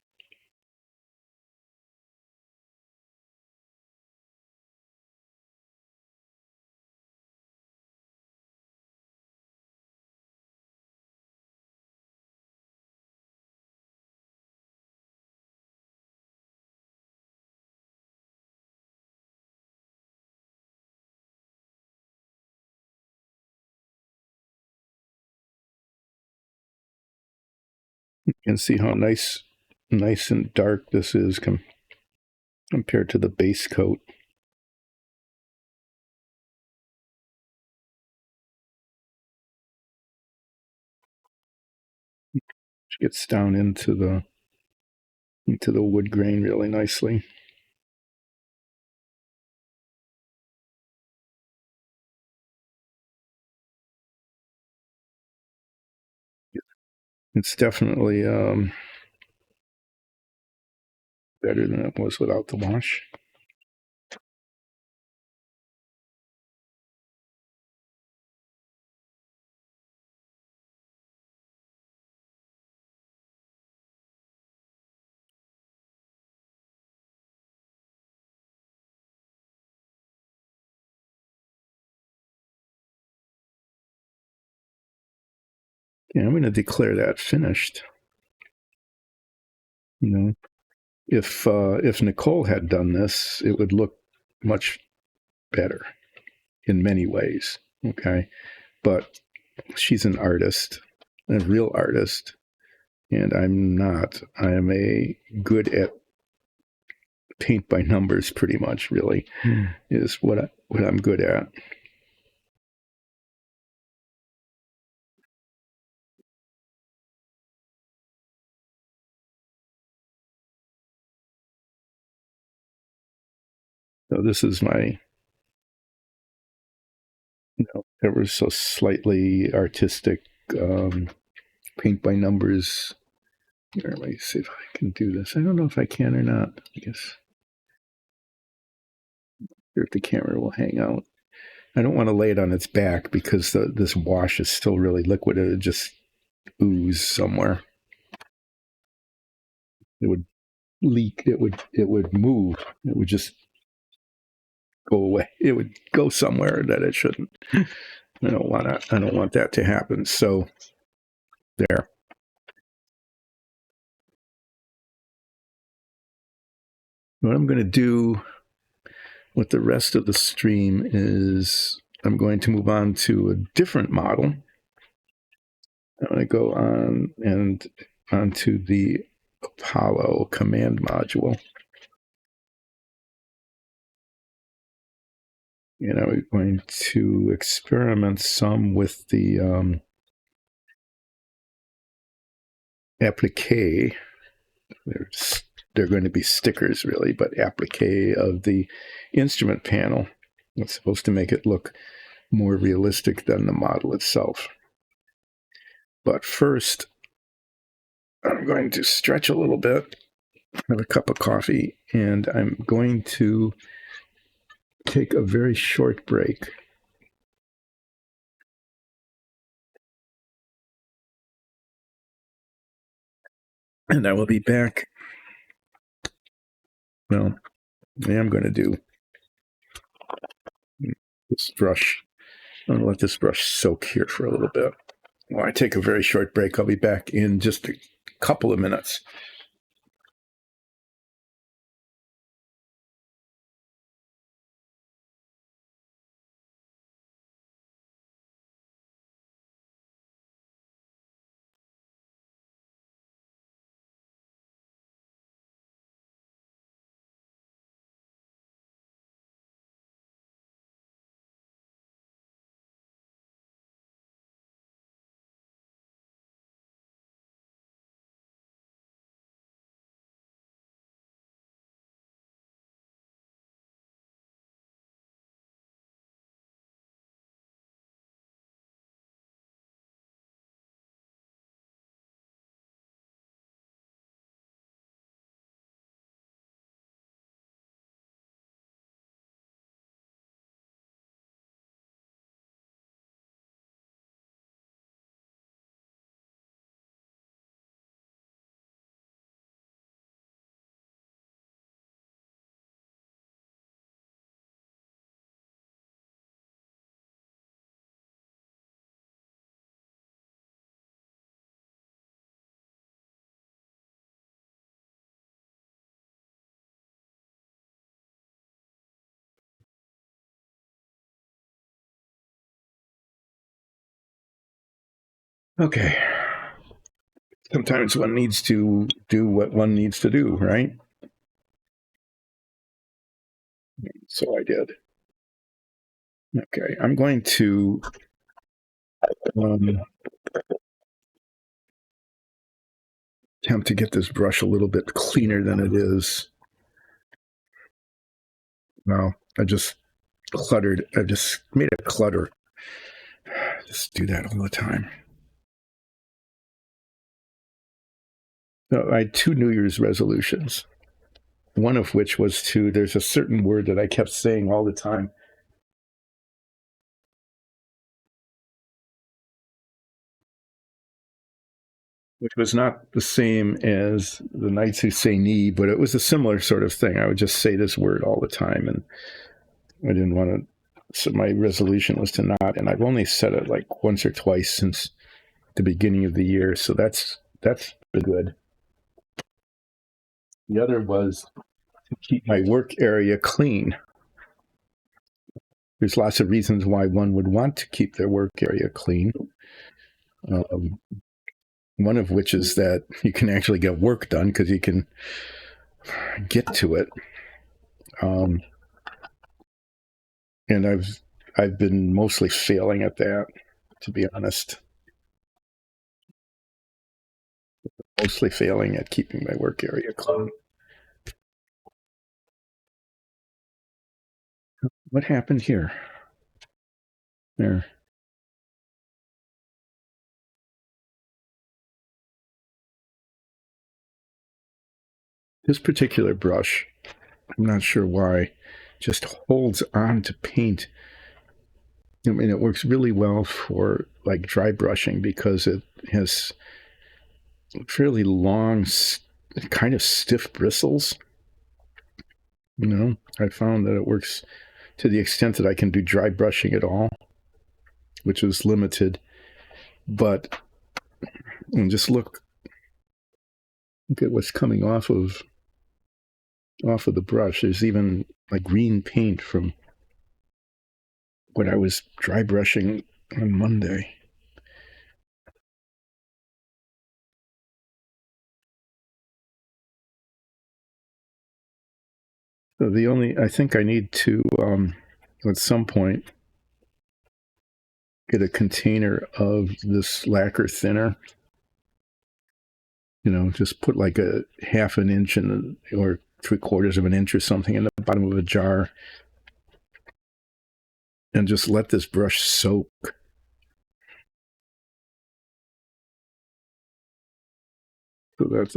You can see how nice and dark this is compared to the base coat. Which gets down into the wood grain really nicely. It's definitely better than it was without the wash. Yeah, I'm going to declare that finished. You know, if Nicole had done this, it would look much better in many ways. Okay, but she's an artist, a real artist, and I'm not. I am good at paint by numbers, pretty much. Really, is what I'm good at. So this is my, ever so slightly artistic paint by numbers. Here, let me see if I can do this. I don't know if I can or not. I guess if the camera will hang out. I don't want to lay it on its back because this wash is still really liquid. It would just ooze somewhere. It would leak, it would move. It would just go away. It would go somewhere that it shouldn't. I don't want that to happen. So there. What I'm going to do with the rest of the stream is I'm going to move on to a different model. I'm going to go on and onto the Apollo command module. And I'm going to experiment some with the applique. They're going to be stickers, really, but applique of the instrument panel. It's supposed to make it look more realistic than the model itself. But first, I'm going to stretch a little bit, have a cup of coffee, and I'm going to take a very short break. And I will be back. Well, I am going to do this brush. I'm going to let this brush soak here for a little bit. While I take a very short break, I'll be back in just a couple of minutes. Okay. Sometimes one needs to do what one needs to do, right? So I did. Okay, I'm going to attempt to get this brush a little bit cleaner than it is. Well, I just cluttered. I just made a clutter. Just do that all the time. So I had 2 New Year's resolutions. One of which was there's a certain word that I kept saying all the time. Which was not the same as the Knights Who Say Knee, but it was a similar sort of thing. I would just say this word all the time, and I didn't want to. So my resolution was to not, and I've only said it like once or twice since the beginning of the year, so that's good. The other was to keep my work area clean. There's lots of reasons why one would want to keep their work area clean. One of which is that you can actually get work done because you can get to it. And I've been mostly failing at that, to be honest. Mostly failing at keeping my work area clean. What happened here? There. This particular brush, I'm not sure why, just holds on to paint. I mean, it works really well for like dry brushing because it has fairly long kind of stiff bristles. I found that it works to the extent that I can do dry brushing at all, which is limited. But just look at what's coming off of the brush. There's even like green paint from what I was dry brushing on Monday. So I think I need to, at some point, get a container of this lacquer thinner. Just put like a half an inch or 3/4 of an inch or something in the bottom of a jar, and just let this brush soak. So that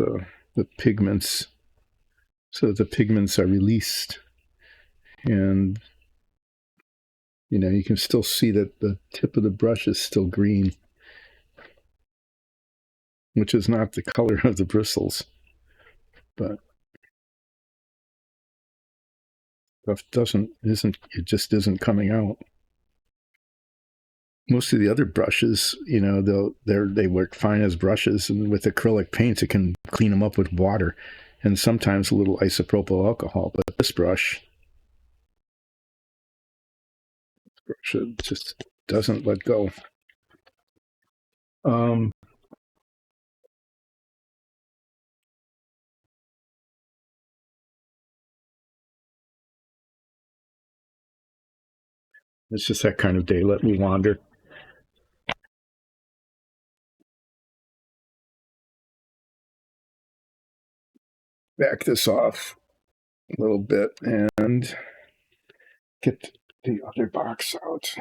the pigments are released, and you can still see that the tip of the brush is still green, which is not the color of the bristles, but it just isn't coming out. Most of the other brushes, they work fine as brushes, and with acrylic paints, it can clean them up with water and sometimes a little isopropyl alcohol. But this brush just doesn't let go. It's just that kind of day. Let me wander. Back this off a little bit and get the other box out.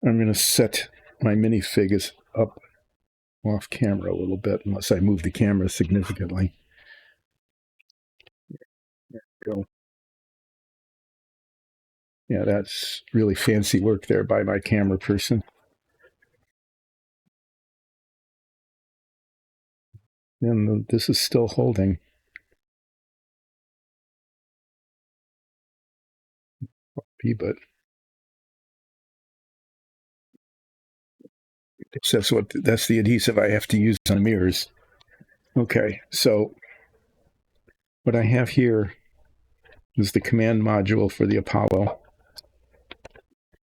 I'm going to set my minifig up off camera a little bit, unless I move the camera significantly. There we go. Yeah, that's really fancy work there by my camera person. And this is still holding. But that's the adhesive I have to use on mirrors. Okay, so what I have here is the command module for the Apollo.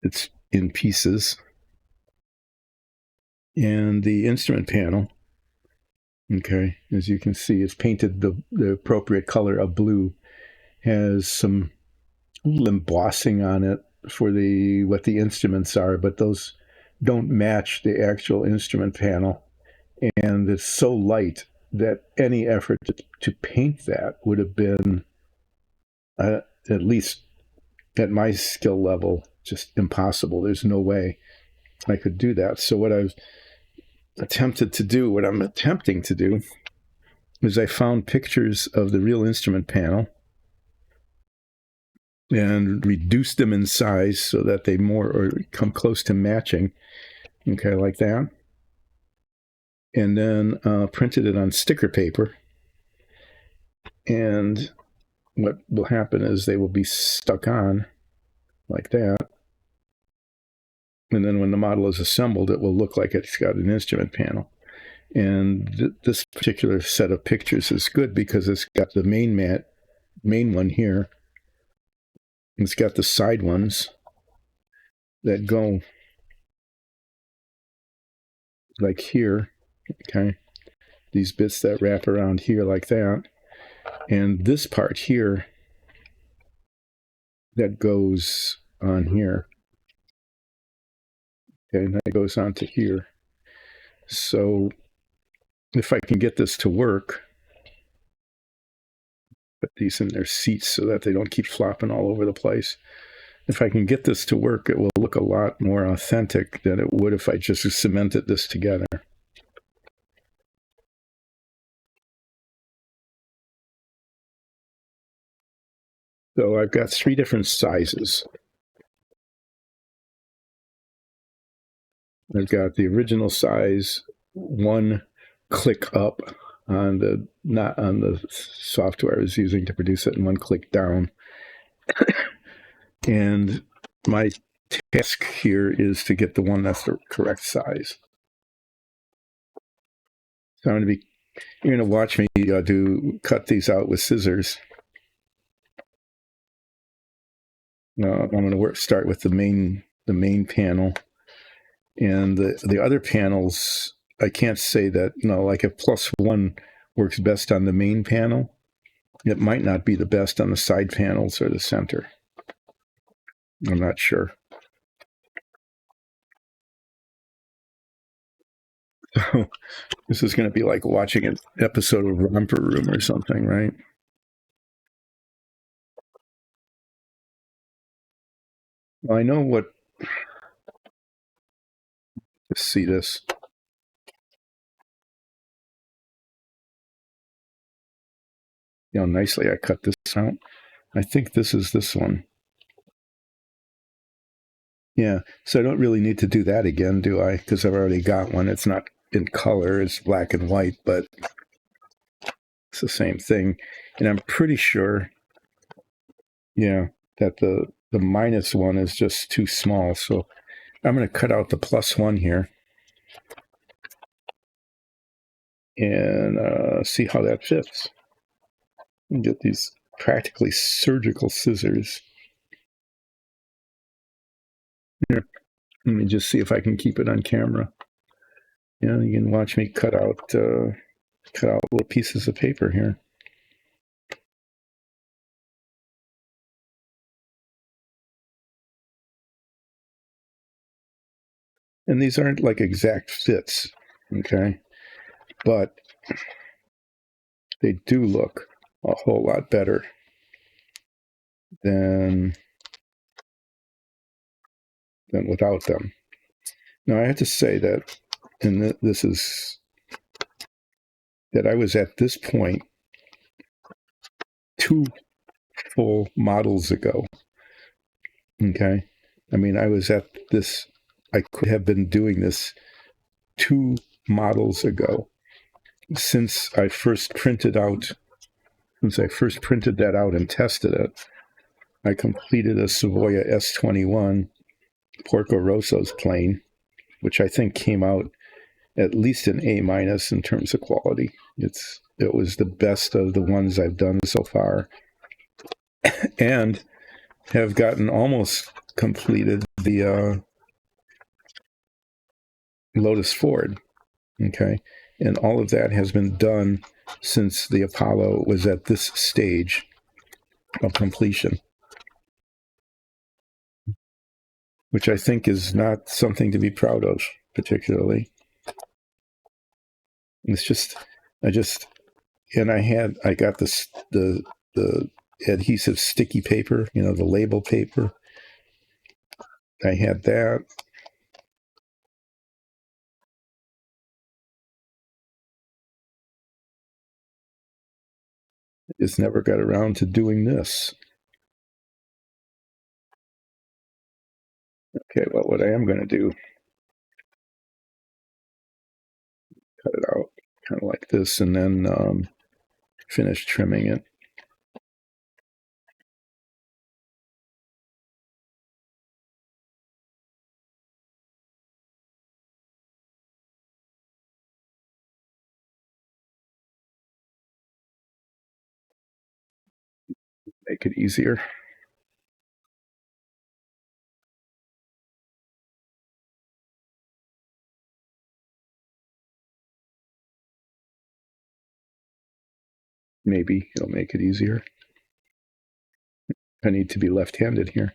It's in pieces. And the instrument panel, okay, as you can see, it's painted the appropriate color of blue, has some embossing on it for what the instruments are, but those don't match the actual instrument panel. And it's so light that any effort to paint that would have been, at least at my skill level, just impossible. There's no way I could do that. So what I'm attempting to do is I found pictures of the real instrument panel and reduced them in size so that they more or come close to matching. Okay, like that. And then printed it on sticker paper. And what will happen is they will be stuck on like that. And then when the model is assembled, it will look like it's got an instrument panel. And this particular set of pictures is good because it's got the main one here. It's got the side ones that go like here, okay? These bits that wrap around here like that. And this part here that goes on here. Okay, and that goes on to here. So if I can get this to work, put these in their seats so that they don't keep flopping all over the place. If I can get this to work, it will look a lot more authentic than it would if I just cemented this together. So I've got 3 different sizes. I've got the original size, one click up on the not on the software I was using to produce it, and one click down. And my task here is to get the one that's the correct size. So you're going to watch me cut these out with scissors. I'm going to start with the main panel, and the other panels. I can't say that like if +1 works best on the main panel, it might not be the best on the side panels or the center. I'm not sure. So this is going to be like watching an episode of Romper Room or something, right? Well, I know what. Let's see this. Nicely I cut this out. I think this is this one. Yeah, so I don't really need to do that again, do I? Because I've already got one. It's not in color, it's black and white, but it's the same thing. And I'm pretty sure, that the -1 is just too small. So I'm going to cut out the +1 here and see how that fits. And get these practically surgical scissors. Here, let me just see if I can keep it on camera. You can watch me cut out little pieces of paper here. And these aren't like exact fits, okay? But they do look a whole lot better than without them. Now, I have to say that, and this is that I was at this point 2 full models ago. Okay. I mean, I was at this, I could have been doing this 2 models ago since I first printed that out and tested it. I completed a Savoia S21 Porco Rosso's plane, which I think came out at least an A- in terms of quality. It was the best of the ones I've done so far, and have gotten almost completed the Lotus-Ford. Okay, and all of that has been done since the Apollo was at this stage of completion, which I think is not something to be proud of particularly. It's just, I got the adhesive sticky paper, the label paper. I had that. Just never got around to doing this. Okay, well, what I am going to do, cut it out kind of like this, and then finish trimming it. Make it easier. Maybe it'll make it easier. I need to be left-handed here.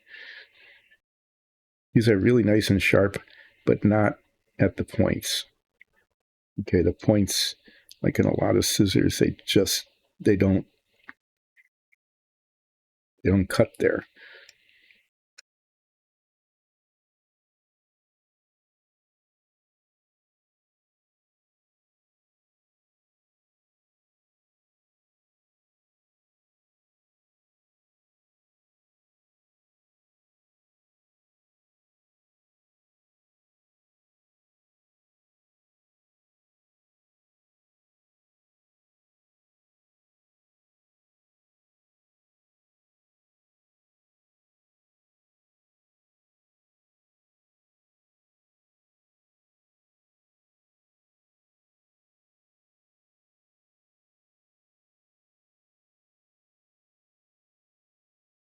These are really nice and sharp, but not at the points. Okay, the points, like in a lot of scissors, they don't cut there.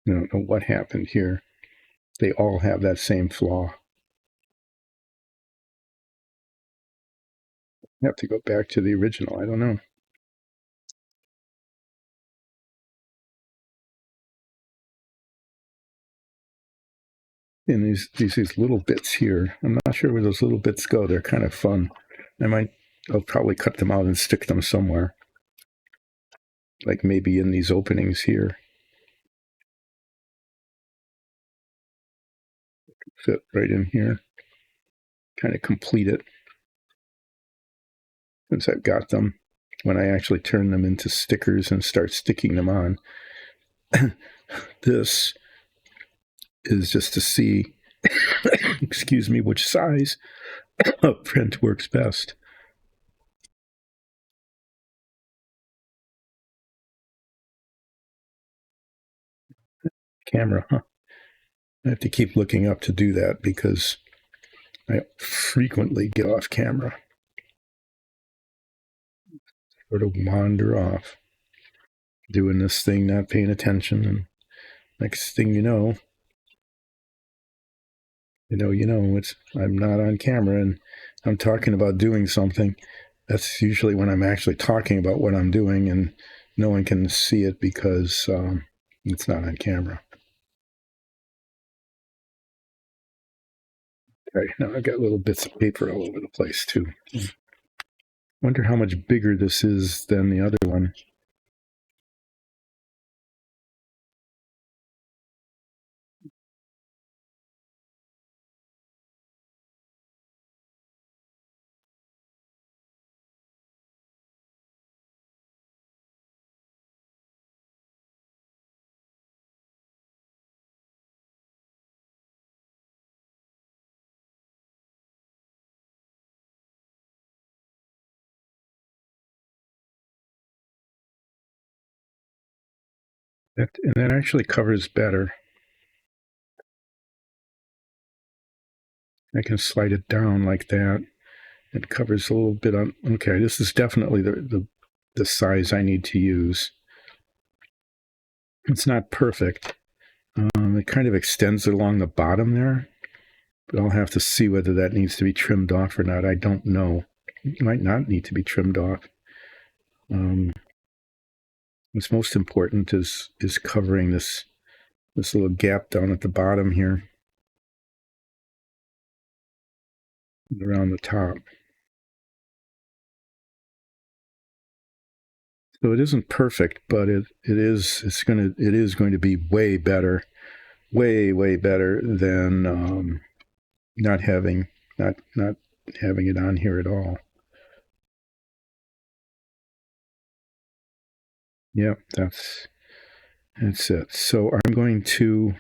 I don't know what happened here. They all have that same flaw. I have to go back to the original. I don't know. And these little bits here, I'm not sure where those little bits go. They're kind of fun. I'll probably cut them out and stick them somewhere. Like maybe in these openings here. Fit right in here. Kind of complete it. Since I've got them. When I actually turn them into stickers and start sticking them on. This is just to see, excuse me, which size of print works best. Camera, huh? I have to keep looking up to do that because I frequently get off camera. Sort of wander off, doing this thing, not paying attention, and next thing you know, I'm not on camera and I'm talking about doing something. That's usually when I'm actually talking about what I'm doing, and no one can see it because it's not on camera. Okay, now I've got little bits of paper all over the place too. Wonder how much bigger this is than the other one. That actually covers better. I can slide it down like that. It covers a little bit on. Okay, this is definitely the size I need to use. It's not perfect. It kind of extends along the bottom there, but I'll have to see whether that needs to be trimmed off or not. I don't know. It might not need to be trimmed off. What's most important is covering this little gap down at the bottom here, around the top. So it isn't perfect, but it is going to be way better, way better than not having it on here at all. Yep, that's it. So I'm going to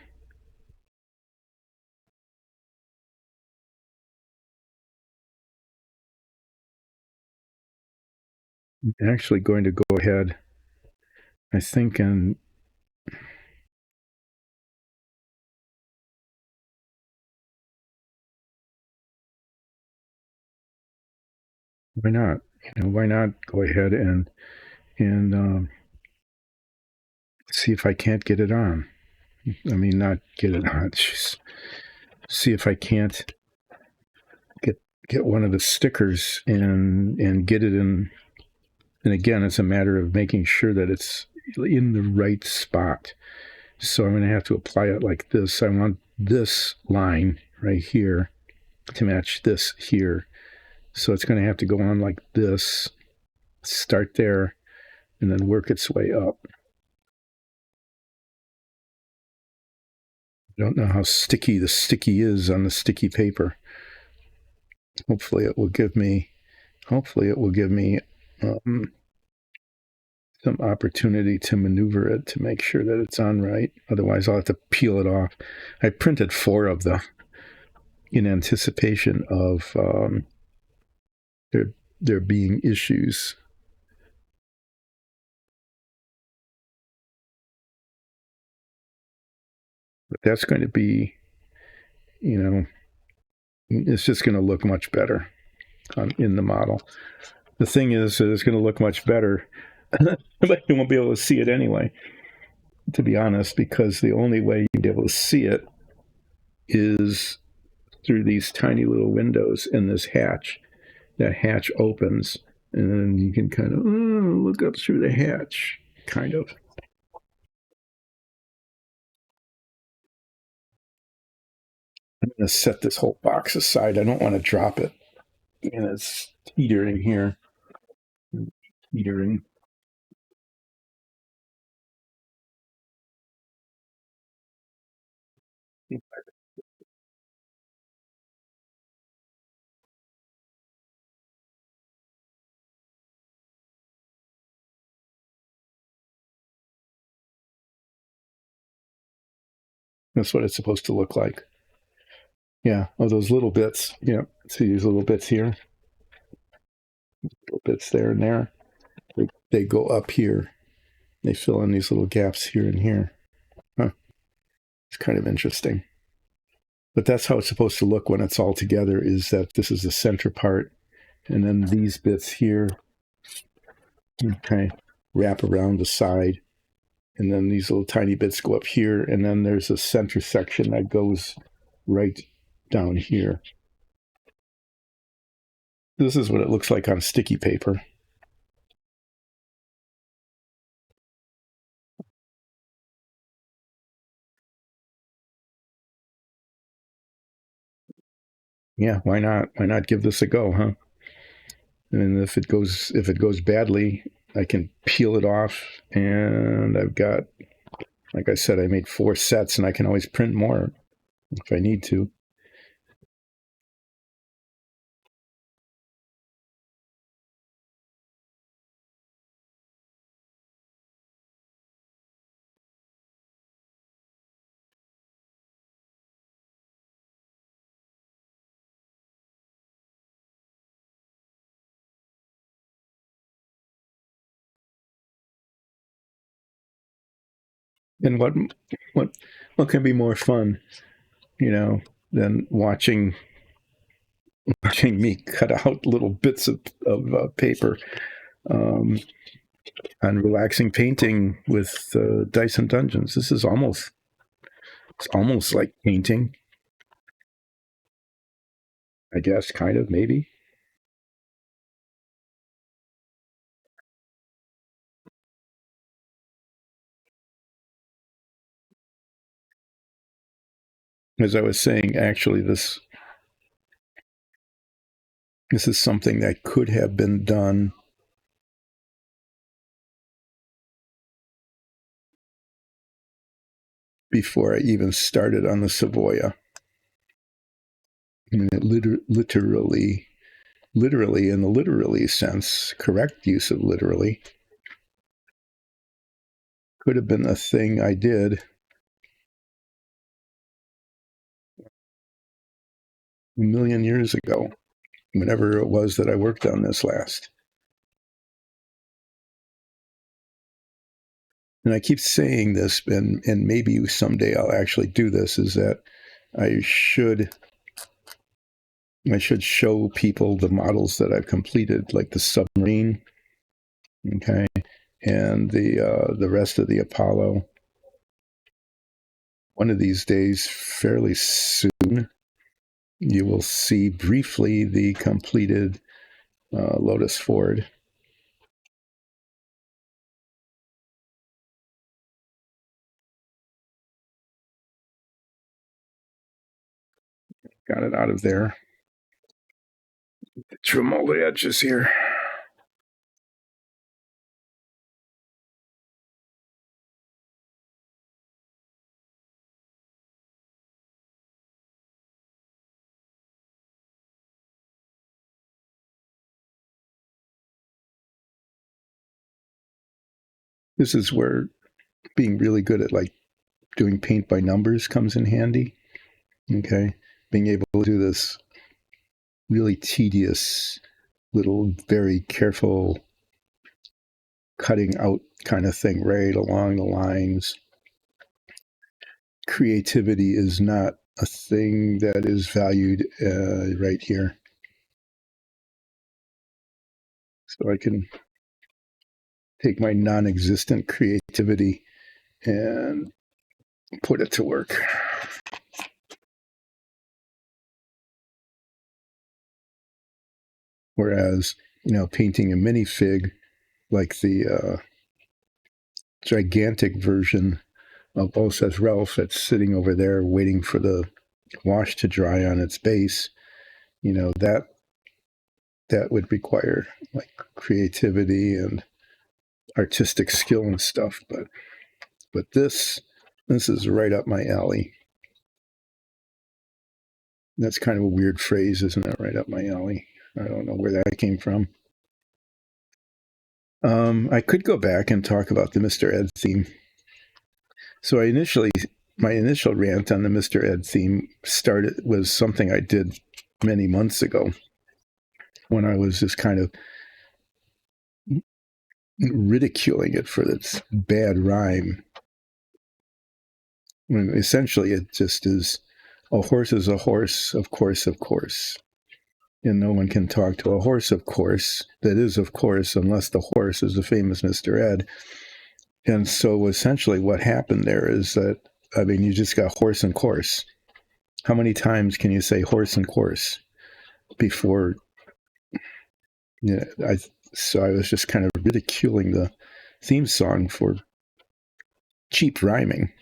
actually going to go ahead, I think, and why not? Why not go ahead and see if I can't get it on. I mean, not get it on. Just see if I can't get one of the stickers and get it in. And again, it's a matter of making sure that it's in the right spot. So I'm going to have to apply it like this. I want this line right here to match this here. So it's going to have to go on like this, start there, and then work its way up. I don't know how sticky the sticky is on the sticky paper. Hopefully it will give me some opportunity to maneuver it to make sure that it's on right. Otherwise, I'll have to peel it off. I printed 4 of them in anticipation of there being issues. But that's going to be, it's just going to look much better in the model. The thing is, it's going to look much better, but you won't be able to see it anyway. to be honest, because the only way you'd be able to see it is through these tiny little windows in this hatch. That hatch opens, and then you can kind of look up through the hatch, kind of. I'm going to set this whole box aside. I don't want to drop it. And it's teetering here. Teetering. That's what it's supposed to look like. Yeah. Oh, those little bits. Yeah. See these little bits here? Little bits there and there. They go up here. They fill in these little gaps here and here. Huh. It's kind of interesting. But that's how it's supposed to look when it's all together, is that this is the center part. And then these bits here kind of wrap around the side. And then these little tiny bits go up here. And then there's a center section that goes right down here. This is what it looks like on sticky paper. Yeah, why not? Why not give this a go, huh? And if it goes badly, I can peel it off, and I've got, like I said, I made 4 sets, and I can always print more if I need to. And what can be more fun, than watching me cut out little bits of paper on relaxing painting with Dice and Dungeons. This is almost like painting, I guess, kind of, maybe. As I was saying, actually, this is something that could have been done before I even started on the Savoia. I mean, it literally, in the literally sense, correct use of literally, could have been a thing I did a million years ago, whenever it was that I worked on this last. And I keep saying this, and maybe someday I'll actually do this, is that I should show people the models that I've completed, like the submarine, okay, and the rest of the Apollo. One of these days, fairly soon, you will see briefly the completed Lotus-Ford. Got it out of there. Trim all the edges here. This is where being really good at like doing paint by numbers comes in handy. Okay, being able to do this really tedious, little, very careful cutting out kind of thing right along the lines. Creativity is not a thing that is valued right here. So I can take my non-existent creativity and put it to work. Whereas, painting a minifig like the gigantic version of Ulseth Ralph that's sitting over there waiting for the wash to dry on its base, that would require like creativity and artistic skill and stuff. But this is right up my alley. That's kind of a weird phrase, isn't it? Right up my alley. I don't know where that came from. I could go back and talk about the Mr. Ed theme. So my initial rant on the Mr. Ed theme was something I did many months ago when I was just kind of ridiculing it for its bad rhyme. When essentially it just is a horse is a horse, of course, and no one can talk to a horse, of course, that is, of course, unless the horse is the famous Mr. Ed. And so essentially what happened there is that, you just got horse and course. How many times can you say horse and course before? So I was just kind of ridiculing the theme song for cheap rhyming.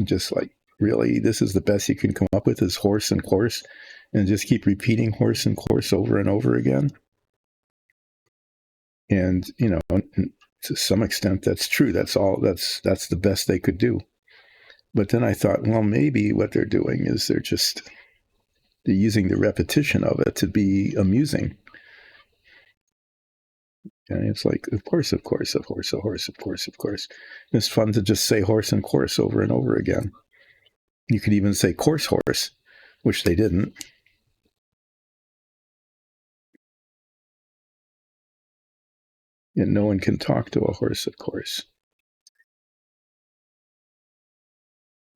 Just like, really, this is the best you can come up with is horse and course, and just keep repeating horse and course over and over again. And, to some extent, that's true. That's the best they could do. But then I thought, well, maybe what they're doing is they're using the repetition of it to be amusing. And it's like, of course, a horse, of course, of course. It's fun to just say horse and course over and over again. You could even say course horse, which they didn't. And no one can talk to a horse, of course.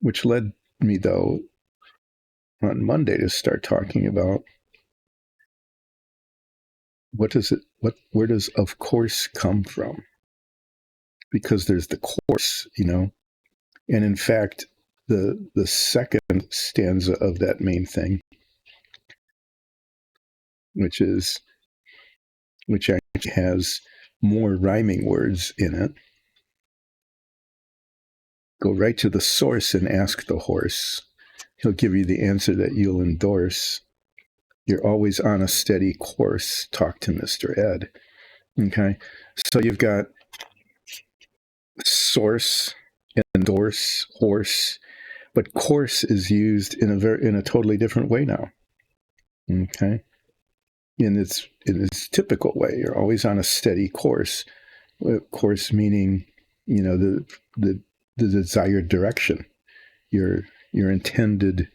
Which led me, though, on Monday to start talking about where does of course come from? Because there's the course, and in fact, the second stanza of that main thing, which actually has more rhyming words in it. Go right to the source and ask the horse. He'll give you the answer that you'll endorse. You're always on a steady course. Talk to Mr. Ed. Okay. So you've got source, endorse, horse, but course is used in a totally different way now. Okay. In its typical way. You're always on a steady course. Course meaning, the desired direction, your intended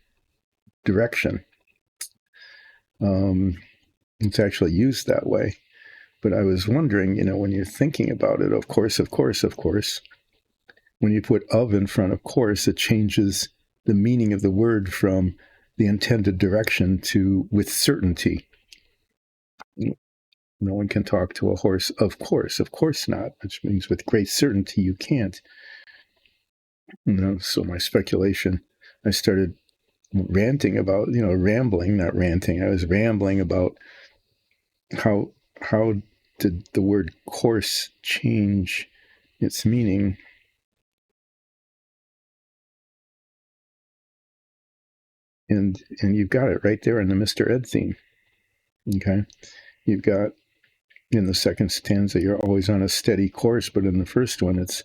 direction. It's actually used that way. But I was wondering, when you're thinking about it, of course, when you put of in front of course, it changes the meaning of the word from the intended direction to with certainty. No one can talk to a horse, of course not, which means with great certainty you can't. So my speculation, I started ranting about, rambling, not ranting. I was rambling about how did the word course change its meaning. And you've got it right there in the Mr. Ed theme. Okay. You've got in the second stanza, you're always on a steady course, but in the first one, it's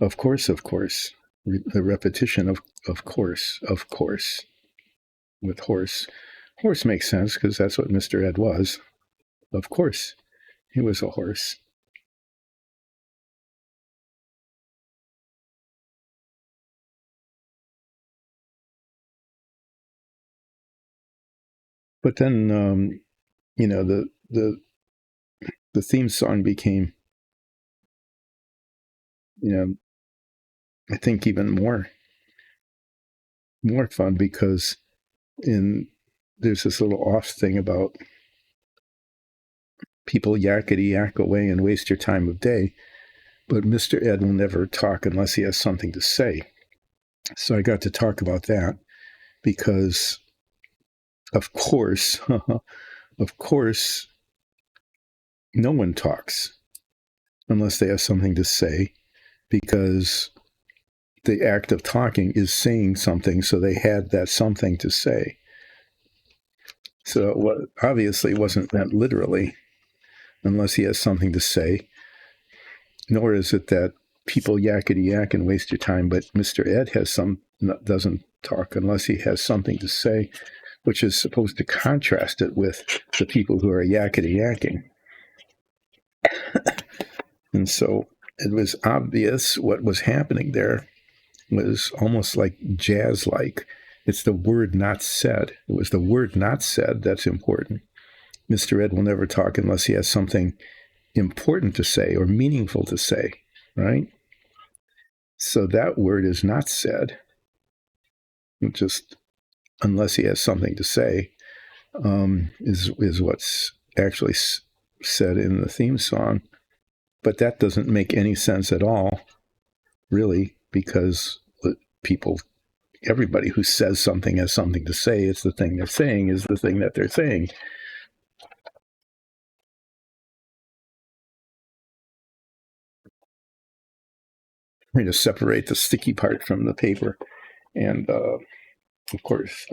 of course, the repetition of course, with horse. Horse makes sense because that's what Mr. Ed was. Of course, he was a horse. But then, the theme song became, I think even more fun because there's this little off thing about people yakety yak away and waste your time of day. But Mr. Ed will never talk unless he has something to say. So I got to talk about that because, of course, of course, no one talks unless they have something to say, because the act of talking is saying something, so they had that something to say. So it obviously wasn't meant literally, unless he has something to say, nor is it that people yakety yak and waste your time, but Mr. Ed doesn't talk unless he has something to say, which is supposed to contrast it with the people who are yakety yakking. And so it was obvious what was happening there was almost like jazz-like. It's the word not said. It was the word not said that's important. Mr. Ed will never talk unless he has something important to say or meaningful to say, right? So that word is not said, just unless he has something to say, is what's actually said in the theme song. But that doesn't make any sense at all, really, because everybody who says something has something to say. It's the thing they're saying is the thing that they're saying. I'm going to separate the sticky part from the paper. And of course,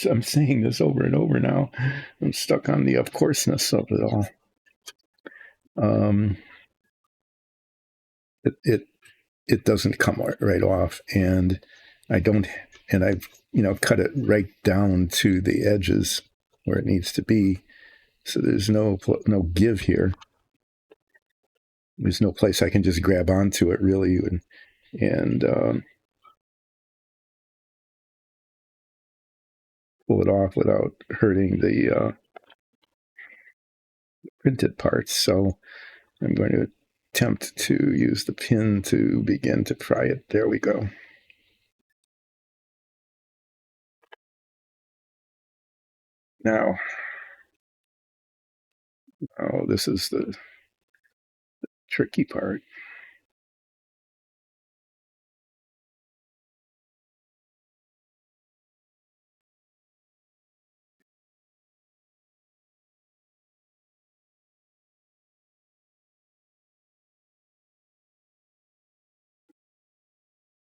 I'm saying this over and over now. I'm stuck on the of courseness of it all. It doesn't come right off, and I've cut it right down to the edges where it needs to be. So there's no give here. There's no place I can just grab onto it really and pull it off without hurting the printed parts. So I'm going to attempt to use the pin to begin to pry it. There we go. Now, this is the tricky part.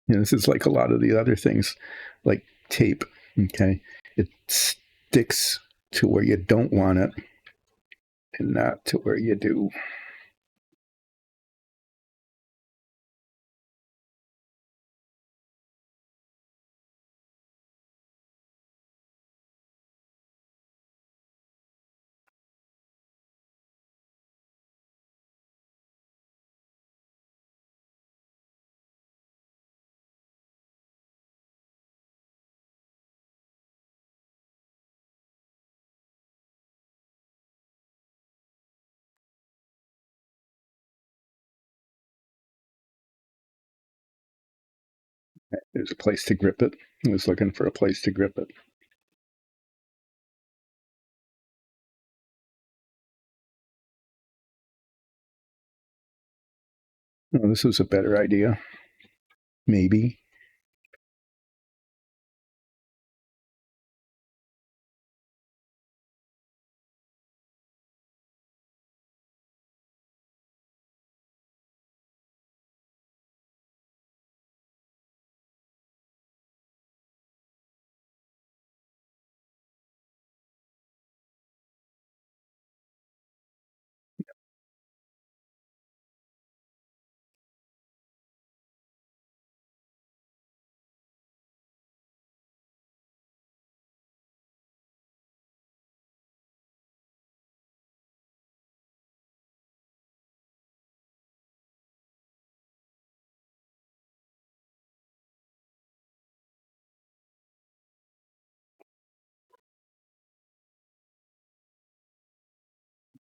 This is like a lot of the other things, like tape. Okay, it sticks to where you don't want it, and not to where you do. There's a place to grip it. I was looking for a place to grip it. Oh, this was a better idea. Maybe.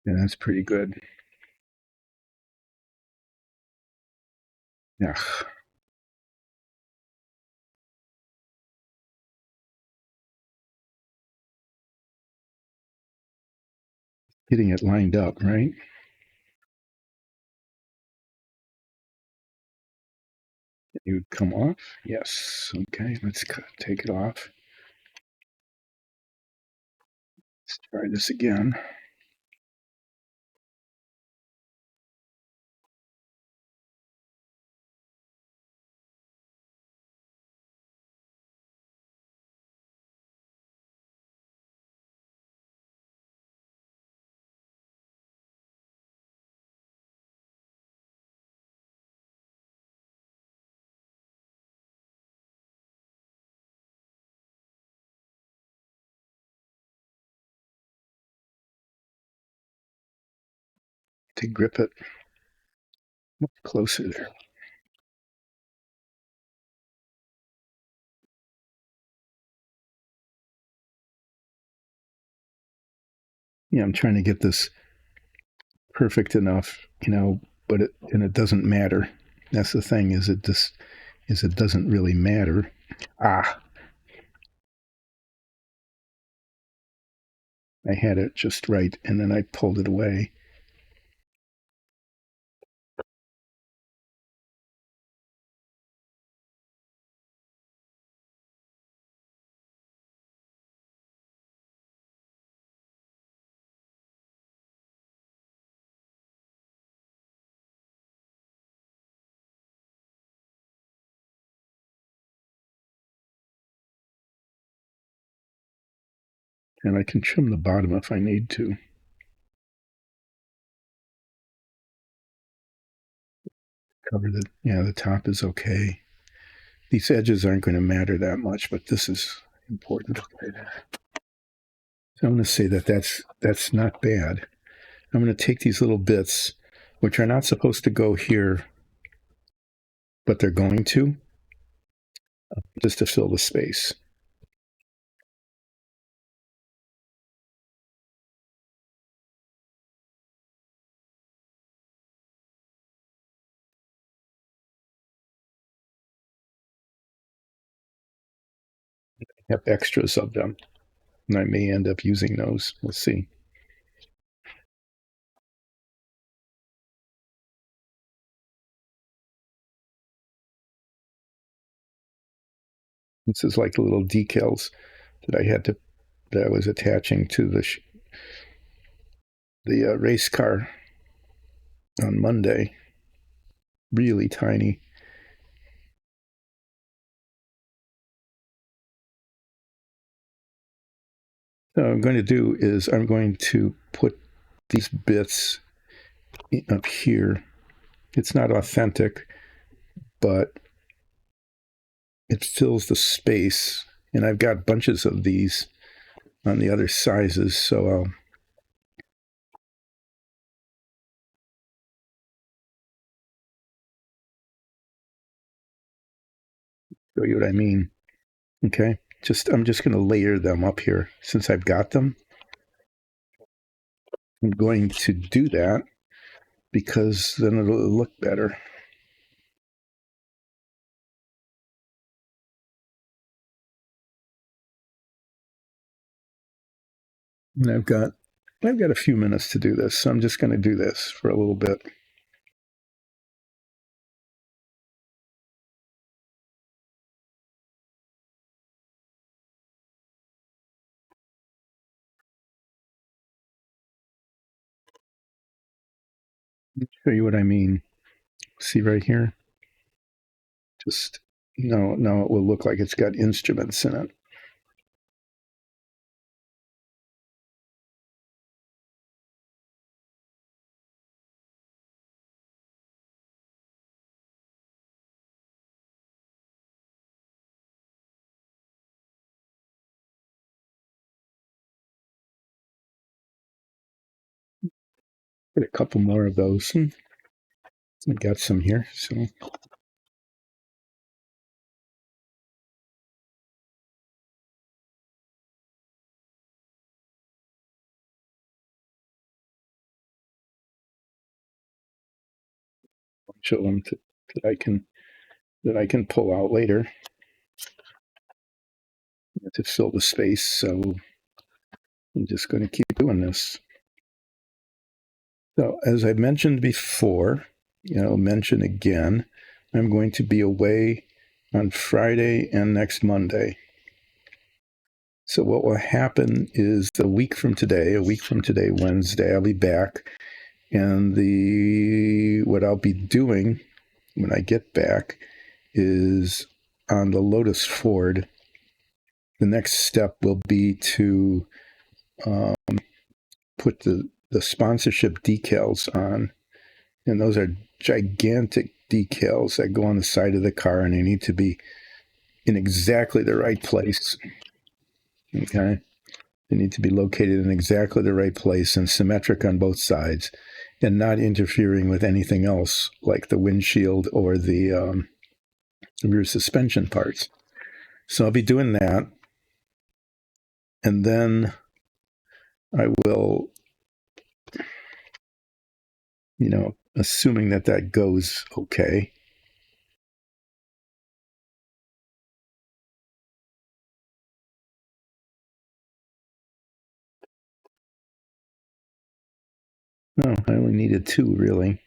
Yeah, that's pretty good. Yeah. Getting it lined up, right? You would come off. Yes. Okay, let's take it off. Let's try this again. To grip it closer there. Yeah, I'm trying to get this perfect enough, but it doesn't matter. That's the thing, is it doesn't really matter. I had it just right, and then I pulled it away. And I can trim the bottom if I need to. Cover the top is okay. These edges aren't going to matter that much, but this is important. Okay. So I'm going to say that's not bad. I'm going to take these little bits, which are not supposed to go here, but they're going to, just to fill the space. I have extras of them, and I may end up using those. We'll see. This is like the little decals that I was attaching to the race car on Monday. Really tiny. So what I'm going to do is I'm going to put these bits up here. It's not authentic, but it fills the space. And I've got bunches of these on the other sizes, so I'll show you what I mean. Okay, I'm just going to layer them up here since I've got them. I'm going to do that because then it'll look better. And I've got a few minutes to do this, so I'm just going to do this for a little bit. Show you what I mean. See right here? Just no, it will look like it's got instruments in it. Get a couple more of those. I got some here, so show them that I can pull out later to fill the space. So I'm just going to keep doing this. So as I mentioned before, mention again, I'm going to be away on Friday and next Monday. So what will happen is a week from today, Wednesday, I'll be back. And what I'll be doing when I get back is on the Lotus-Ford. The next step will be to put the sponsorship decals on. And those are gigantic decals that go on the side of the car, and they need to be in exactly the right place. Okay. They need to be located in exactly the right place and symmetric on both sides and not interfering with anything else like the windshield or the rear suspension parts. So I'll be doing that. And then I will, assuming that goes okay. No, I only needed 2, really.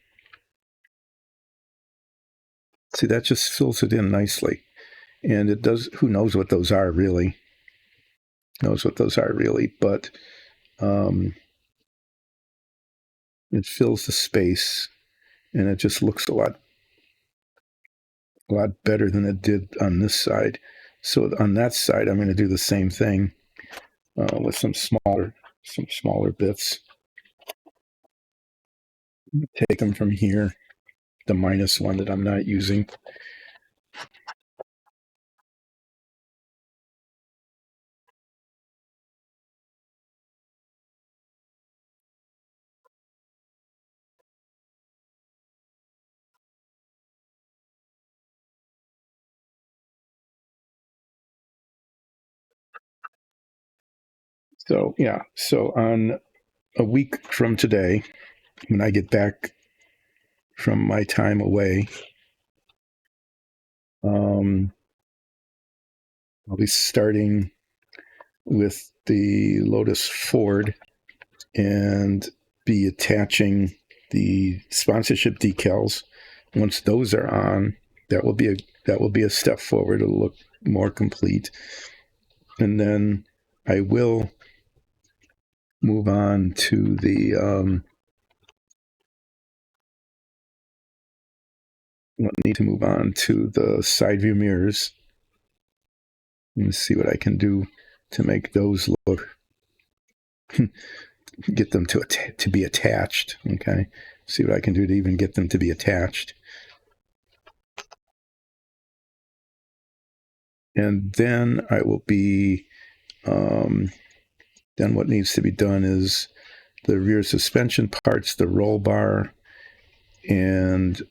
See, that just fills it in nicely. And it does, who knows what those are really? But it fills the space, and it just looks a lot better than it did on this side. So on that side, I'm going to do the same thing with some smaller bits. Take them from here, the -1 that I'm not using. So on a week from today, when I get back from my time away, I'll be starting with the Lotus-Ford and be attaching the sponsorship decals. Once those are on, that will be a step forward. It'll look more complete. And then I will move on to the side view mirrors and see what I can do to make those look get them to be attached. Okay, see what I can do to even get them to be attached. And then I will be then what needs to be done is the rear suspension parts, the roll bar, and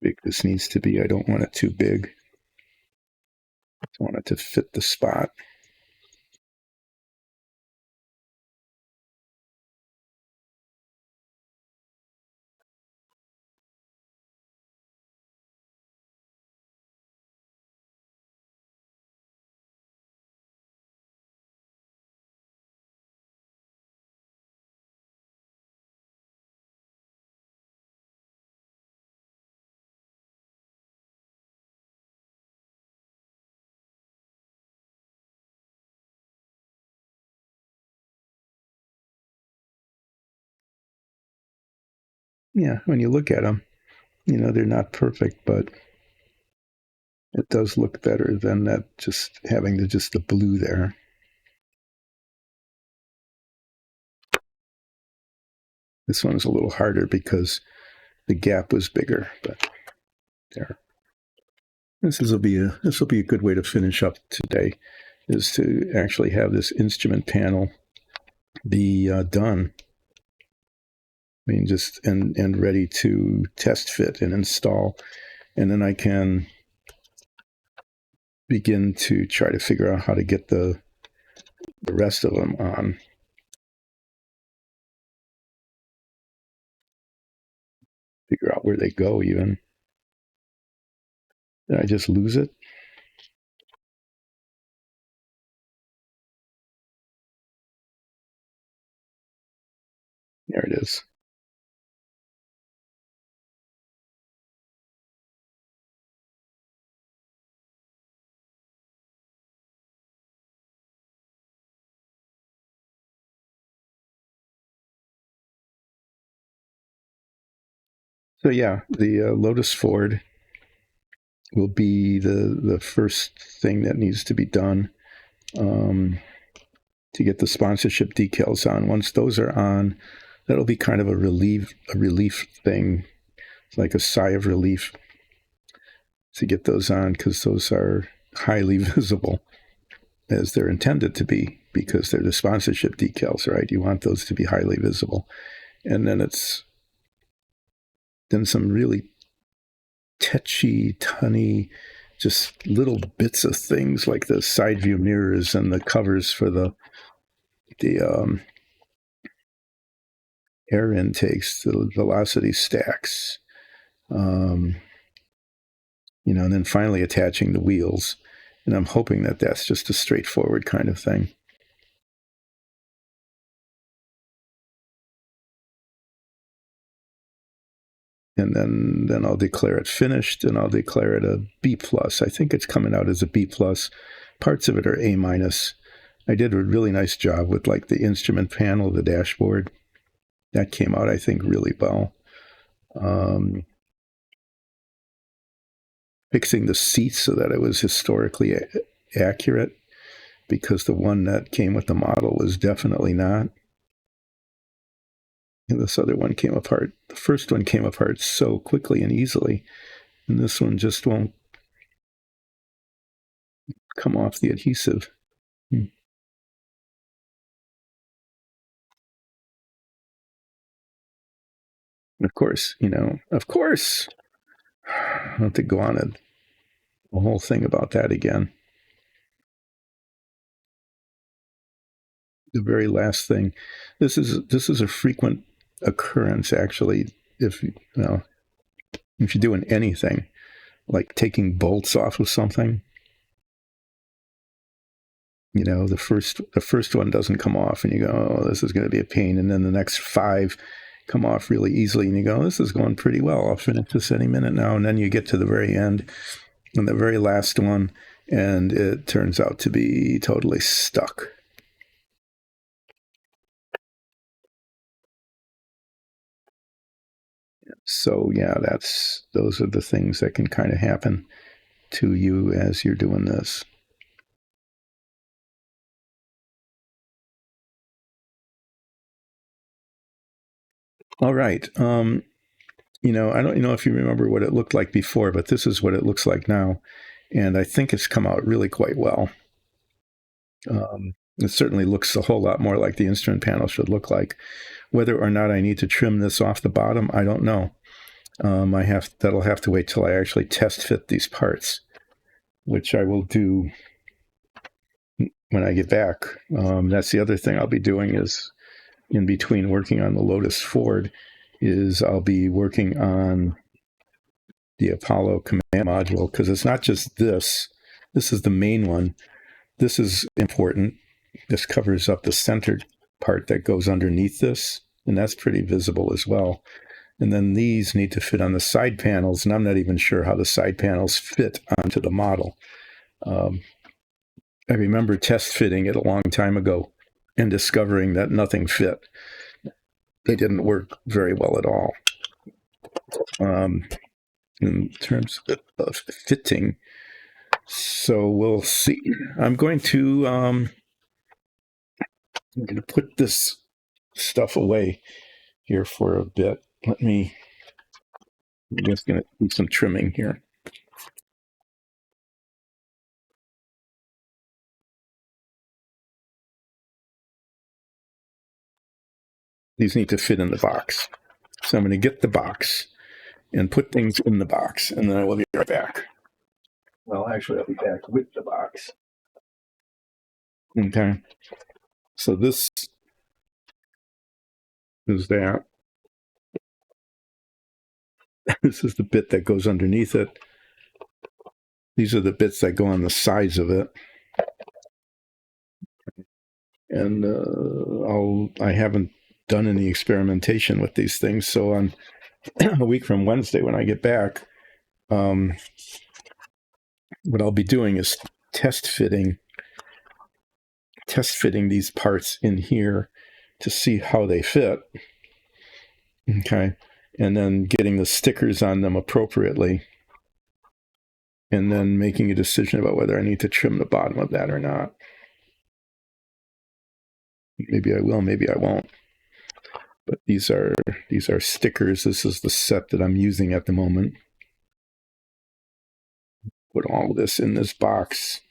big this needs to be. I don't want it too big. I want it to fit the spot. Yeah, when you look at them, they're not perfect, but it does look better than that just having the blue there. This one is a little harder because the gap was bigger, but there. This will be a good way to finish up today, is to actually have this instrument panel be done. I mean, just and ready to test fit and install, and then I can begin to try to figure out how to get the rest of them on. Figure out where they go even. Did I just lose it? There it is. So yeah, the Lotus-Ford will be the first thing that needs to be done to get the sponsorship decals on. Once those are on, that'll be kind of a relief thing, like a sigh of relief to get those on, because those are highly visible as they're intended to be, because they're the sponsorship decals, right? You want those to be highly visible. And then it's then some really tetchy, tunny, just little bits of things like the side view mirrors and the covers for the air intakes, the velocity stacks, and then finally attaching the wheels. And I'm hoping that that's just a straightforward kind of thing. And then I'll declare it finished, and I'll declare it a B+. I think it's coming out as a B+. Parts of it are A-. I did a really nice job with like the instrument panel, the dashboard. That came out, I think, really well. Fixing the seats so that it was historically accurate, because the one that came with the model was definitely not. And this other one came apart. The first one came apart so quickly and easily, and this one just won't come off the adhesive. Of course, I don't have to go on a whole thing about that again. The very last thing, this is a frequent occurrence, actually. If if you're doing anything like taking bolts off of something, the first one doesn't come off, and you go, oh, this is going to be a pain, and then the next 5 come off really easily, and you go, this is going pretty well. I'll finish this any minute now. And then you get to the very end, and the very last one, and it turns out to be totally stuck. So yeah, those are the things that can kind of happen to you as you're doing this. All right. I don't know if you remember what it looked like before, but this is what it looks like now. And I think it's come out really quite well. It certainly looks a whole lot more like the instrument panel should look like. Whether or not I need to trim this off the bottom, I don't know. That'll have to wait till I actually test fit these parts, which I will do when I get back. That's the other thing I'll be doing is, in between working on the Lotus-Ford, is I'll be working on the Apollo command module, because it's not just this. This is the main one. This is important. This covers up the center part that goes underneath this, and that's pretty visible as well. And then these need to fit on the side panels, and I'm not even sure how the side panels fit onto the model. I remember test fitting it a long time ago and discovering that nothing fit. They didn't work very well at all. In terms of fitting. So we'll see. I'm going to put this stuff away here for a bit. I'm just going to do some trimming here. These need to fit in the box. So I'm going to get the box and put things in the box, and then I will be right back. Well, actually, I'll be back with the box. Okay. So this is that. This is the bit that goes underneath it. These are the bits that go on the sides of it. And I haven't done any experimentation with these things. So on a week from Wednesday, when I get back, what I'll be doing is test fitting these parts in here to see how they fit. Okay. And then getting the stickers on them appropriately. And then making a decision about whether I need to trim the bottom of that or not. Maybe I will, maybe I won't. But these are stickers. This is the set that I'm using at the moment. Put all of this in this box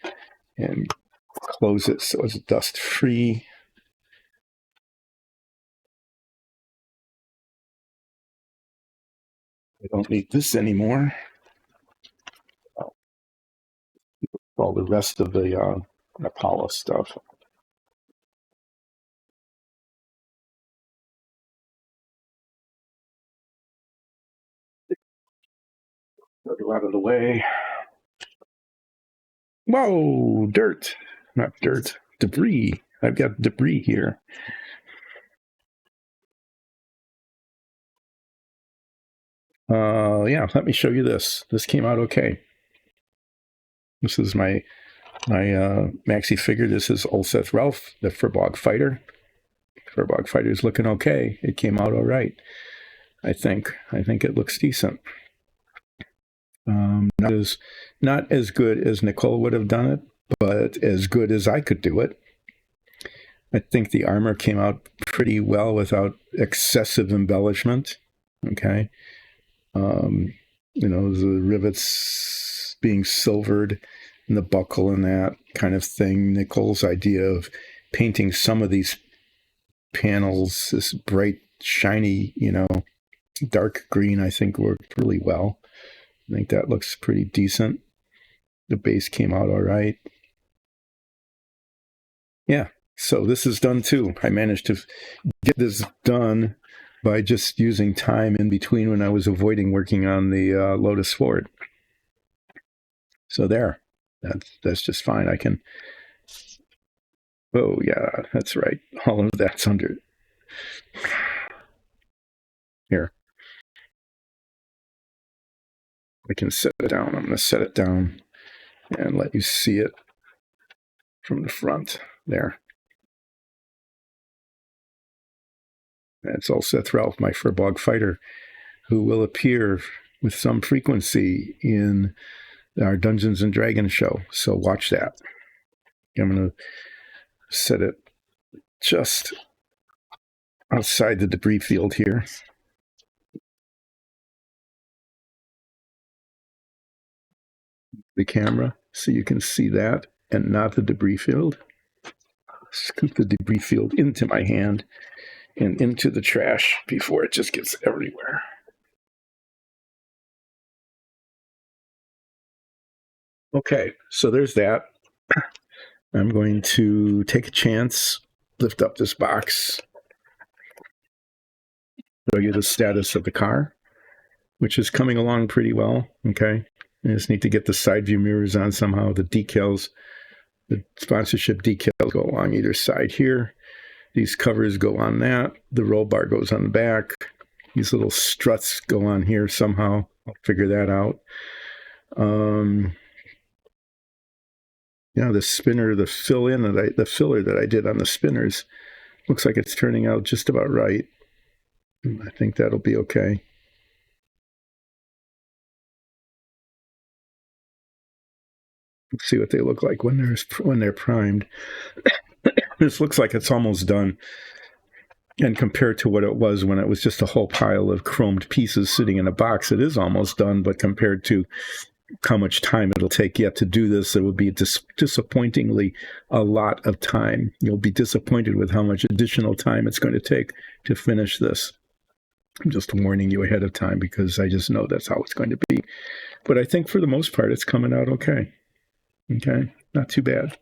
and close it so it's dust free. I don't need this anymore. All the rest of the Apollo stuff. Go out of the way. Whoa, dirt. Not dirt, debris. I've got debris here. Yeah, let me show you this. This came out okay. This is my maxi figure. This is Ulseth Ralph, the Furbog Fighter. Furbog Fighter is looking okay. It came out all right. I think it looks decent. Not as good as Nicole would have done it, but as good as I could do it. I think the armor came out pretty well without excessive embellishment. Okay. The rivets being silvered and the buckle and that kind of thing. Nicole's idea of painting some of these panels, this bright, shiny, dark green, I think worked really well. I think that looks pretty decent. The base came out all right. Yeah, so this is done too. I managed to get this done by just using time in between when I was avoiding working on the Lotus-Ford. So there, that's just fine. I can, oh yeah, that's right. All of that's under here. I can set it down. I'm going to set it down and let you see it from the front there. That's Ulseth Ralph, my Furbog Fighter, who will appear with some frequency in our Dungeons and Dragons show. So watch that. I'm going to set it just outside the debris field here. The camera so you can see that and not the debris field. Scoop the debris field into my hand and into the trash before it just gets everywhere. Okay, so there's that. I'm going to take a chance, lift up this box, show you the status of the car, which is coming along pretty well. Okay, I just need to get the side view mirrors on somehow. The decals, the sponsorship decals go along either side here. These covers go on that. The roll bar goes on the back. These little struts go on here somehow. I'll figure that out. The spinner, the filler that I did on the spinners looks like it's turning out just about right. I think that'll be okay. Let's see what they look like when they're primed. This looks like it's almost done. And compared to what it was when it was just a whole pile of chromed pieces sitting in a box, it is almost done. But compared to how much time it'll take yet to do this, it would be disappointingly a lot of time. You'll be disappointed with how much additional time it's going to take to finish this. I'm just warning you ahead of time because I just know that's how it's going to be. But I think for the most part, it's coming out okay. Okay, not too bad.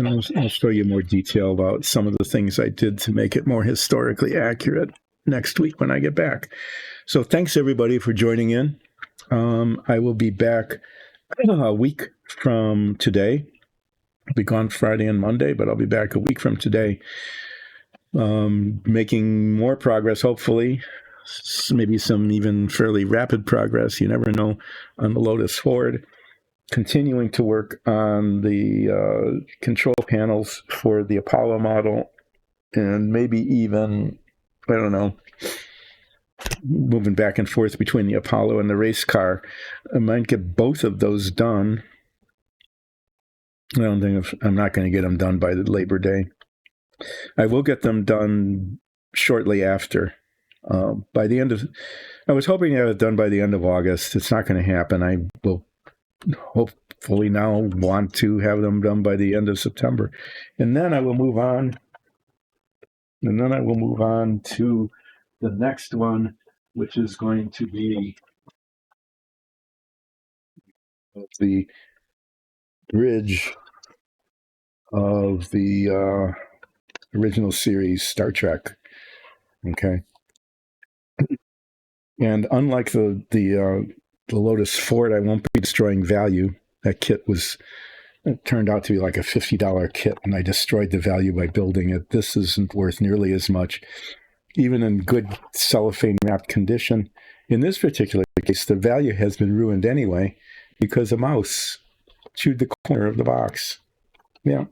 I'll show you more detail about some of the things I did to make it more historically accurate next week when I get back. So thanks, everybody, for joining in. I will be back a week from today. I'll be gone Friday and Monday, but I'll be back a week from today making more progress, hopefully, maybe some even fairly rapid progress. You never know, on the Lotus-Ford. Continuing to work on the control panels for the Apollo model, and maybe even, I don't know, moving back and forth between the Apollo and the race car. I might get both of those done. I don't think I'm not going to get them done by the Labor Day. I will get them done shortly after. By the end of, I was hoping to have it done by the end of August. It's not going to happen. I will hopefully now want to have them done by the end of September, and then I will move on. And then I will move on to the next one, which is going to be the bridge of the original series Star Trek. Okay. And unlike the Lotus-Ford, I won't be destroying value. That kit turned out to be like a $50 kit, and I destroyed the value by building it. This isn't worth nearly as much, even in good cellophane wrapped condition. In this particular case, the value has been ruined anyway because a mouse chewed the corner of the box. Yeah.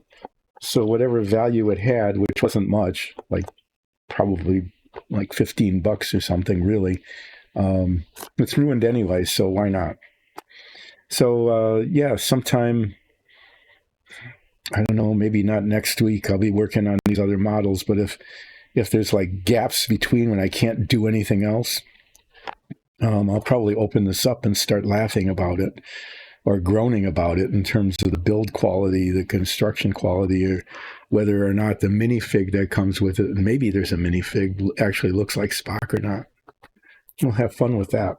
So whatever value it had, which wasn't much, like probably like $15 or something, really, it's ruined anyway, so why not? So yeah, sometime, I don't know, maybe not next week, I'll be working on these other models, but if there's like gaps between when I can't do anything else, I'll probably open this up and start laughing about it or groaning about it in terms of the build quality, the construction quality, or whether or not the minifig that comes with it, and maybe there's a minifig actually looks like Spock or not. We'll have fun with that.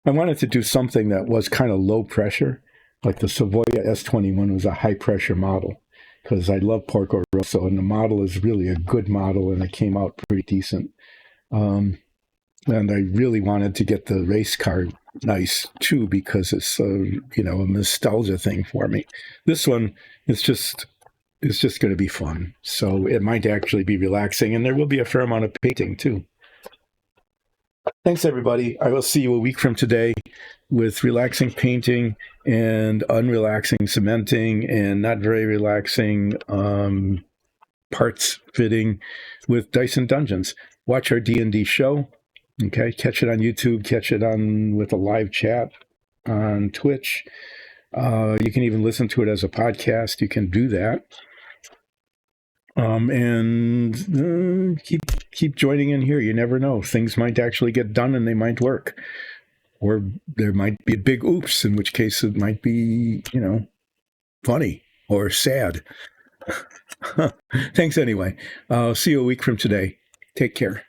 I wanted to do something that was kind of low pressure, like the Savoia S21 was a high pressure model, because I love Porco Rosso, and the model is really a good model, and it came out pretty decent. And I really wanted to get the race car nice too, because it's a nostalgia thing for me. This one is just going to be fun, so it might actually be relaxing, and there will be a fair amount of painting too. Thanks, everybody. I will see you a week from today with relaxing painting and unrelaxing cementing and not very relaxing parts fitting with Dyson Dungeons. Watch our D&D show. Okay, catch it on YouTube. Catch it on with a live chat on Twitch. You can even listen to it as a podcast. You can do that. And keep joining in here. You never know. Things might actually get done and they might work. Or there might be a big oops, in which case it might be, funny or sad. Thanks anyway. See you a week from today. Take care.